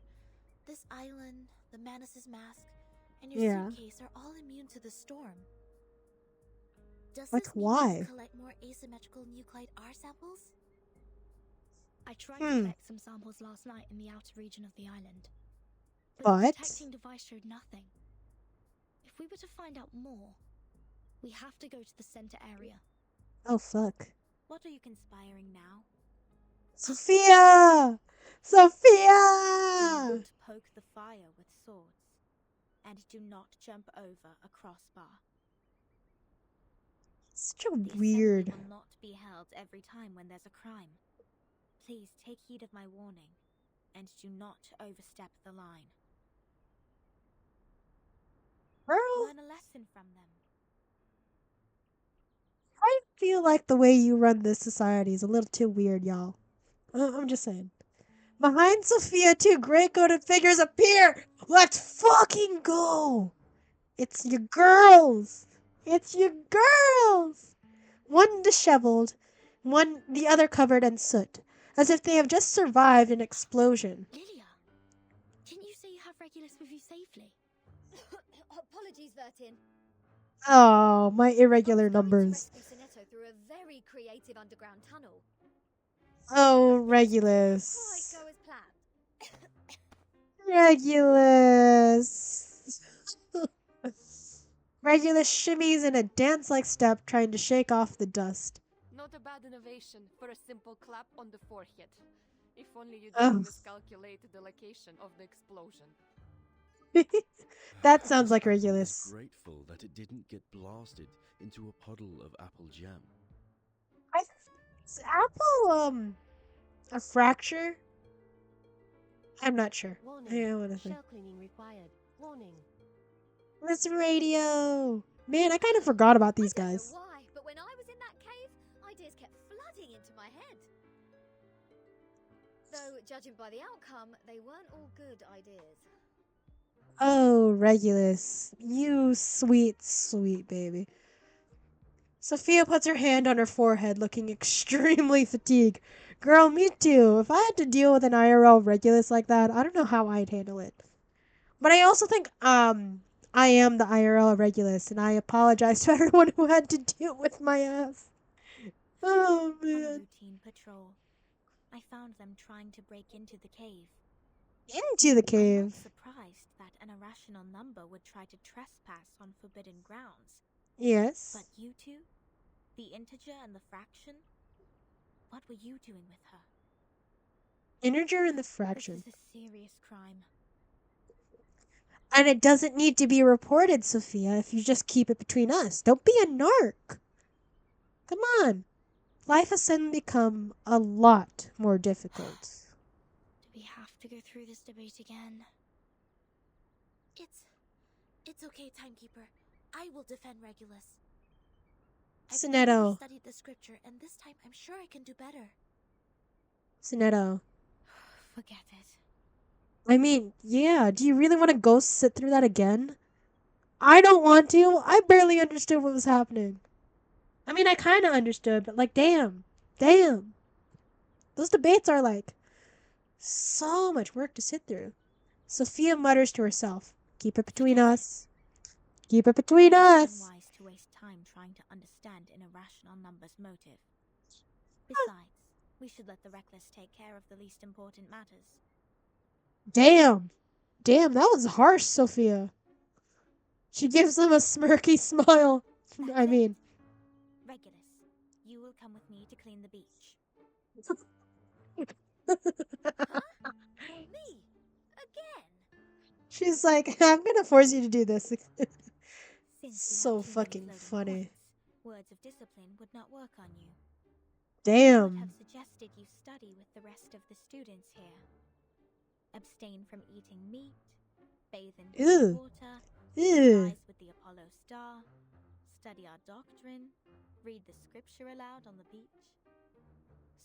Speaker 5: this island, the Manus's mask, and your suitcase are all immune to the storm. Does
Speaker 1: But
Speaker 5: this mean
Speaker 1: why?
Speaker 5: you collect more asymmetrical nuclide R samples?
Speaker 2: I tried to collect some samples last night in the outer region of the island. But the
Speaker 1: But
Speaker 2: detecting device showed nothing. If we were to find out more, we have to go to the center area.
Speaker 1: oh fuck.
Speaker 5: What are you conspiring now?
Speaker 1: Sophia!
Speaker 3: Do
Speaker 1: Sophia!
Speaker 3: not poke the fire with swords, and do not jump over a crossbar.
Speaker 1: Such a
Speaker 3: The
Speaker 1: weird.
Speaker 3: assembly will not be held every time when there's a crime. Please take heed of my warning, and do not overstep the line.
Speaker 1: Girl,
Speaker 3: Learn a lesson from them.
Speaker 1: I feel like the way you run this society is a little too weird, y'all. I'm just saying. Behind Sophia, two gray-coated figures appear. Let's fucking go. It's your girls. It's your girls. One disheveled, the other covered in soot, as if they have just survived an explosion.
Speaker 2: Lilia, didn't you say you have Regulus with you safely?
Speaker 9: Apologies, Vertin.
Speaker 1: Oh, my irregular
Speaker 9: I was going to
Speaker 1: numbers.
Speaker 9: rescue Sonetto through a very creative underground tunnel.
Speaker 1: Oh,
Speaker 9: Didn't quite
Speaker 1: Regulus.
Speaker 9: go as planned.
Speaker 1: Regulus. Regulus shimmies in a dance-like step, trying to shake off the dust.
Speaker 10: Not a bad innovation for a simple clap on the forehead. If only you
Speaker 1: Oh.
Speaker 10: didn't miscalculate the location of the explosion.
Speaker 1: That sounds like
Speaker 11: This apple is
Speaker 1: Regulus.
Speaker 11: grateful that it didn't get blasted into a puddle of apple jam.
Speaker 1: Is apple, a fracture? I'm not sure.
Speaker 12: Warning. Shell cleaning required. Warning.
Speaker 1: Listen, radio. Man, I kind of forgot about these
Speaker 9: I don't
Speaker 1: guys.
Speaker 9: know why, but when I was in that cave, ideas kept flooding into my head. Though, judging by the outcome, they weren't all good ideas.
Speaker 1: Oh, Regulus. You sweet, sweet baby. Sophia puts her hand on her forehead, looking extremely fatigued. Girl, me too. If I had to deal with an IRL Regulus like that, I don't know how I'd handle it. But I also think, I am the IRL Regulus, and I apologize to everyone who had to deal with my ass. Oh,
Speaker 2: On a
Speaker 1: man.
Speaker 2: routine patrol, I found them trying to break into the cave.
Speaker 1: Into the
Speaker 2: I'm
Speaker 1: cave.
Speaker 2: not surprised that an irrational number would try to trespass on forbidden grounds.
Speaker 1: Yes.
Speaker 2: But you two? The integer and the fraction? What were you doing with her?
Speaker 1: Integer and the fraction.
Speaker 2: This is a serious crime.
Speaker 1: And it doesn't need to be reported, Sophia, if you just keep it between us. Don't be a narc. Come on. Life has suddenly become a lot more difficult.
Speaker 2: Do we have to go through this debate again?
Speaker 5: It's okay, Timekeeper. I will defend Regulus. I've
Speaker 1: Sonetto.
Speaker 5: already studied the scripture, and this time I'm sure I can do better.
Speaker 1: Sonetto.
Speaker 2: Forget it.
Speaker 1: I mean, yeah, do you really want to go sit through that again? I don't want to. I barely understood what was happening. I mean, I kind of understood, but like, damn. Damn. Those debates are like so much work to sit through. Sophia mutters to herself, keep it between us. Keep it between us.
Speaker 2: It's unwise to waste time trying to understand an irrational number's motive. Besides, we should let the reckless take care of the least important matters.
Speaker 1: Damn. Damn, that was harsh, Sophia. She gives him a smirky smile. I mean,
Speaker 2: Regulus, you will come with me to clean the beach.
Speaker 9: Me? Again?
Speaker 1: she's like, I'm gonna force you to do this.
Speaker 2: Since
Speaker 1: So
Speaker 2: you have too many
Speaker 1: fucking
Speaker 2: floating
Speaker 1: funny.
Speaker 2: points, words of discipline would not work on you. I would
Speaker 1: Damn.
Speaker 2: have suggested you study with the rest of the students here. Abstain from eating meat, bathe in
Speaker 1: Ew.
Speaker 2: cold water,
Speaker 1: Ew.
Speaker 2: rise with the Apollo star, study our doctrine, read the scripture aloud on the beach,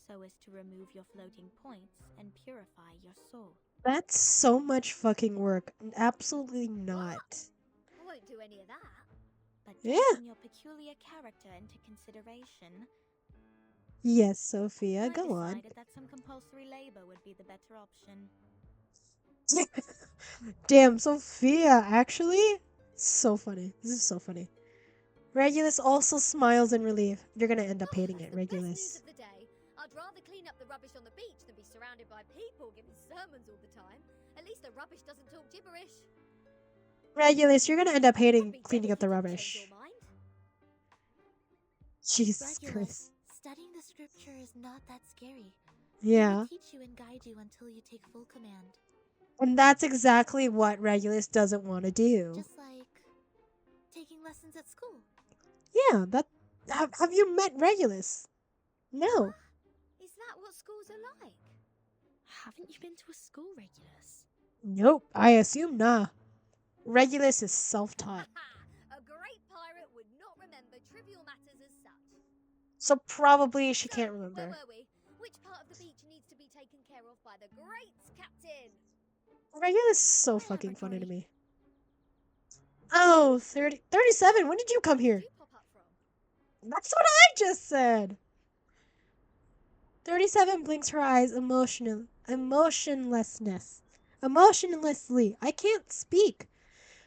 Speaker 2: so as to remove your floating points and purify your soul.
Speaker 1: That's so much fucking work. Absolutely not.
Speaker 9: I won't do any of that.
Speaker 2: But
Speaker 1: Yeah.
Speaker 2: taking your peculiar character into consideration,
Speaker 1: Yes, Sophia,
Speaker 2: I
Speaker 1: go on.
Speaker 2: decided that some compulsory labor would be the better option.
Speaker 1: Damn, Sophia, actually? So funny. This is so funny. Regulus also smiles in relief. You're gonna end up hating it,
Speaker 9: That's the best news
Speaker 1: Regulus.
Speaker 9: of the day. I'd rather clean up the rubbish on the beach than be surrounded by people giving sermons all the time. At least the rubbish doesn't talk gibberish.
Speaker 1: Regulus, you're gonna end up
Speaker 9: I'd
Speaker 1: hating
Speaker 9: be
Speaker 1: cleaning
Speaker 9: dead
Speaker 1: up
Speaker 9: if
Speaker 1: the
Speaker 9: you didn't change
Speaker 1: rubbish.
Speaker 9: your mind.
Speaker 1: Jesus
Speaker 5: Regulus,
Speaker 1: Christ.
Speaker 5: studying the scripture is not that scary.
Speaker 1: Yeah.
Speaker 5: It will teach you and guide you until you take full command.
Speaker 1: And that's exactly what Regulus doesn't want to do.
Speaker 5: Just like taking lessons at school.
Speaker 1: Yeah, that. Have you met Regulus? No.
Speaker 9: Is that what schools are like?
Speaker 2: Haven't you been to a school, Regulus?
Speaker 1: Nope, I assume nah. Regulus is self-taught.
Speaker 9: A great pirate would not remember trivial matters as such.
Speaker 1: So probably she
Speaker 9: So,
Speaker 1: can't
Speaker 9: where
Speaker 1: remember.
Speaker 9: were we? Which part of the beach needs to be taken care of by the great captain?
Speaker 1: Regulus is so
Speaker 5: My
Speaker 1: fucking funny to
Speaker 5: laboratory.
Speaker 1: me. Oh, 37. When did you come
Speaker 9: Where
Speaker 1: here?
Speaker 9: did you pop up from?
Speaker 1: That's what I just said. 37 blinks her eyes emotionlessly. I can't speak.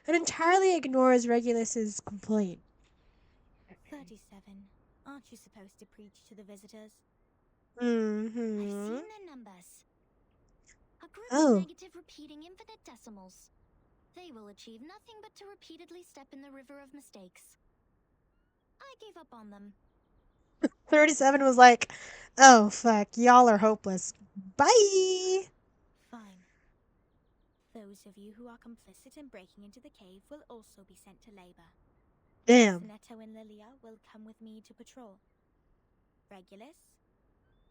Speaker 1: And entirely ignores Regulus's complaint.
Speaker 2: 37. Aren't you supposed to preach to the visitors?
Speaker 3: I've seen their numbers. A group of negative repeating infinitesimals. They will achieve nothing but to repeatedly step in the river of mistakes. I gave up on them.
Speaker 1: 37 was like, oh fuck, y'all are hopeless. Bye!
Speaker 2: Fine. Those of you who are complicit in breaking into the cave will also be sent to labor.
Speaker 1: Damn.
Speaker 2: Netto and Lilia will come with me to patrol. Regulus,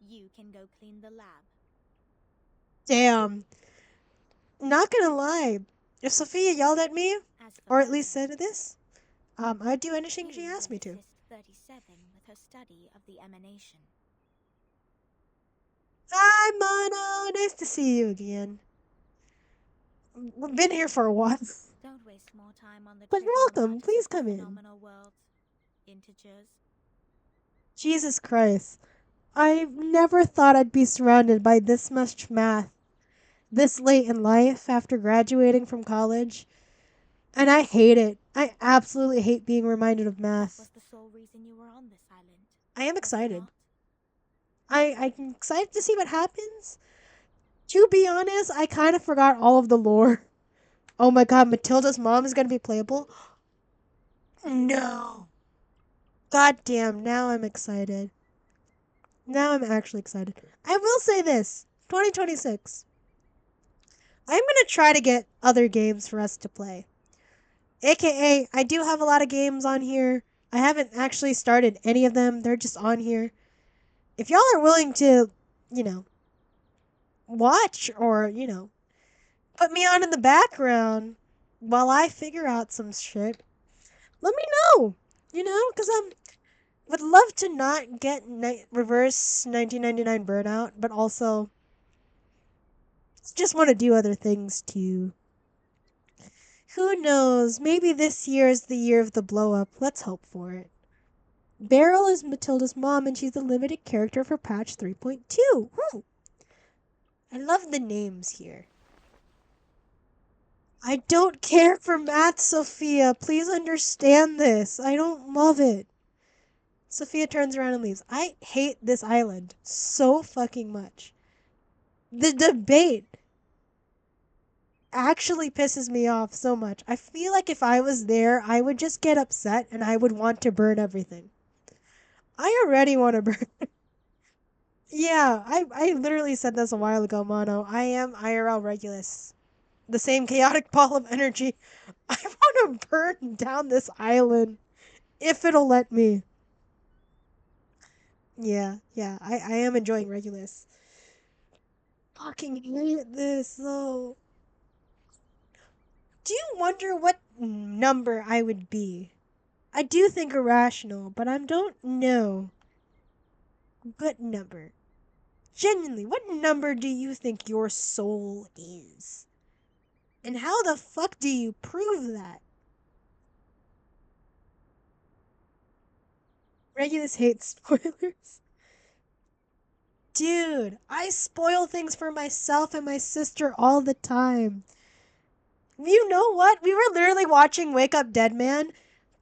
Speaker 2: you can go clean the lab.
Speaker 1: Damn. Not gonna lie, if Sophia yelled at me, or at least said this, I'd do anything she asked me to.
Speaker 2: 37 with her study of the emanation.
Speaker 1: Hi, Mono. Nice to see you again. We've been here for a while.
Speaker 2: Don't waste more time on the
Speaker 1: But welcome. Please come in.
Speaker 2: phenomenal world. Integers.
Speaker 1: Jesus Christ. I never thought I'd be surrounded by this much math this late in life after graduating from college. And I hate it. I absolutely hate being reminded of math.
Speaker 2: That was the sole reason you were on this island.
Speaker 1: I am excited. I'm excited to see what happens. To be honest, I kind of forgot all of the lore. Oh my god, Matilda's mom is going to be playable? No. God damn, now I'm excited. Now I'm actually excited. I will say this, 2026. I'm going to try to get other games for us to play. AKA, I do have a lot of games on here. I haven't actually started any of them. They're just on here. If y'all are willing to, watch or, put me on in the background while I figure out some shit, let me know. Because would love to not get reverse 1999 burnout, but also just want to do other things too. Who knows? Maybe this year is the year of the blow up. Let's hope for it. Beryl is Matilda's mom, and she's a limited character for patch 3.2. I love the names here. I don't care for math, Sophia. Please understand this. I don't love it. Sophia turns around and leaves. I hate this island so fucking much. The debate actually pisses me off so much. I feel like if I was there, I would just get upset and I would want to burn everything. I already want to burn. Yeah, I literally said this a while ago, Mono. I am IRL Regulus. The same chaotic ball of energy. I want to burn down this island. If it'll let me. Yeah, I am enjoying Regulus. Fucking hate this, though. Do you wonder what number I would be? I do think irrational, but I don't know. What number? Genuinely, what number do you think your soul is? And how the fuck do you prove that? Regulus hates spoilers. Dude, I spoil things for myself and my sister all the time. You know what? We were literally watching Wake Up Dead Man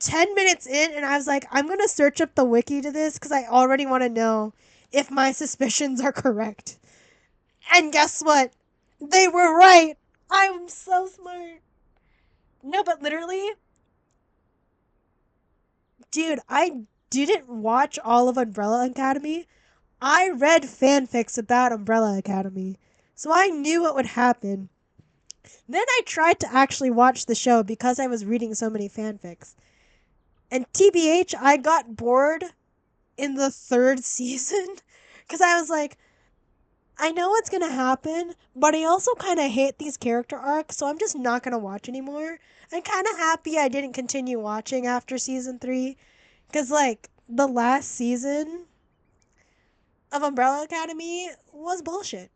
Speaker 1: 10 minutes in, and I was like, I'm going to search up the wiki to this because I already want to know if my suspicions are correct. And guess what? They were right. I'm so smart. No, but literally, dude, I didn't watch all of Umbrella Academy. I read fanfics about Umbrella Academy, so I knew what would happen. Then I tried to actually watch the show because I was reading so many fanfics. And TBH, I got bored in the 3rd season because I was like, I know what's going to happen, but I also kind of hate these character arcs, so I'm just not going to watch anymore. I'm kind of happy I didn't continue watching after season 3 because, like, the last season of Umbrella Academy was bullshit.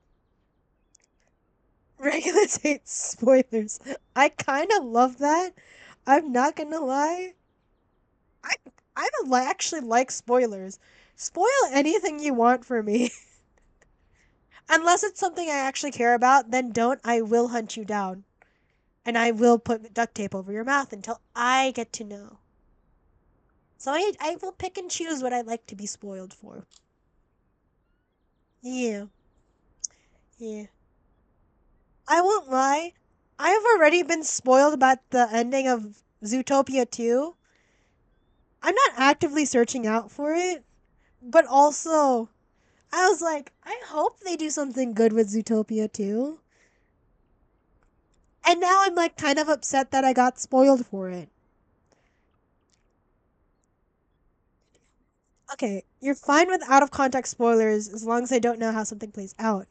Speaker 1: Regulus hates spoilers. I kind of love that. I'm not going to lie. I don't actually like spoilers. Spoil anything you want for me. Unless it's something I actually care about, then don't. I will hunt you down. And I will put duct tape over your mouth until I get to know. So I will pick and choose what I like to be spoiled for. Yeah. Yeah. I won't lie. I have already been spoiled about the ending of Zootopia 2. I'm not actively searching out for it, but also I was like, I hope they do something good with Zootopia 2. And now I'm like kind of upset that I got spoiled for it. Okay, you're fine with out of context spoilers as long as I don't know how something plays out.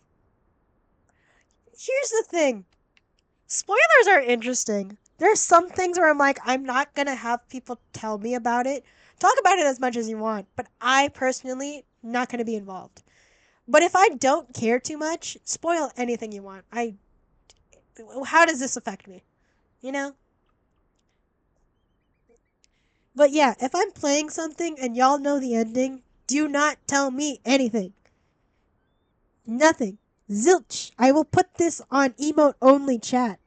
Speaker 1: Here's the thing. Spoilers are interesting. There's some things where I'm like, I'm not gonna have people tell me about it. Talk about it as much as you want, but I personally not gonna be involved. But if I don't care too much, spoil anything you want. How does this affect me? You know? But yeah, if I'm playing something and y'all know the ending, do not tell me anything. Nothing. Zilch. I will put this on emote only chat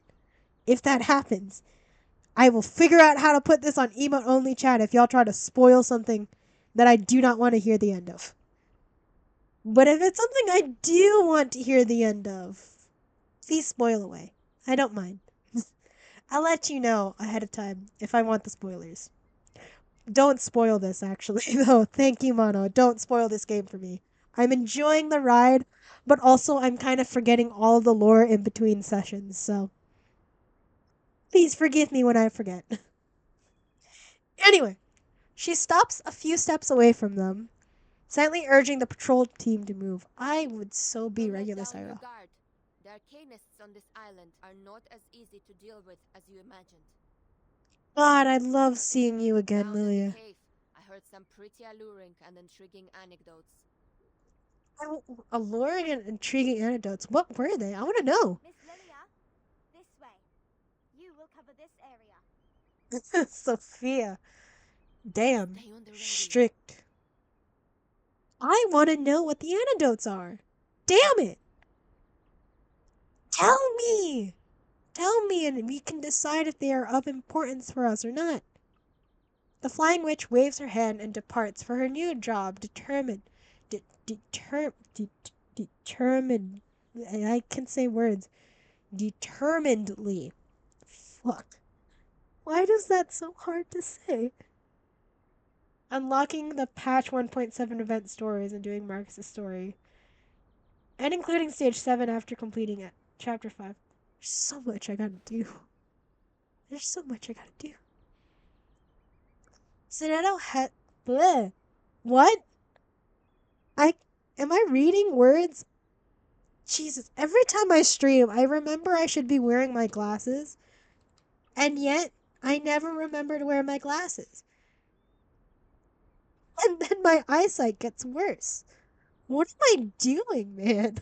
Speaker 1: if that happens. I will figure out how to put this on emote only chat if y'all try to spoil something that I do not want to hear the end of. But if it's something I do want to hear the end of, please spoil away. I don't mind. I'll let you know ahead of time if I want the spoilers. Don't spoil this, actually, though. Thank you, Mono. Don't spoil this game for me. I'm enjoying the ride, but also I'm kind of forgetting all the lore in between sessions, so please forgive me when I forget. Anyway, she stops a few steps away from them, silently urging the patrol team to move. I would so be regular Syra.
Speaker 13: The arcanists on this island are not as easy to deal with as you imagined.
Speaker 1: God, I love seeing you again,
Speaker 13: Down in
Speaker 1: Lilia.
Speaker 13: the cave, I heard some pretty alluring and intriguing anecdotes.
Speaker 1: Alluring and intriguing anecdotes. What were they? I want to know.
Speaker 14: Miss Lilia, this way. You will cover this area.
Speaker 1: Sophia. Damn. Strict. I want to know what the antidotes are. Damn it. Tell me. Tell me and we can decide if they are of importance for us or not. The Flying Witch waves her hand and departs for her new job, determined. Determined. I can say words. Determinedly. Fuck. Why is that so hard to say? Unlocking the patch 1.7 event stories and doing Marcus's story. And including stage 7 after completing it. Chapter 5. There's so much I gotta do. There's so much I gotta do. Sonetto had. Bleh. What? Am I reading words? Jesus, every time I stream, I remember I should be wearing my glasses. And yet, I never remember to wear my glasses. And then my eyesight gets worse. What am I doing, man?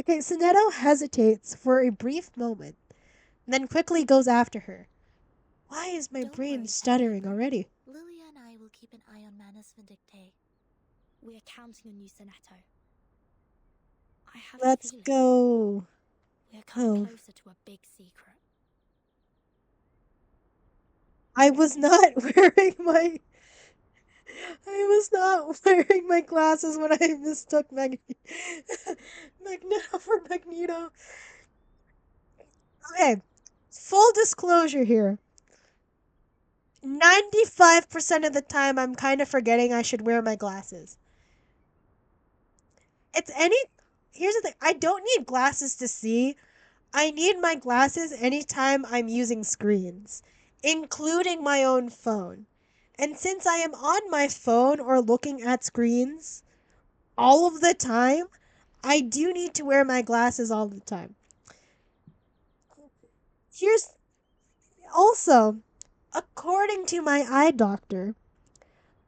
Speaker 1: Okay, Sonetto hesitates for a brief moment, then quickly goes after her. Why is my brain stuttering already?
Speaker 5: Lilia and I will keep an eye on Manus Vindictae.
Speaker 2: We are counting on you, Sonetto. I have
Speaker 1: Let's go.
Speaker 2: We are coming closer to a big secret.
Speaker 1: I was not wearing my glasses when I mistook Magneto for Magneto. Okay, full disclosure here. 95% of the time, I'm kind of forgetting I should wear my glasses. Here's the thing. I don't need glasses to see. I need my glasses anytime I'm using screens, including my own phone. And since I am on my phone or looking at screens all of the time, I do need to wear my glasses all the time. Here's also, according to my eye doctor,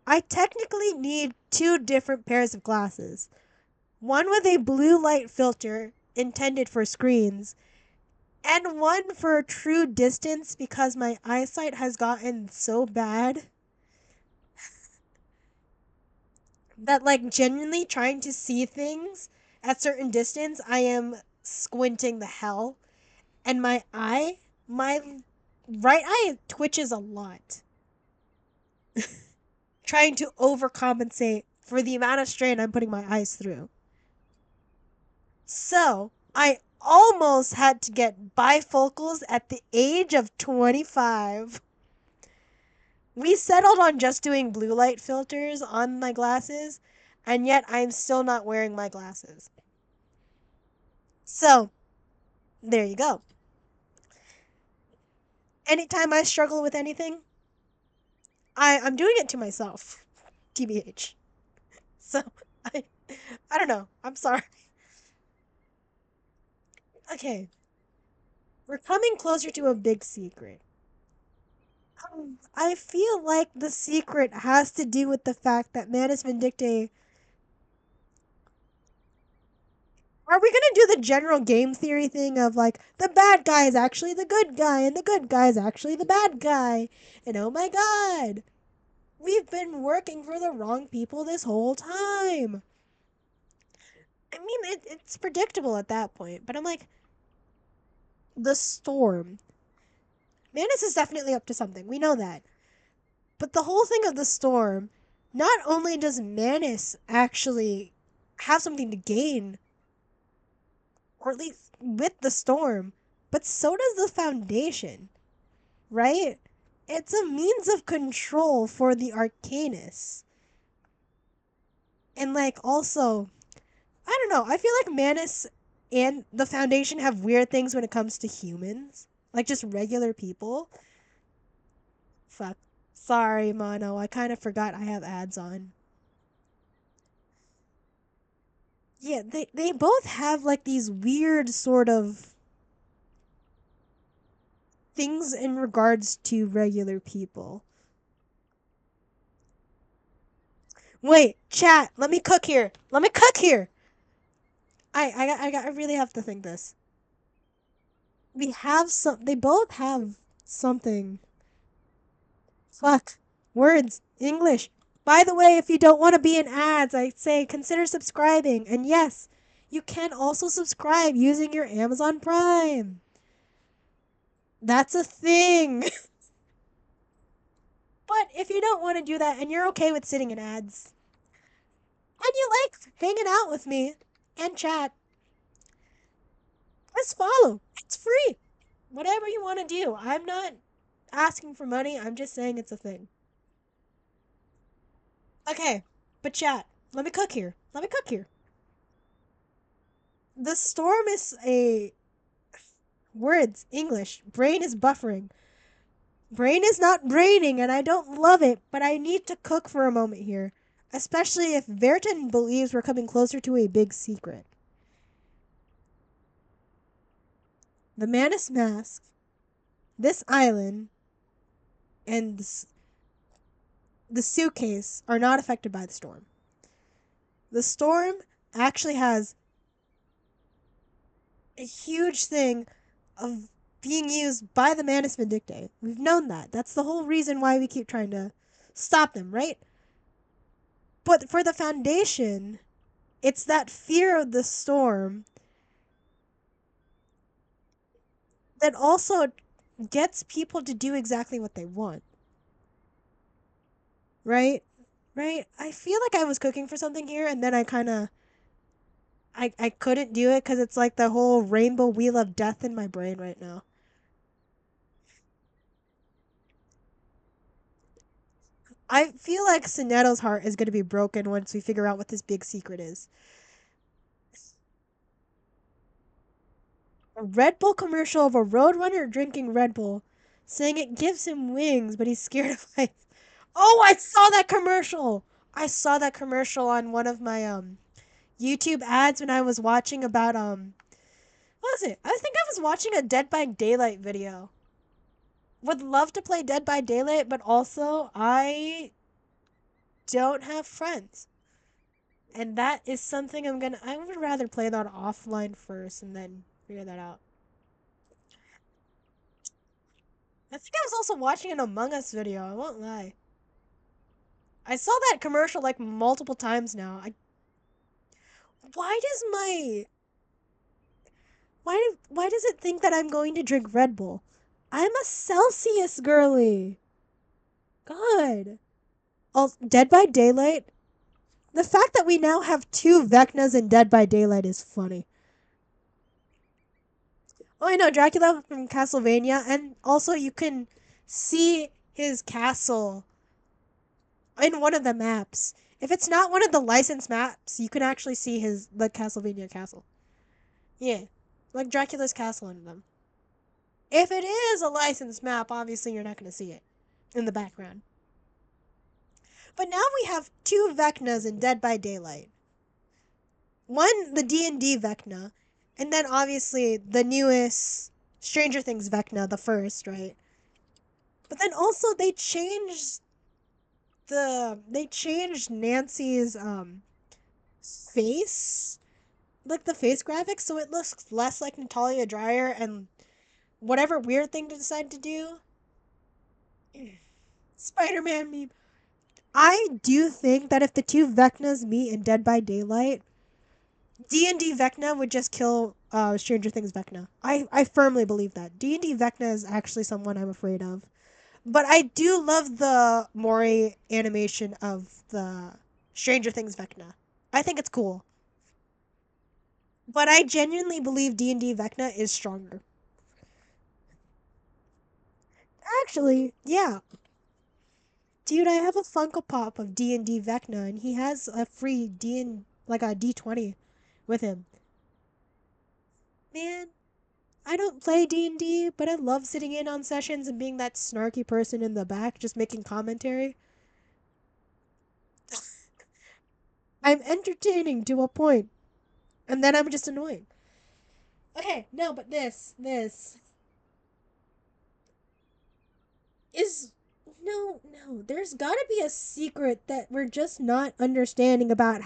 Speaker 1: I technically need 2 different pairs of glasses. One with a blue light filter intended for screens, and one for true distance because my eyesight has gotten so bad that, like, genuinely trying to see things at certain distance, I am squinting the hell. And my right eye twitches a lot. trying to overcompensate for the amount of strain I'm putting my eyes through. So, I almost had to get bifocals at the age of 25. We settled on just doing blue light filters on my glasses, and yet I'm still not wearing my glasses. So, there you go. Anytime I struggle with anything, I'm doing it to myself. TBH. So, I, I don't know. I'm sorry. Okay. We're coming closer to a big secret. I feel like the secret has to do with the fact that Manus Vindictae. Are we gonna do the general game theory thing of like the bad guy is actually the good guy and the good guy is actually the bad guy? And oh my god, we've been working for the wrong people this whole time. I mean, it's predictable at that point, but I'm like, the storm. Manus is definitely up to something. We know that. But the whole thing of the storm, not only does Manus actually have something to gain, or at least with the storm, but so does the Foundation, right? It's a means of control for the Arcanus. And like also, I don't know, I feel like Manus and the Foundation have weird things when it comes to humans. Like just regular people. Fuck. Sorry, Mono, I kind of forgot I have ads on. Yeah, they both have like these weird sort of things in regards to regular people. Wait, chat, let me cook here. Let me cook here. I really have to think this. We have some. They both have something. Fuck. Words. English. By the way, if you don't want to be in ads, I say consider subscribing. And yes, you can also subscribe using your Amazon Prime. That's a thing. But if you don't want to do that and you're okay with sitting in ads, and you like hanging out with me and chat, just follow. It's free. Whatever you want to do. I'm not asking for money. I'm just saying it's a thing. Okay, but chat. Let me cook here. Let me cook here. The storm is a words English. Brain is buffering. Brain is not braining, and I don't love it, but I need to cook for a moment here. Especially if Verton believes we're coming closer to a big secret. The Manus Mask, this island, and the suitcase are not affected by the storm. The storm actually has a huge thing of being used by the Manus Vindictae. We've known that. That's the whole reason why we keep trying to stop them, right? But for the Foundation, it's that fear of the storm that also gets people to do exactly what they want. Right? Right? I feel like I was cooking for something here and then I couldn't do it because it's like the whole rainbow wheel of death in my brain right now. I feel like Soneto's heart is going to be broken once we figure out what this big secret is. A Red Bull commercial of a roadrunner drinking Red Bull, saying it gives him wings, but he's scared of heights. Oh, I saw that commercial! I saw that commercial on one of my YouTube ads when I was watching about what was it? I think I was watching a Dead by Daylight video. Would love to play Dead by Daylight, but also I don't have friends. And that is something I would rather play that offline first and then figure that out. I think I was also watching an Among Us video, I won't lie. I saw that commercial like multiple times now. Why does my why does it think that I'm going to drink Red Bull? I'm a Celsius girly. God. Dead by Daylight. The fact that we now have 2 Vecnas in Dead by Daylight is funny. Oh, I know Dracula from Castlevania, and also you can see his castle in one of the maps. If it's not one of the licensed maps, you can actually see the Castlevania castle. Yeah, like Dracula's castle in them. If it is a licensed map, obviously you're not going to see it in the background. But now we have 2 Vecnas in Dead by Daylight. One, the D&D Vecna, and then obviously the newest Stranger Things Vecna, the first, right? But then also they changed Nancy's face, like the face graphics, so it looks less like Natalia Dreyer and whatever weird thing to decide to do. Spider-Man meme. I do think that if the 2 Vecnas meet in Dead by Daylight, D&D Vecna would just kill Stranger Things Vecna. I firmly believe that. D&D Vecna is actually someone I'm afraid of. But I do love the Mori animation of the Stranger Things Vecna. I think it's cool. But I genuinely believe D&D Vecna is stronger. Actually, yeah. Dude, I have a Funko Pop of D&D Vecna, and he has a free like a D20 with him. Man, I don't play D&D, but I love sitting in on sessions and being that snarky person in the back just making commentary. I'm entertaining to a point, and then I'm just annoying. Okay, no, but this is no. There's gotta be a secret that we're just not understanding about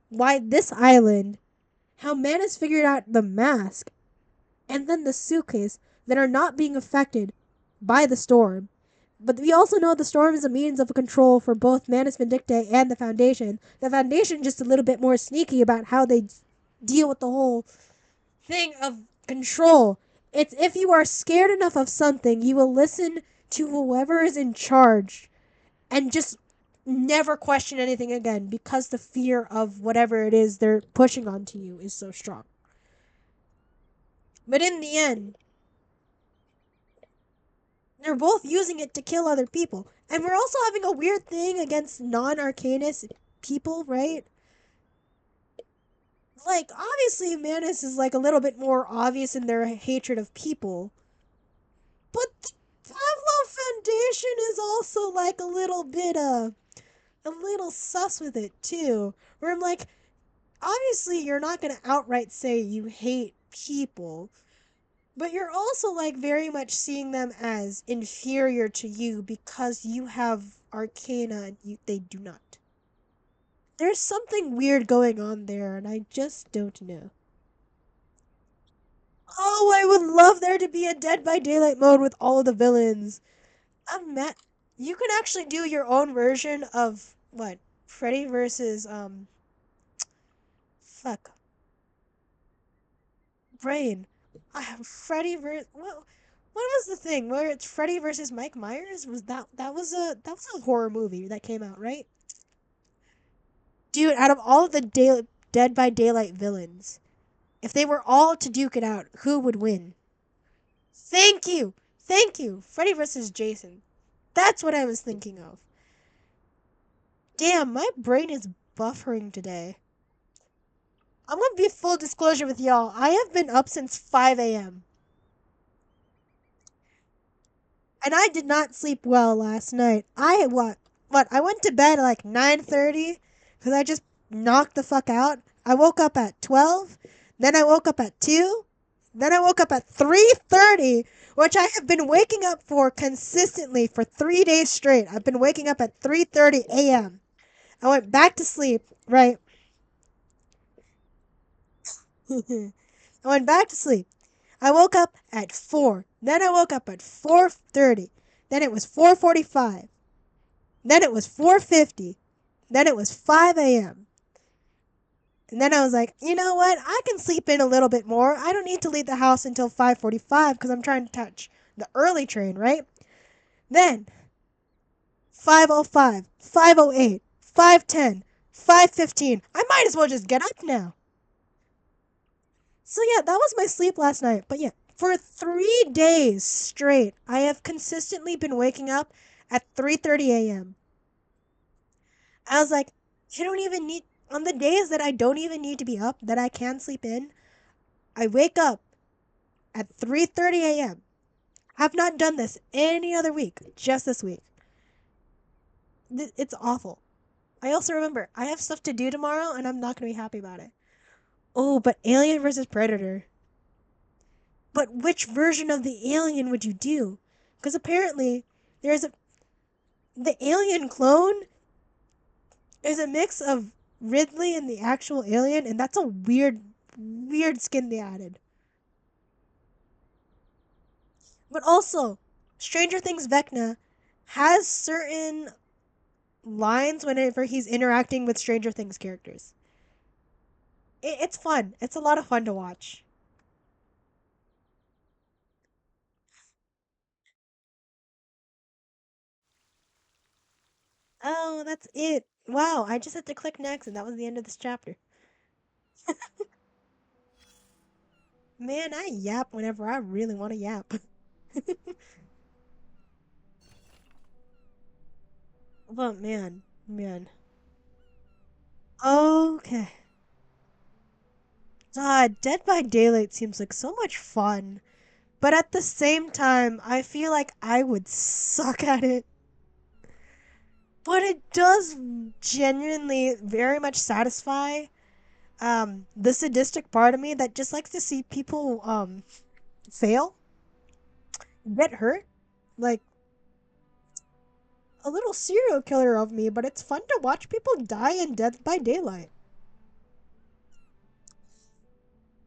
Speaker 1: why this island, how man has figured out the mask, and then the suitcase that are not being affected by the storm. But we also know the storm is a means of control for both Manus Vindictae and the Foundation. The Foundation just a little bit more sneaky about how they deal with the whole thing of control. It's if you are scared enough of something, you will listen to whoever is in charge and just never question anything again because the fear of whatever it is they're pushing onto you is so strong. But in the end, they're both using it to kill other people. And we're also having a weird thing against non-Arcanist people, right? Like, obviously, Manus is like a little bit more obvious in their hatred of people. But the Pavlov Foundation is also like a little bit, a little sus with it, too. Where I'm like, obviously, you're not going to outright say you hate people. But you're also like very much seeing them as inferior to you because you have arcana and they do not. There's something weird going on there, and I just don't know. Oh, I would love there to be a Dead by Daylight mode with all of the villains. Matt, you can actually do your own version of what Freddy versus fuck Brain. Freddy versus what was the thing where it's Freddy versus Mike Myers? Was that was a horror movie that came out, right? Dude, out of all of the Dead by Daylight villains, if they were all to duke it out, who would win? Thank you, thank you. Freddy versus Jason. That's what I was thinking of. Damn, my brain is buffering today. I'm gonna be full disclosure with y'all. I have been up since 5 a.m. And I did not sleep well last night. I I went to bed at like 9:30 because I just knocked the fuck out. I woke up at 12, then I woke up at 2, then I woke up at 3:30, which I have been waking up for consistently for 3 days straight. I've been waking up at 3:30 a.m. I went back to sleep, right? I went back to sleep. I woke up at 4. Then I woke up at 4:30. Then it was 4:45. Then it was 4:50. Then it was 5 a.m. And then I was like, you know what? I can sleep in a little bit more. I don't need to leave the house until 5:45 because I'm trying to catch the early train, right? Then 5:05, 5:08, 5:10, 5:15. I might as well just get up now. So yeah, that was my sleep last night. But yeah, for 3 days straight, I have consistently been waking up at 3:30 a.m. I was like, I don't even need, on the days that I don't even need to be up, that I can sleep in, I wake up at 3:30 a.m. Have not done this any other week, just this week. It's awful. I also remember I have stuff to do tomorrow and I'm not going to be happy about it. Oh, but Alien versus Predator. But which version of the alien would you do? Because apparently there's a the alien clone is a mix of Ridley and the actual alien, and that's a weird skin they added. But also, Stranger Things Vecna has certain lines whenever he's interacting with Stranger Things characters. It's fun. It's a lot of fun to watch. Oh, that's it. Wow, I just had to click next, and that was the end of this chapter. Man, I yap whenever I really want to yap. But man. Okay. Dead by Daylight seems like so much fun. But at the same time, I feel like I would suck at it. But it does genuinely very much satisfy the sadistic part of me that just likes to see people fail, get hurt. Like a little serial killer of me, but it's fun to watch people die in Dead by Daylight.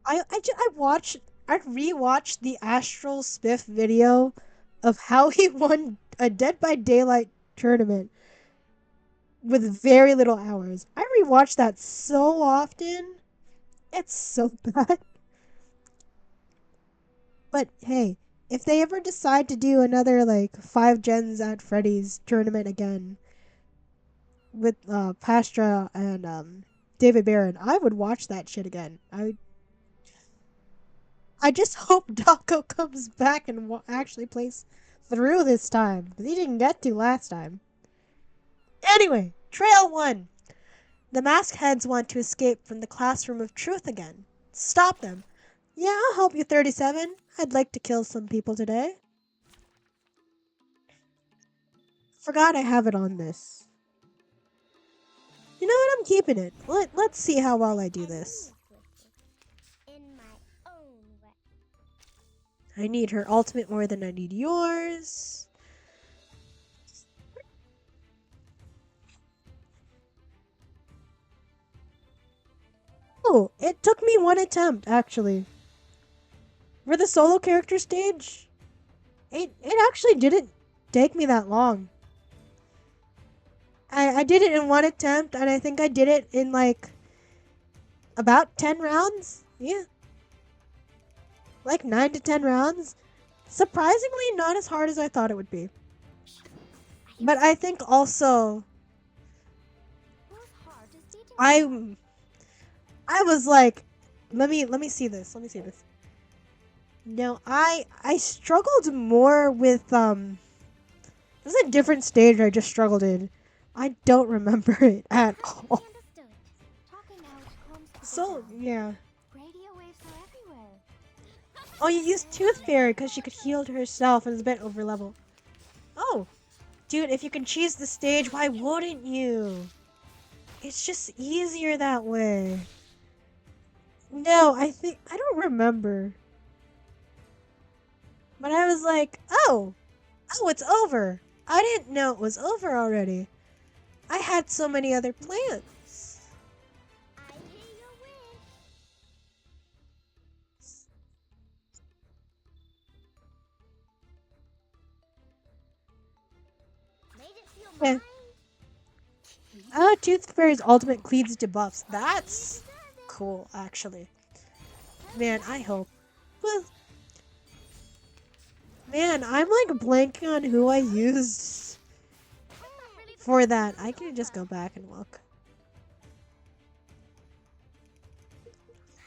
Speaker 1: I rewatched the Astral Spiff video of how he won a Dead by Daylight tournament with very little hours. I rewatch that so often. It's so bad. But hey, if they ever decide to do another like 5 gens at Freddy's tournament again with Pastra and David Barron, I would watch that shit again. I just hope Daco comes back and actually plays through this time, because he didn't get to last time. Anyway, Trail 1. The masked heads want to escape from the classroom of truth again. Stop them. Yeah, I'll help you, 37. I'd like to kill some people today. Forgot I have it on this. You know what? I'm keeping it. Let's see how well I do this. I need her ultimate more than I need yours. Oh, it took me one attempt, actually. For the solo character stage, it actually didn't take me that long. I did it in one attempt, and I think I did it in like about 10 rounds. Yeah. Like 9 to 10 rounds. Surprisingly, not as hard as I thought it would be. But I think also I was like, let me see this. Let me see this. No, I struggled more with this is a different stage I just struggled in. I don't remember it at all. So, yeah. Oh, you used Tooth Fairy because she could heal to herself and is a bit over level. Oh, dude, if you can cheese the stage, why wouldn't you? It's just easier that way. No, I don't remember. But I was like, oh, it's over. I didn't know it was over already. I had so many other plans. Yeah. Oh, Tooth Fairy's ultimate cleaves debuffs. That's cool, actually. Man, I hope. Well, man, I'm like blanking on who I used. For that, I can just go back and look.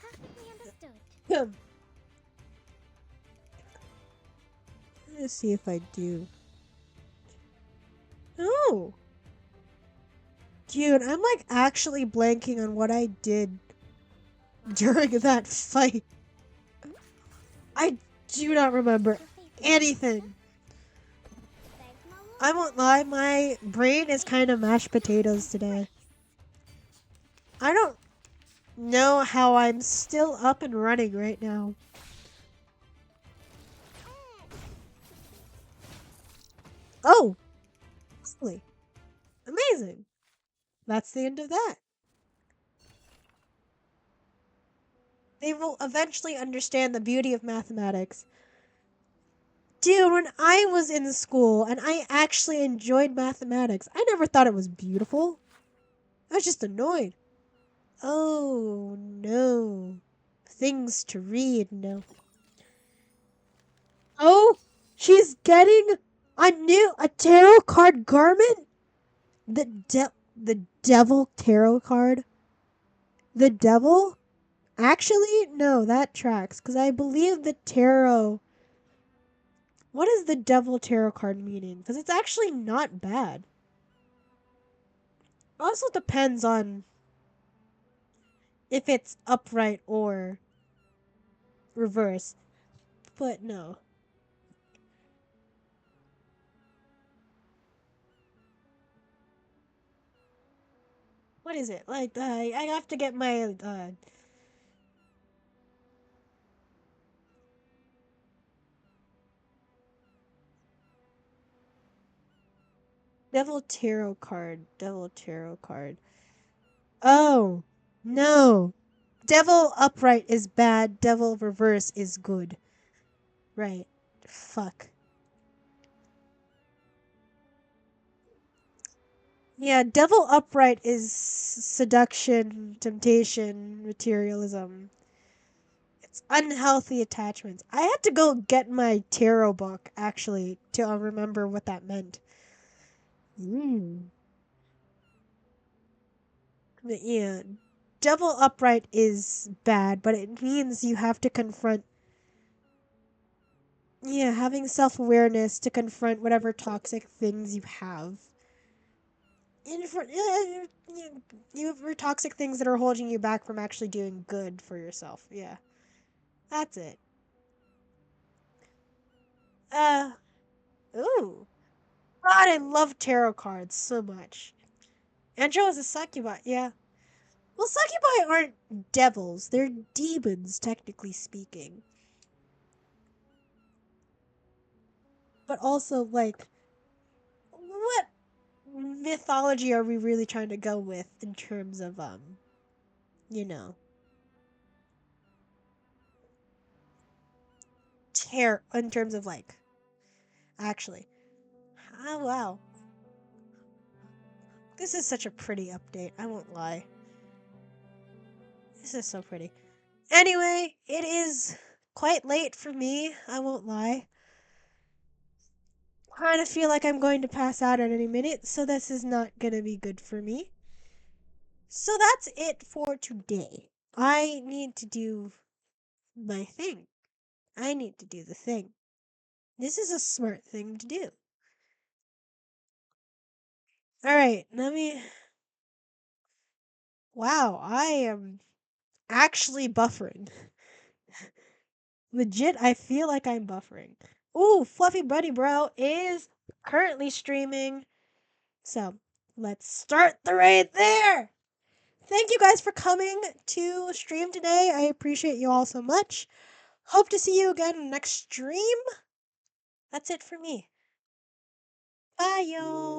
Speaker 3: Perfectly understood.
Speaker 1: Let's see if I do. Oh! Dude, I'm like actually blanking on what I did during that fight. I do not remember anything. I won't lie, my brain is kind of mashed potatoes today. I don't know how I'm still up and running right now. Oh! Lovely. Amazing. That's the end of that. They will eventually understand the beauty of mathematics. Dude, when I was in school and I actually enjoyed mathematics, I never thought it was beautiful. I was just annoyed. Oh no. Things to read now. Oh, she's getting a tarot card garment? The devil tarot card? The devil? Actually, no, that tracks because I believe the tarot. What is the devil tarot card meaning? Because it's actually not bad. Also depends on if it's upright or reverse. But no. What is it? Like, I have to get my, Devil Tarot card. Devil Tarot card. Oh, no. Devil upright is bad. Devil reverse is good. Right. Fuck. Yeah, devil upright is seduction, temptation, materialism. It's unhealthy attachments. I had to go get my tarot book, actually, to remember what that meant. But yeah, devil upright is bad, but it means you have to confront. Yeah, having self awareness to confront whatever toxic things you have. In for you have toxic things that are holding you back from actually doing good for yourself. Yeah, that's it. Uh, ooh, God, I love tarot cards so much. Andrew is a succubus. Yeah. Well, succubi aren't devils; they're demons, technically speaking. But also, like, what mythology are we really trying to go with in terms of you know, in terms of like actually. Oh wow. This is such a pretty update, I won't lie. This is so pretty. Anyway, it is quite late for me, I won't lie. Kind of feel like I'm going to pass out at any minute, so this is not gonna be good for me. So that's it for today. I need to do my thing. I need to do the thing. This is a smart thing to do. Alright, let me. Wow, I am actually buffering. Legit, I feel like I'm buffering. Ooh, Fluffy Buddy Bro is currently streaming. So, let's start the raid there! Thank you guys for coming to stream today. I appreciate you all so much. Hope to see you again next stream. That's it for me. Bye, y'all.